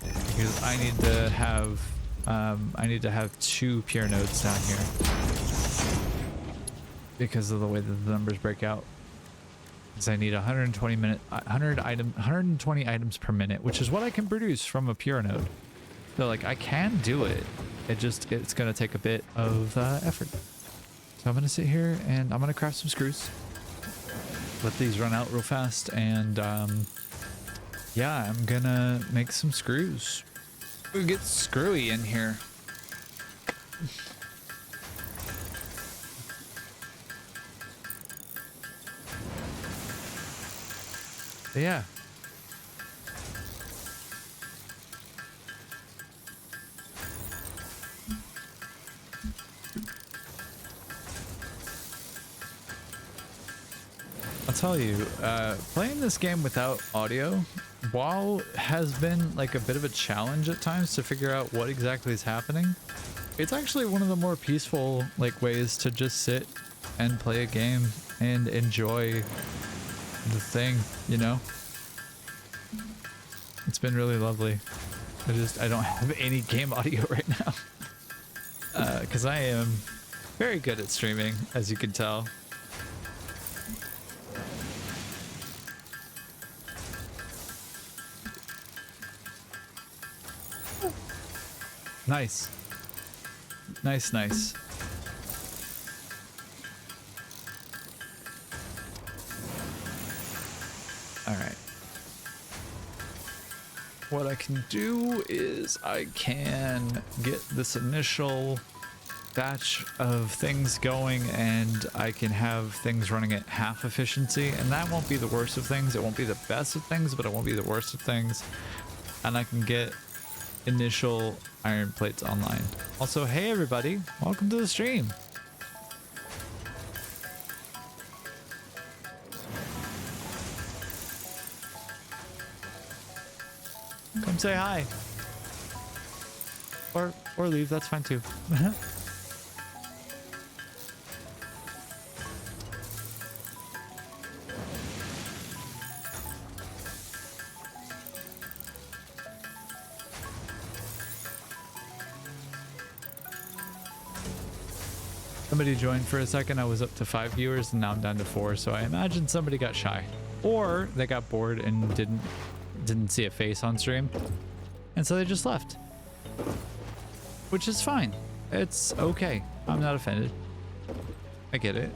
because I need to have 2 pure nodes down here because of the way that the numbers break out. Because I need 120 items per minute, which is what I can produce from a pure node. So like I can do it. It's gonna take a bit of effort. So I'm gonna sit here and I'm gonna craft some screws. Let these run out real fast, and yeah, I'm gonna make some screws. We get screwy in here. Yeah. I'll tell you, playing this game without audio, while has been like a bit of a challenge at times to figure out what exactly is happening, it's actually one of the more peaceful like ways to just sit and play a game and enjoy the thing, you know? It's been really lovely. I don't have any game audio right now. Because I am very good at streaming, as you can tell. Nice. Nice, nice. All right. What I can do is I can get this initial batch of things going, and I can have things running at half efficiency, and that won't be the worst of things. It won't be the best of things, but it won't be the worst of things. And I can get initial iron plates online. Also, hey everybody, welcome to the stream. Come say hi. Or leave, that's fine too. Somebody joined for a second. I was up to 5 viewers and now I'm down to 4, so I imagine somebody got shy. Or they got bored and didn't see a face on stream, and so they just left. Which is fine. It's okay. I'm not offended. I get it.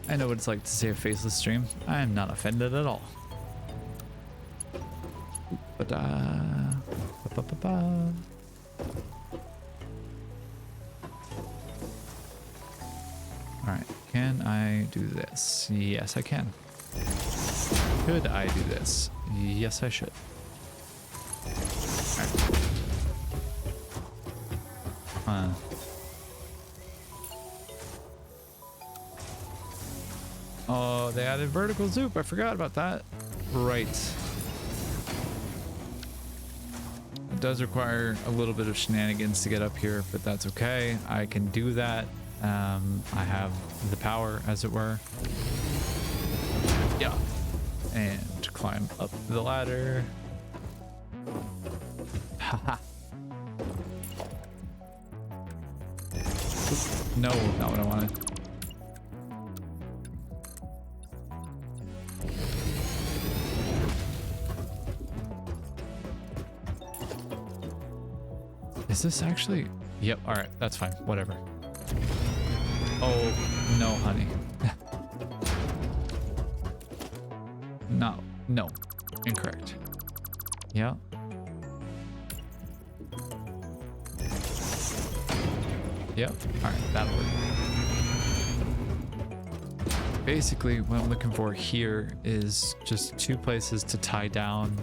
I know what it's like to see a faceless stream. I am not offended at all. But Alright, can I do this? Yes, I can. Could I do this? Yes, I should. Alright. Oh, they added vertical zoop. I forgot about that. Right. does require a little bit of shenanigans to get up here, but that's okay. I can do that. I have the power, as it were. Yeah. And climb up the ladder. Haha. No, not what I wanted. Is this actually? Yep, all right, that's fine, whatever. Oh, no, honey. No, incorrect. Yeah. Yep, all right, that'll work. Basically, what I'm looking for here is just 2 places to tie down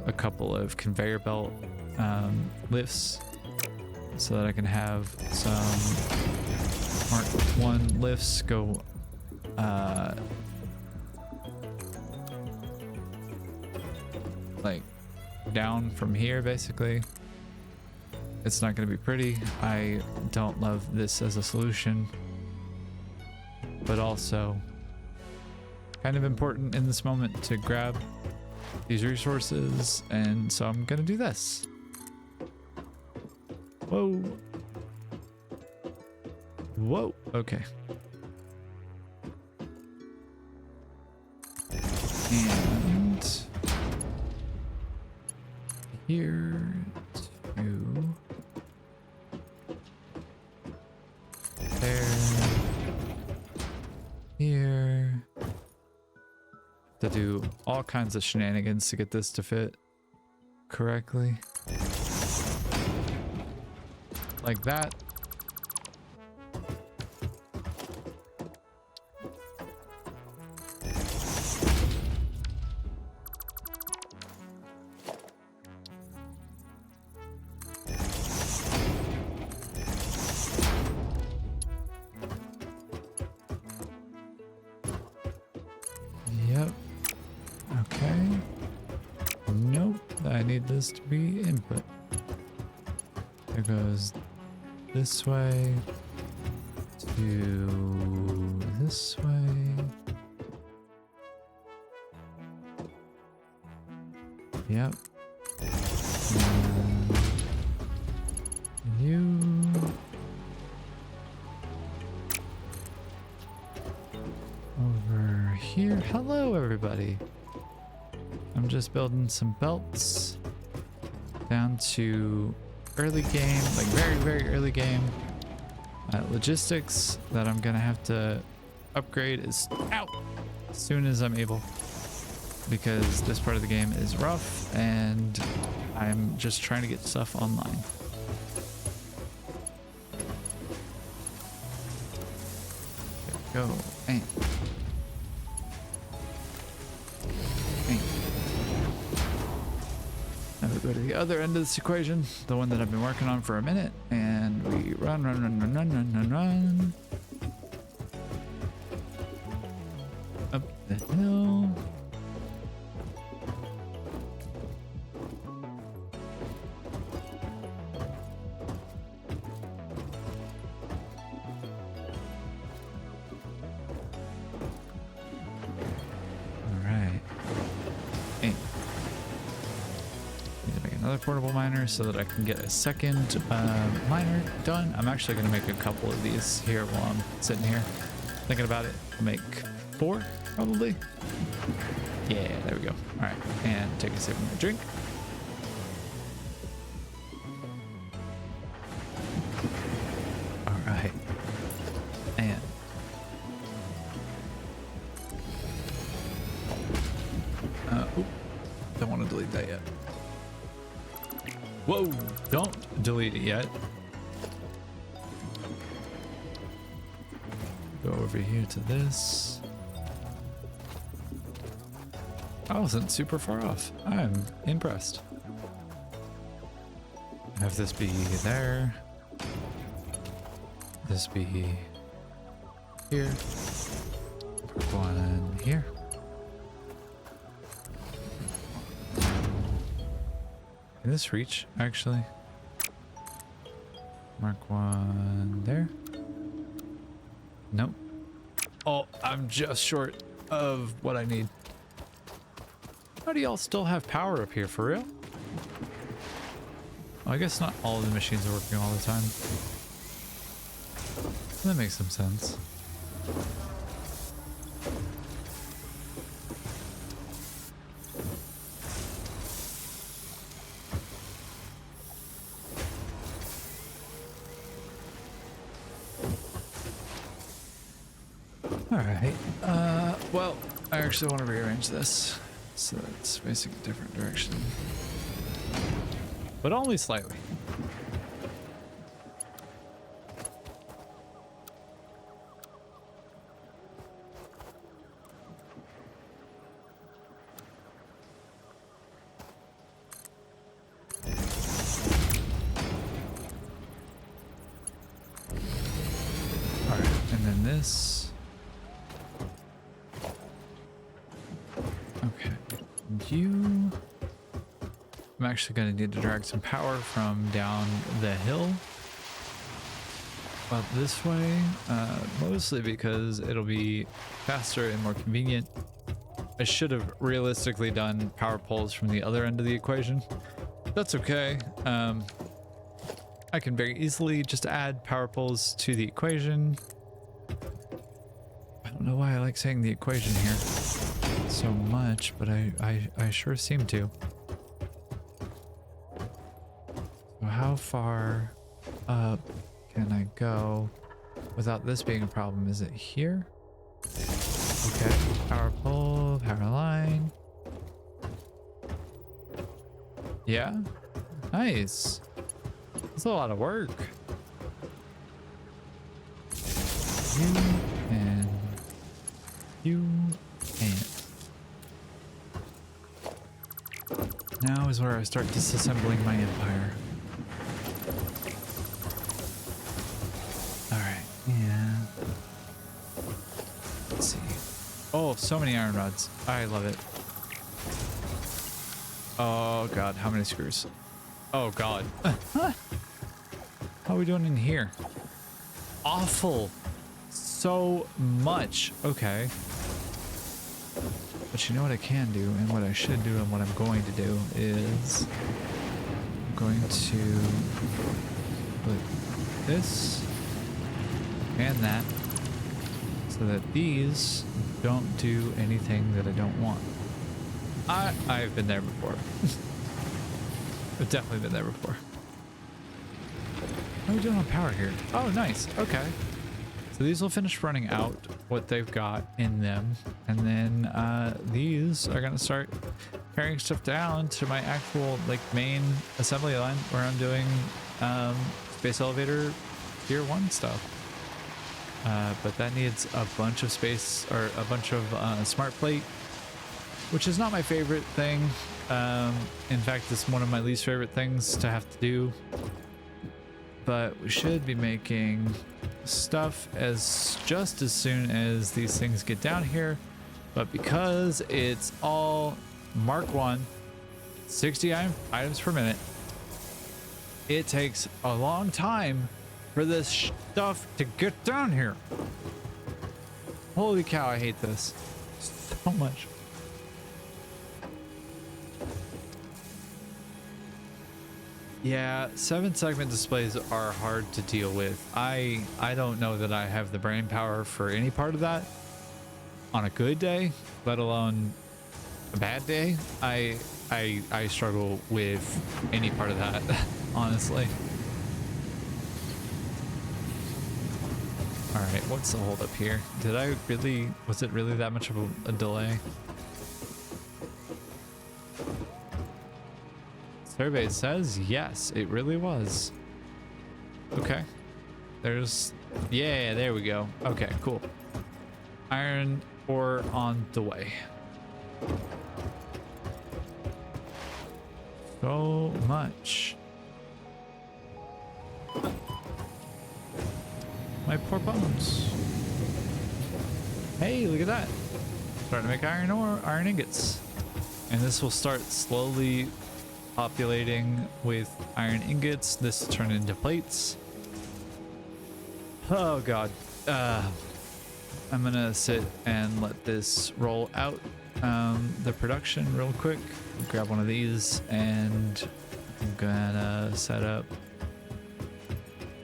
a couple of conveyor belt lifts so that I can have some Mark 1 lifts go like down from here. Basically, it's not going to be pretty. I don't love this as a solution, but also kind of important in this moment to grab these resources, and so I'm gonna do this. Whoa. Whoa, okay. And here to there, here, to do all kinds of shenanigans to get this to fit correctly. Like that. Yep. Okay. Nope. I need this to be input. There goes this way to this way. Yep. And you. Over here. Hello, everybody. I'm just building some belts down to early game, like very early game logistics that I'm gonna have to upgrade as soon as I'm able, because this part of the game is rough and I'm just trying to get stuff online. There we go. And now we go to the other end of this equation, the one that I've been working on for a minute, and we run. Up the hill. Portable miner so that I can get a second miner done. I'm actually going to make a couple of these here while I'm sitting here thinking about it. I'll make 4 probably. Yeah, there we go. All right, and take a sip of my drink. All right, and don't want to delete that yet. Whoa, don't delete it yet. Go over here to this. I wasn't super far off. I'm impressed. Have this be there. This be here. Put one here. Can this reach, actually? Mark 1 there. Nope. Oh, I'm just short of what I need. How do y'all still have power up here, for real? Well, I guess not all of the machines are working all the time. That makes some sense. All right. Well, I actually want to rearrange this so that it's facing a different direction, but only slightly. All right, and then this. Okay, and you. I'm actually going to need to drag some power from down the hill up this way, mostly because it'll be faster and more convenient. I should have realistically done power poles from the other end of the equation. That's okay. I can very easily just add power poles to the equation. I don't know why I like saying the equation here so much, but I sure seem to. So how far up can I go without this being a problem? Is it here? Okay, power pole, power line. Yeah, nice. That's a lot of work. You and you and. Now is where I start disassembling my empire. Alright, yeah. Let's see. Oh, so many iron rods. I love it. Oh god, how many screws? Oh god. How are we doing in here? Awful. So much. Okay. But you know what I can do, and what I should do, and what I'm going to do is I'm going to put this and that so that these don't do anything that I don't want. I've been there before. I've definitely been there before. How are we doing on power here? Oh, nice. Okay. So these will finish running out what they've got in them. And then these are going to start carrying stuff down to my actual like main assembly line where I'm doing space elevator tier 1 stuff. But that needs a bunch of space or a bunch of smart plate, which is not my favorite thing. In fact, it's one of my least favorite things to have to do. But we should be making stuff just as soon as these things get down here. But because it's all Mark 1, 60 items per minute, it takes a long time for this stuff to get down here. Holy cow, I hate this so much. Yeah, 7-segment displays are hard to deal with. I don't know that I have the brain power for any part of that on a good day, let alone a bad day. I struggle with any part of that, honestly. All right, what's the hold up here? Was it really that much of a delay? Survey says yes, it really was. Okay. Yeah, there we go. Okay, cool. Iron ore on the way. So much. My poor bones. Hey, look at that. Starting to make iron ore, iron ingots. And this will start slowly populating with iron ingots. This will turn into plates. Oh god. I'm gonna sit and let this roll out the production real quick. Grab one of these and I'm gonna set up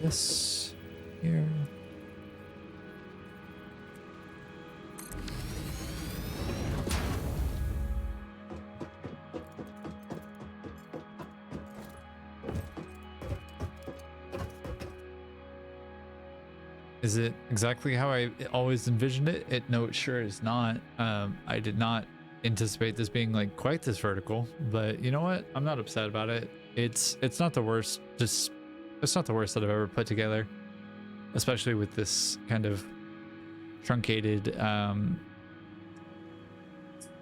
this here. Is it exactly how I always envisioned it? No, it sure is not. I did not anticipate this being like quite this vertical, but you know what? I'm not upset about it. It's not the worst. It's not the worst that I've ever put together, especially with this kind of truncated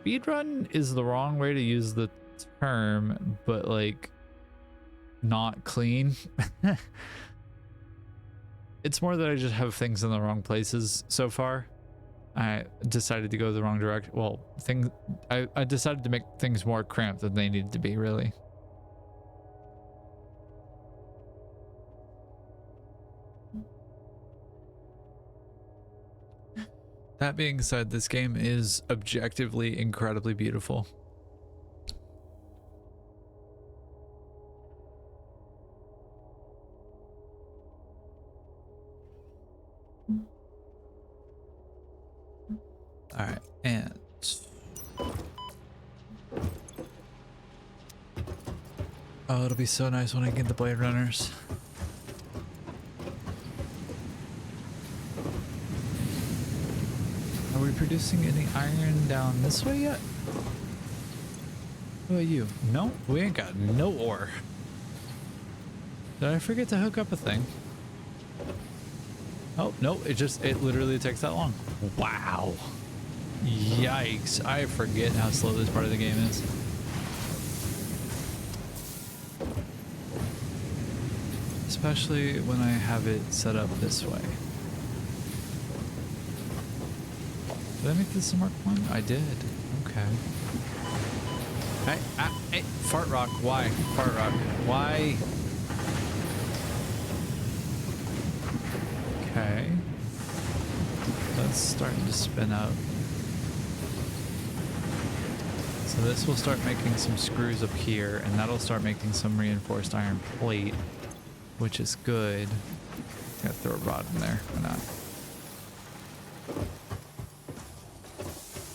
speedrun is the wrong way to use the term, but like not clean. It's more that I just have things in the wrong places so far. I decided to go the wrong direction. Well, I decided to make things more cramped than they needed to be, really. That being said, this game is objectively incredibly beautiful. All right, and oh, it'll be so nice when I get the Blade Runners. Are we producing any iron down this way yet? What about you? No, we ain't got no ore. Did I forget to hook up a thing? Oh, no, it literally takes that long. Wow. Yikes, I forget how slow this part of the game is. Especially when I have it set up this way. Did I make this a Mark 1? I did. Okay. Hey, Fart Rock, why? Fart Rock, why? Okay. That's starting to spin up. So this will start making some screws up here, and that'll start making some reinforced iron plate, which is good. Gotta throw a rod in there, why not?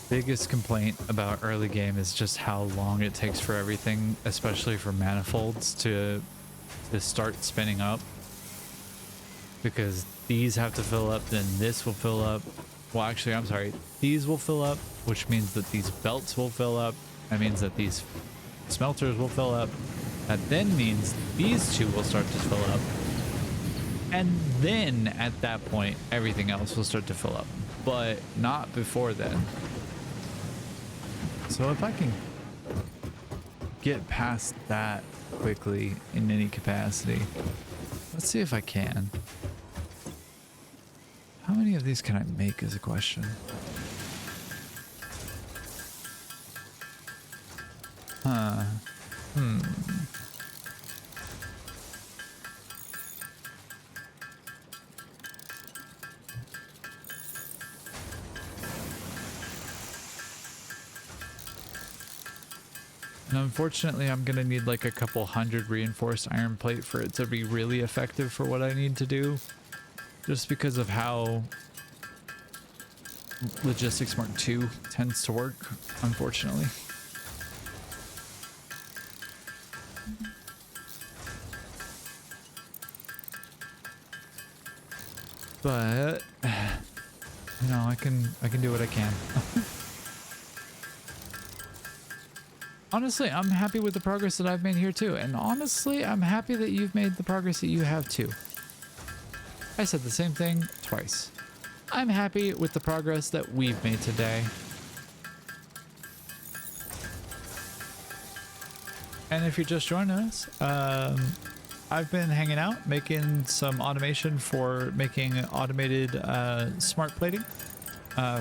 Biggest complaint about early game is just how long it takes for everything, especially for manifolds to start spinning up. Because these have to fill up, then this will fill up. Well, actually, I'm sorry. These will fill up, which means that these belts will fill up. That means that these smelters will fill up. That then means these two will start to fill up. And then at that point, everything else will start to fill up. But not before then. So if I can get past that quickly in any capacity, let's see if I can. How many of these can I make is a question. And unfortunately, I'm gonna need like a couple hundred reinforced iron plate for it to be really effective for what I need to do. Just because of how Logistics Mark II tends to work, unfortunately. But you know, I can do what I can. Honestly, I'm happy with the progress that I've made here too. And honestly, I'm happy that you've made the progress that you have too. I said the same thing twice. I'm happy with the progress that we've made today. And if you're just joining us, I've been hanging out, making some automation for making automated smart plating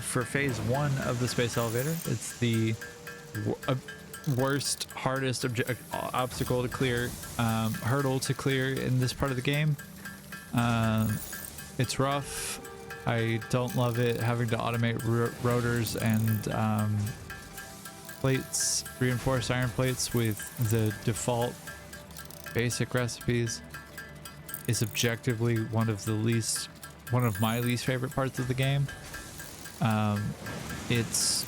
for phase 1 of the space elevator. It's the worst, hardest obstacle to clear, hurdle to clear in this part of the game. It's rough. I don't love it having to automate rotors and plates, reinforced iron plates with the default basic recipes is objectively one of my least favorite parts of the game. It's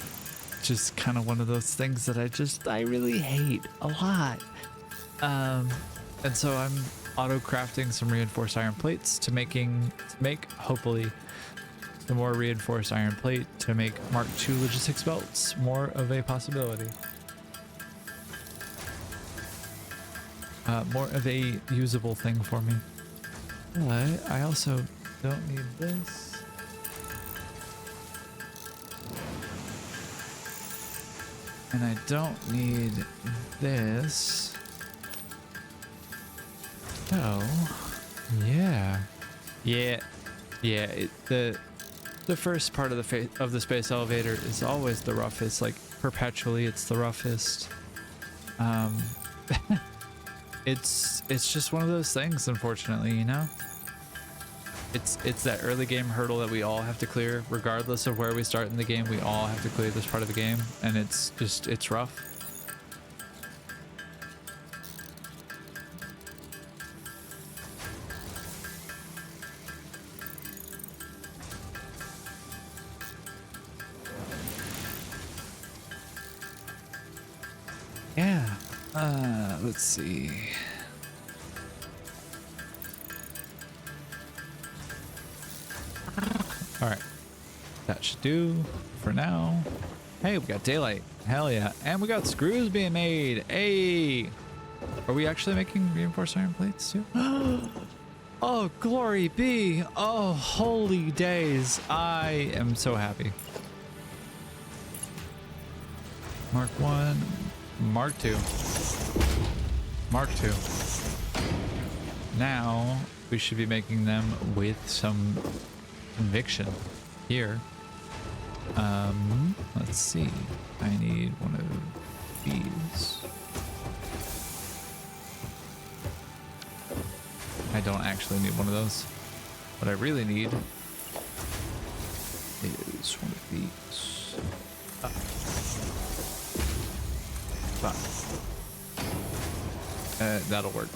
just kind of one of those things that I really hate a lot. And so I'm auto crafting some reinforced iron plates to make hopefully the more reinforced iron plate to make Mark II logistics belts more of a possibility. More of a usable thing for me. But I also don't need this. And I don't need this. So, yeah. The first part of the space elevator is always the roughest. Like perpetually, it's the roughest. It's just one of those things, unfortunately, you know. It's that early game hurdle that we all have to clear, regardless of where we start in the game. We all have to clear this part of the game, and it's rough. Yeah. Let's see. All right. That should do for now. Hey, we got daylight. Hell yeah. And we got screws being made. Hey. Are we actually making reinforced iron plates too? Oh, glory be. Oh, holy days. I am so happy. Mark 1. Mark 2. Mark 2. Now we should be making them with some conviction here. Let's see. I need one of these. I don't actually need one of those. What I really need is one of these. That'll work.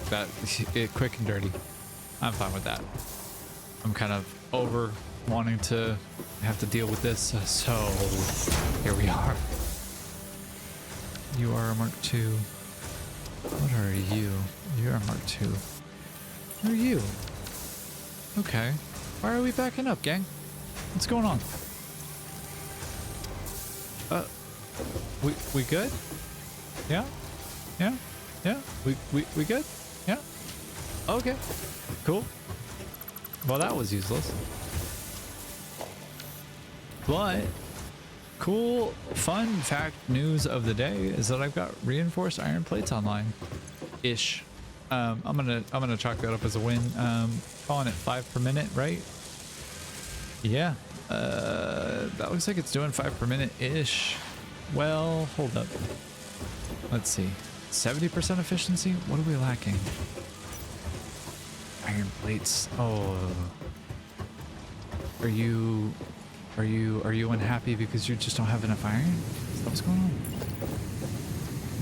Quick and dirty. I'm fine with that. I'm kind of over wanting to have to deal with this, so here we are. You are a Mark II. What are you? You're a Mark II. Who are you? Okay. Why are we backing up, gang? What's going on? We good? Yeah? Yeah? Yeah? We good? Yeah? Okay. Cool. Well, that was useless. But cool, fun fact news of the day is that I've got reinforced iron plates online. Ish. I'm gonna chalk that up as a win. Calling it 5 per minute, right? Yeah. That looks like it's doing 5 per minute ish. Well, hold up. Let's see. 70% efficiency? What are we lacking? Iron plates. Oh. Are you unhappy because you just don't have enough iron? Is that what's going on?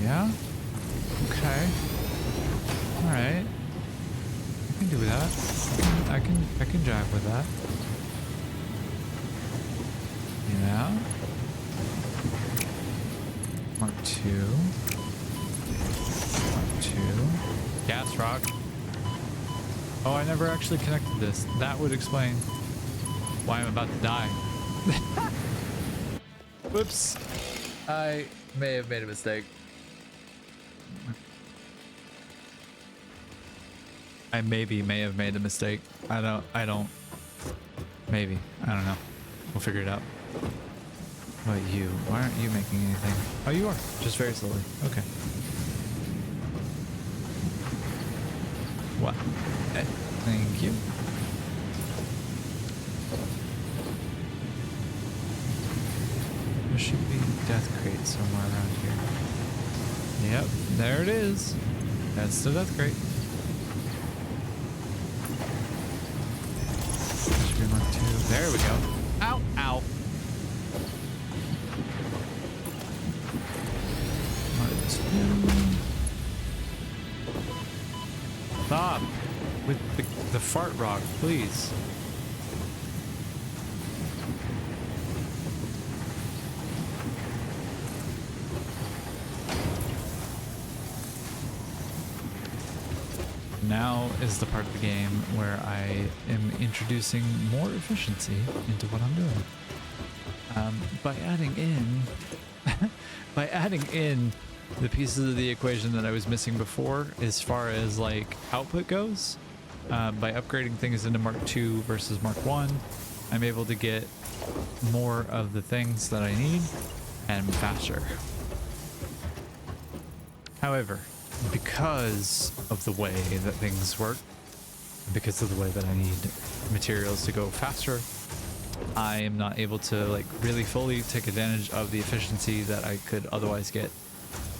Yeah? Okay. Alright. I can do that. I can jive with that. Yeah. Mark 2. Mark 2. Gas rock. Oh, I never actually connected this. That would explain why I'm about to die. Whoops. I may have made a mistake. I may have made a mistake. I don't. Maybe. I don't know. We'll figure it out. What about you? Why aren't you making anything? Oh, you are. Just very slowly. Okay. What? Thank you. There should be death crate somewhere around here. Yep, there it is. That's the death crate. Should be Mark 2. There we go. Ow, ow. Mark 2. Stop with the fart rock, please. Now is the part of the game where I am introducing more efficiency into what I'm doing. By adding in the pieces of the equation that I was missing before, as far as like output goes, by upgrading things into Mark II versus Mark I, I'm able to get more of the things that I need and faster. However, because of the way that things work, because of the way that I need materials to go faster, I am not able to like really fully take advantage of the efficiency that I could otherwise get.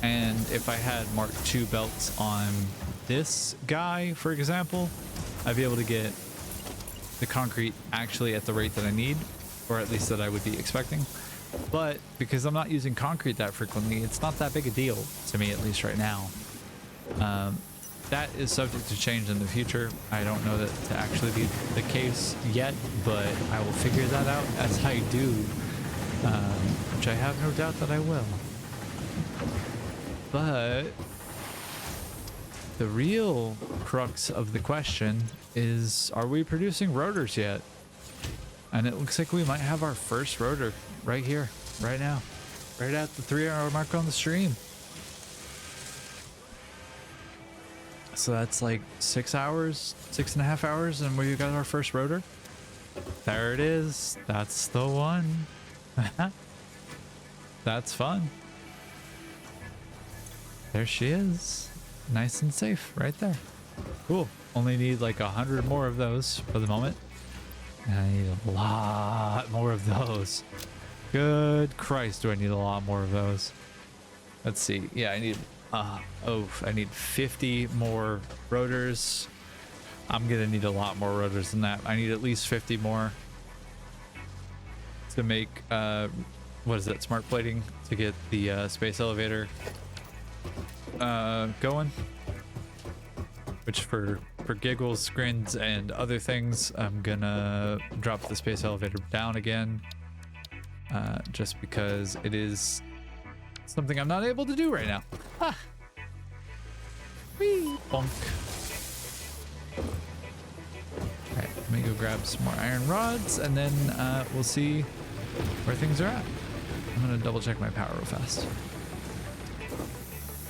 And if I had Mark II belts on this guy, for example, I'd be able to get the concrete actually at the rate that I need, or at least that I would be expecting. But because I'm not using concrete that frequently, it's not that big a deal to me, at least right now. That is subject to change in the future. I don't know that to actually be the case yet, but I will figure that out as I do, which I have no doubt that I will. But the real crux of the question is, are we producing rotors yet? And it looks like we might have our first rotor right here, right now, right at the 3-hour mark on the stream. So that's like 6 hours, 6.5 hours, and we got our first rotor. There it is. That's the one. That's fun. There she is. Nice and safe right there. Cool. Only need like 100 more of those for the moment. And I need a lot more of those. Good Christ, do I need a lot more of those? Let's see. Yeah, I need I need 50 more rotors. I'm gonna need a lot more rotors than that. I need at least 50 more to make what is that, smart plating, to get the space elevator going, which for giggles, grins, and other things, I'm gonna drop the space elevator down again, just because it is something I'm not able to do right now. Ha! Whee! Bonk. Alright, let me go grab some more iron rods, and then we'll see where things are at. I'm gonna double check my power real fast.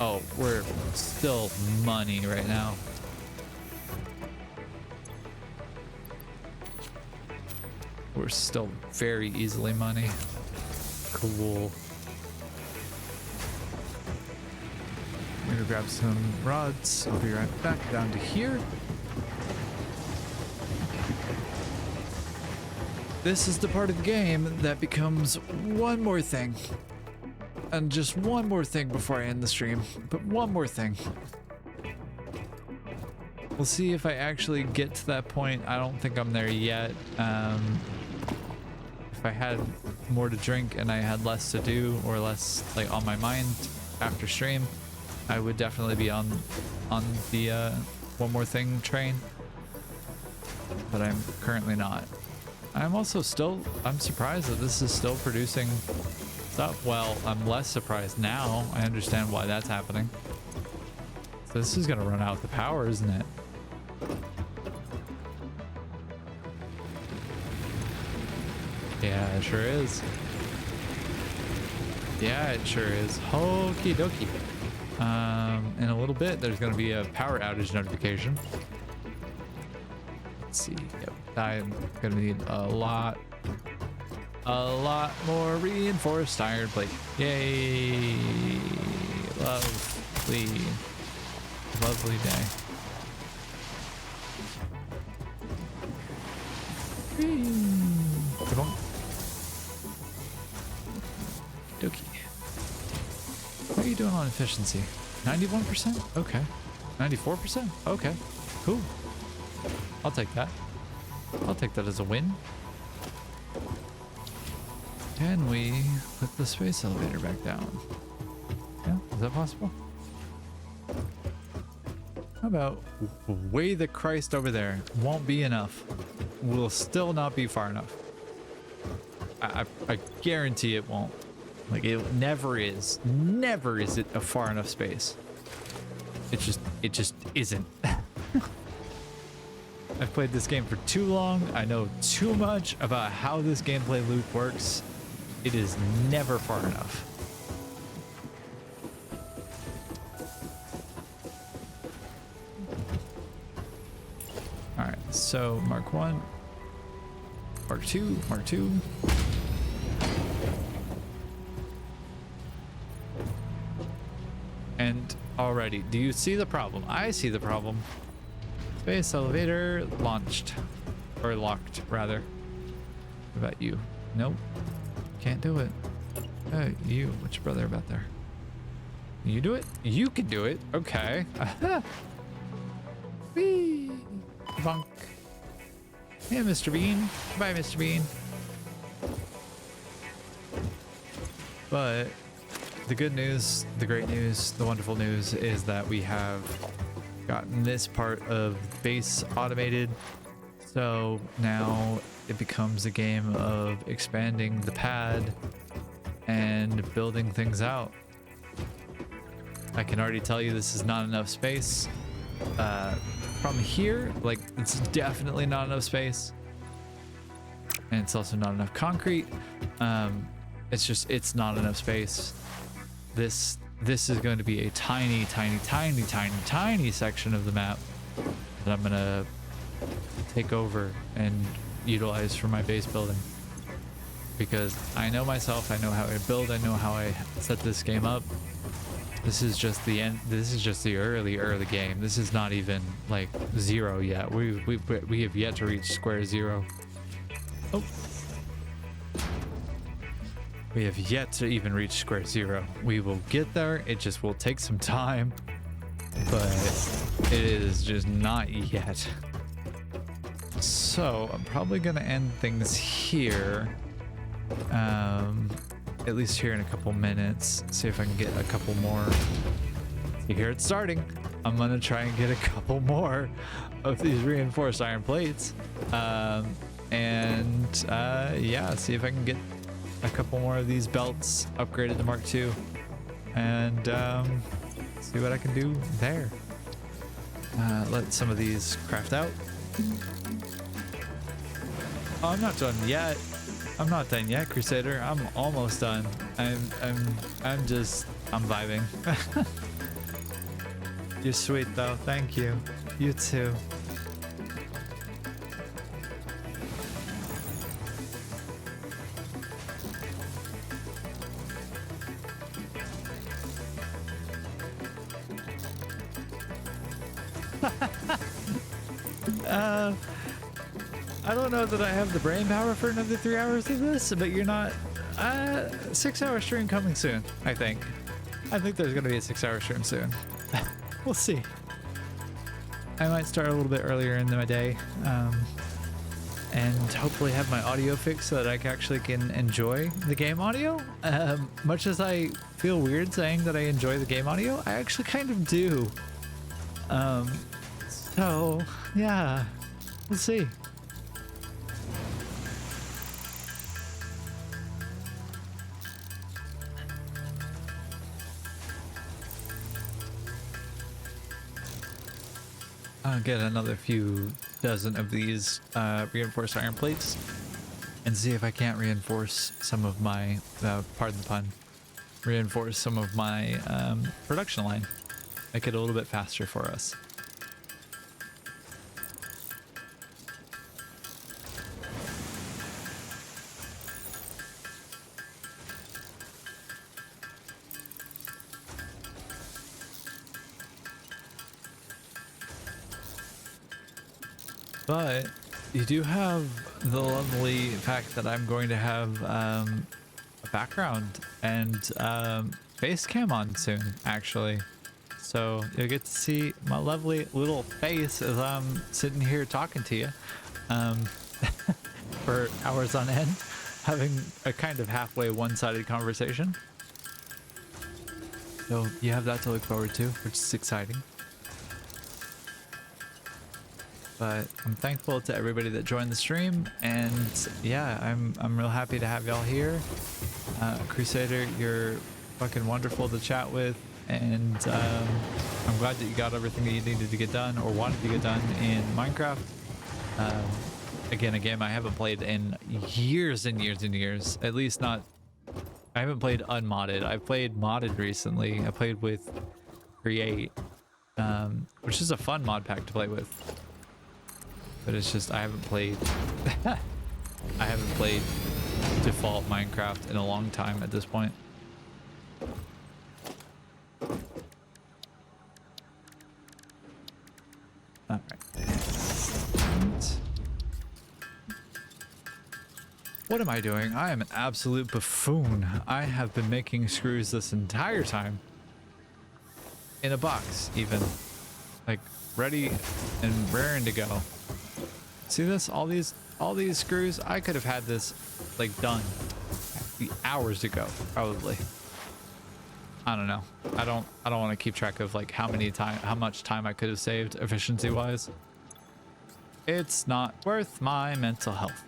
Oh, we're still money right now. We're still very easily money. Cool. I'm gonna grab some rods. I'll be right back down to here. This is the part of the game that becomes one more thing. And just one more thing before I end the stream. But one more thing. We'll see if I actually get to that point. I don't think I'm there yet. If I had more to drink and I had less to do, or less like on my mind after stream, I would definitely be on the one more thing train. But I'm currently not. I'm also I'm surprised that this is still producing stuff. Well, I'm less surprised now. I understand why that's happening. So this is gonna run out of the power, isn't it? Yeah, it sure is. Yeah, it sure is. Okie dokie. In a little bit, there's going to be a power outage notification. Let's see. Yep, I'm going to need a lot more reinforced iron plate. Yay! Lovely day. Come on. Dokie. How are you doing on efficiency? 91%? Okay. 94%? Okay. Cool. I'll take that. I'll take that as a win. Can we put the space elevator back down? Yeah, is that possible? How about way the Christ over there? Won't be enough. Will still not be far enough. I guarantee it won't. Like, it never is. Never is it a far enough space. It just isn't. I've played this game for too long. I know too much about how this gameplay loop works. It is never far enough. All right, so Mark 1, Mark 2, Mark 2. And already, do you see the problem? I see the problem. Space elevator launched. Or locked, rather. What about you? Nope. Can't do it. Hey, you. What's your brother about there? You do it? You can do it. Okay. Whee! Bonk. Hey, Mr. Bean. Bye, Mr. Bean. But the good news, the great news, the wonderful news is that we have gotten this part of base automated. So now it becomes a game of expanding the pad and building things out. I can already tell you this is not enough space. From here, like, it's definitely not enough space. And it's also not enough concrete. It's not enough space. This is going to be a tiny section of the map that I'm gonna take over and utilize for my base building, because I know myself, I know how I build, I know how I set this game up. This is just the end. This is just the early game. This is not even like zero yet. We have yet to reach square zero. Oh. We have yet to even reach square zero. We will get there. It just will take some time, but it is just not yet. So I'm probably gonna end things here. At least here in a couple minutes. See if I can get a couple more. You hear it starting. I'm gonna try and get a couple more of these reinforced iron plates. Yeah, see if I can get a couple more of these belts upgraded to Mark II, and see what I can do there. Let some of these craft out. Oh, I'm not done yet. I'm not done yet, Crusader. I'm almost done. I'm vibing. You're sweet though. Thank you. You too. I don't know that I have the brain power for another 3 hours of this, but you're not. 6-hour stream coming soon, I think. I think there's going to be a 6-hour stream soon. We'll see. I might start a little bit earlier in my day, and hopefully have my audio fixed so that I actually can enjoy the game audio. Much as I feel weird saying that I enjoy the game audio, I actually kind of do. So, yeah, we'll see. I'll get another few dozen of these reinforced iron plates and see if I can't reinforce some of my, pardon the pun, reinforce some of my production line. Make it a little bit faster for us. But you do have the lovely fact that I'm going to have a background and face cam on soon, actually. So you'll get to see my lovely little face as I'm sitting here talking to you for hours on end, having a kind of halfway one-sided conversation. So you have that to look forward to, which is exciting. But I'm thankful to everybody that joined the stream, and yeah, I'm real happy to have y'all here. Crusader, you're fucking wonderful to chat with, and I'm glad that you got everything that you needed to get done or wanted to get done in Minecraft. Again, a game I haven't played in years and years and years. At least not. I haven't played unmodded. I've played modded recently. I played with Create, which is a fun mod pack to play with. But it's just I haven't played. I haven't played default Minecraft in a long time at this point. All right. What am I doing? I am an absolute buffoon. I have been making screws this entire time. In a box, even. Like, ready and raring to go. See this? All these screws? I could have had this, like, done hours ago, probably. I don't know. I don't want to keep track of, like, how much time I could have saved efficiency-wise. It's not worth my mental health.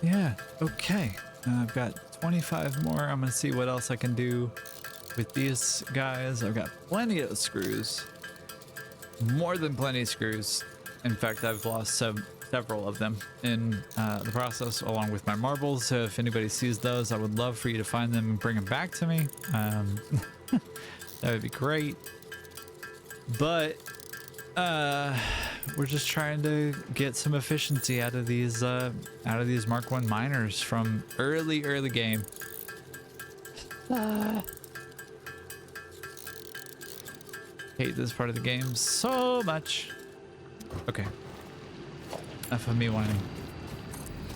Yeah, okay. I've got 25 more. I'm gonna see what else I can do with these guys. I've got plenty of screws. More than plenty of screws. In fact, I've lost several of them in the process, along with my marbles. So if anybody sees those, I would love for you to find them and bring them back to me. That would be great. But we're just trying to get some efficiency out of these Mark 1 miners from early game. Hate this part of the game so much. Okay. Enough of me whining.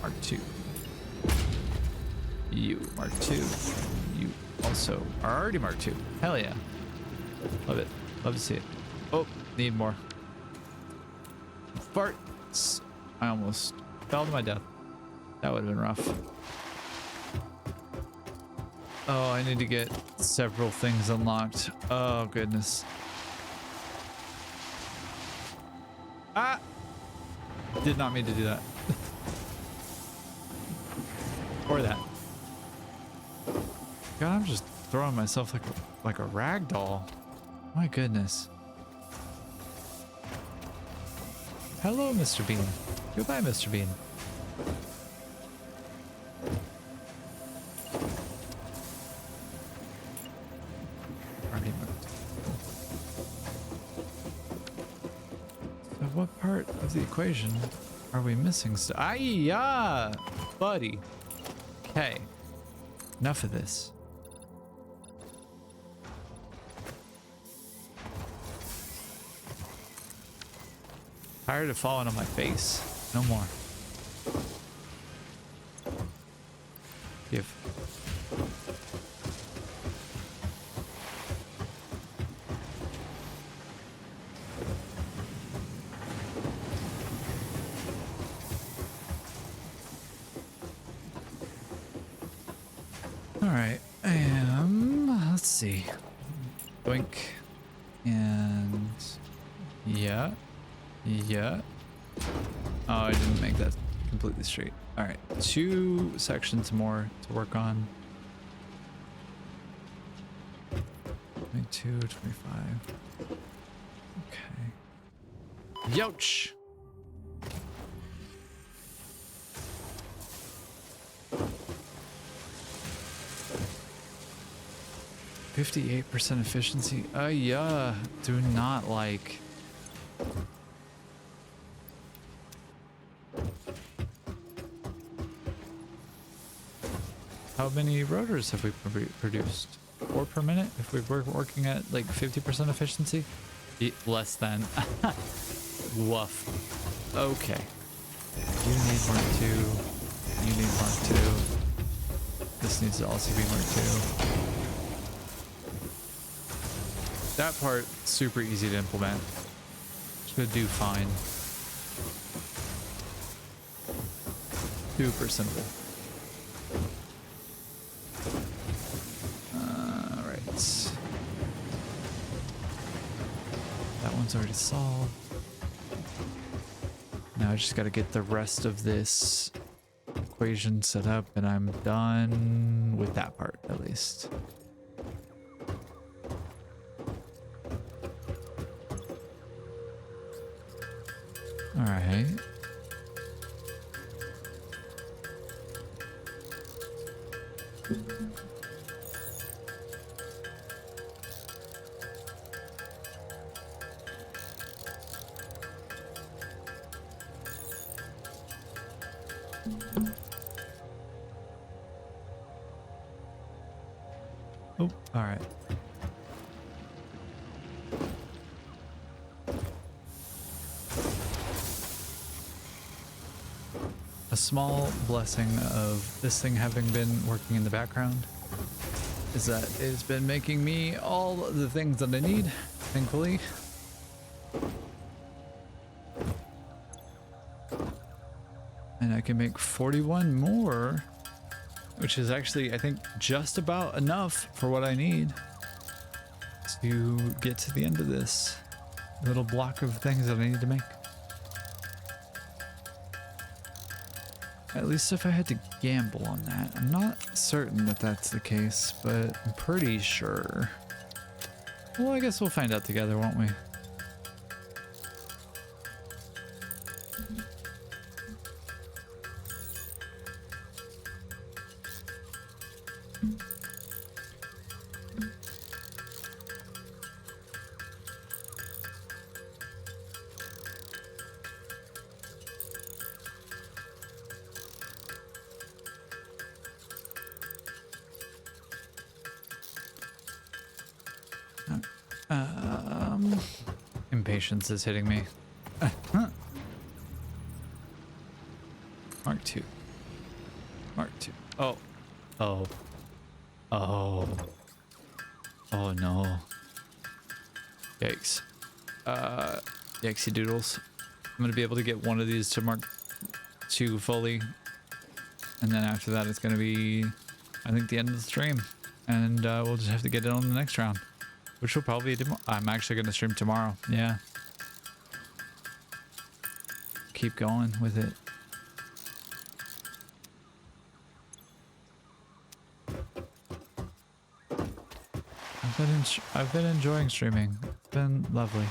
Mark 2. You, Mark 2. You also are already Mark 2. Hell yeah. Love it. Love to see it. Oh, need more. Farts. I almost fell to my death. That would have been rough. Oh, I need to get several things unlocked. Oh, goodness. Ah! Did not mean to do that. Or that. God, I'm just throwing myself like a rag doll. My goodness. Hello, Mr. Bean. Goodbye, Mr. Bean. Already moved. So what part of the equation are we missing? Ah, buddy. Okay. Enough of this. Tired of falling on my face. No more. Give. All right. Let's see. Boink. And yeah. Yeah. Oh, I didn't make that completely straight. All right, 2 sections more to work on. 22, 25. Okay. Youch! %58 efficiency. Yeah, do not like. How many rotors have we produced? 4 per minute? If we were working at like 50% efficiency? Less than. Woof. Okay. You need Mark 2. You need Mark 2. This needs to also be Mark 2. That part, super easy to implement. Should do fine. Super simple. Alright. That one's already solved. Now I just gotta get the rest of this equation set up and I'm done with that part, at least. Alright. Oh, all right. A small blessing of this thing having been working in the background is that it's been making me all the things that I need, thankfully. And I can make 41 more, which is actually, I think, just about enough for what I need to get to the end of this little block of things that I need to make. At least if I had to gamble on that. I'm not certain that that's the case, but I'm pretty sure. Well, I guess we'll find out together, won't we? Impatience is hitting me. Mark 2. Mark 2. Oh. Oh. Oh. Oh no. Yikes. Yikesy doodles. I'm gonna be able to get one of these to Mark 2 fully. And then after that it's gonna be, I think, the end of the stream. And we'll just have to get it on the next round. Which will probably be I'm actually going to stream tomorrow. Yeah. Keep going with it. I've been enjoying streaming. It's been lovely.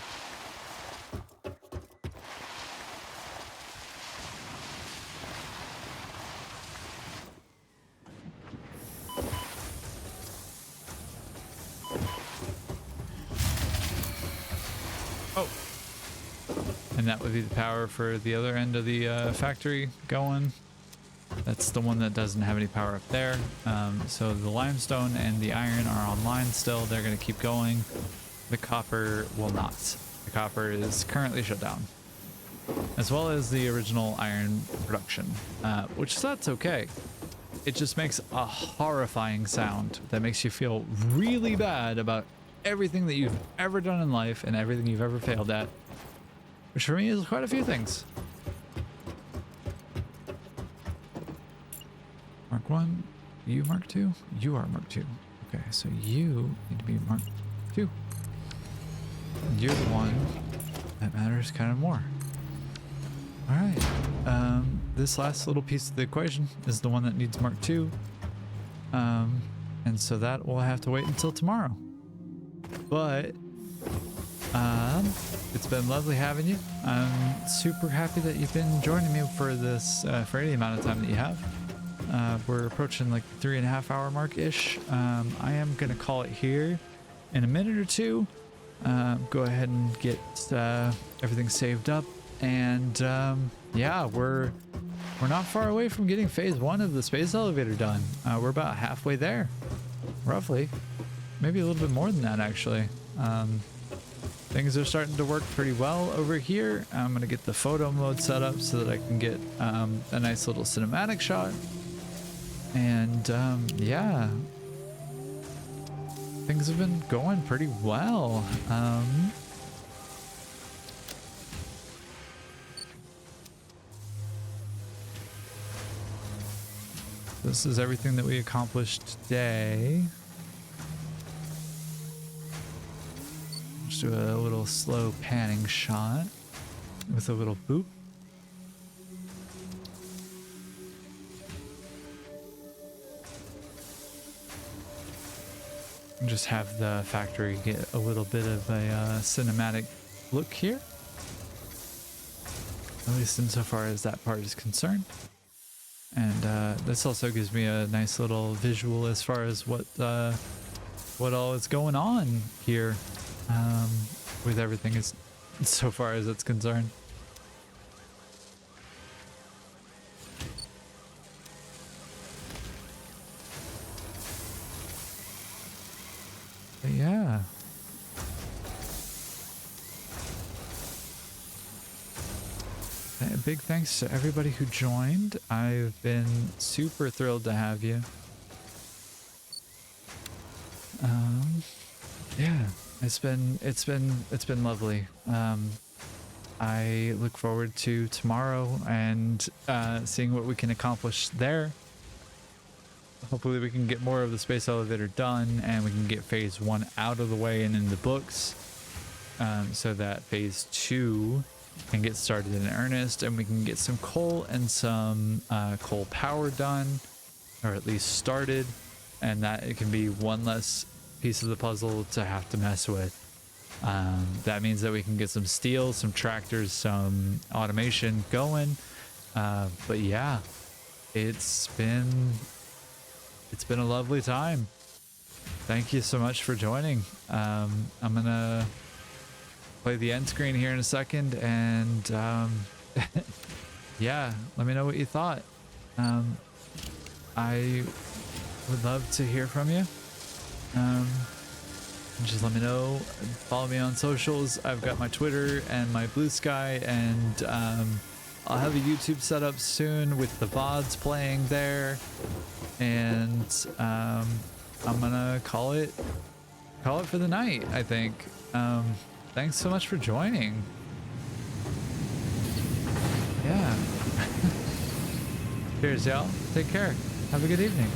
And that would be the power for the other end of the factory going. That's the one that doesn't have any power up there. So the limestone and the iron are online still. They're going to keep going. The copper will not. The copper is currently shut down. As well as the original iron production, which that's okay. It just makes a horrifying sound that makes you feel really bad about everything that you've ever done in life and everything you've ever failed at. Which for me is quite a few things. Mark 1, you Mark 2, you are Mark 2. Okay, so you need to be Mark 2. And you're the one that matters kind of more. Alright, this last little piece of the equation is the one that needs Mark 2. And so that will have to wait until tomorrow. But it's been lovely having you. I'm super happy that you've been joining me for this, for any amount of time that you have. We're approaching like the 3.5 hour mark ish. I am going to call it here in a minute or two. go ahead and get everything saved up, and yeah, we're not far away from getting phase 1 of the space elevator done. We're about halfway there, roughly, maybe a little bit more than that actually. Things are starting to work pretty well over here. I'm gonna get the photo mode set up so that I can get a nice little cinematic shot, and yeah, things have been going pretty well. This is everything that we accomplished today. Just do a little slow panning shot with a little boop. And just have the factory get a little bit of a cinematic look here, at least insofar as that part is concerned. And this also gives me a nice little visual as far as what all is going on here with everything is so far as it's concerned. But yeah. A big thanks to everybody who joined. I've been super thrilled to have you. Yeah, it's been lovely. I look forward to tomorrow and seeing what we can accomplish there. Hopefully we can get more of the space elevator done, and we can get phase 1 out of the way and in the books, so that phase 2 can get started in earnest, and we can get some coal and some coal power done, or at least started, and that it can be one less piece of the puzzle to have to mess with. That means that we can get some steel, some tractors, some automation going. But yeah, it's been a lovely time. Thank you so much for joining. I'm gonna play the end screen here in a second, and yeah, let me know what you thought. I would love to hear from you. Just let me know. Follow me on socials. I've got my Twitter and my Blue Sky, and I'll have a YouTube set up soon with the VODs playing there, and I'm gonna call it for the night, I think. Thanks so much for joining. Yeah. Cheers, y'all. Take care. Have a good evening.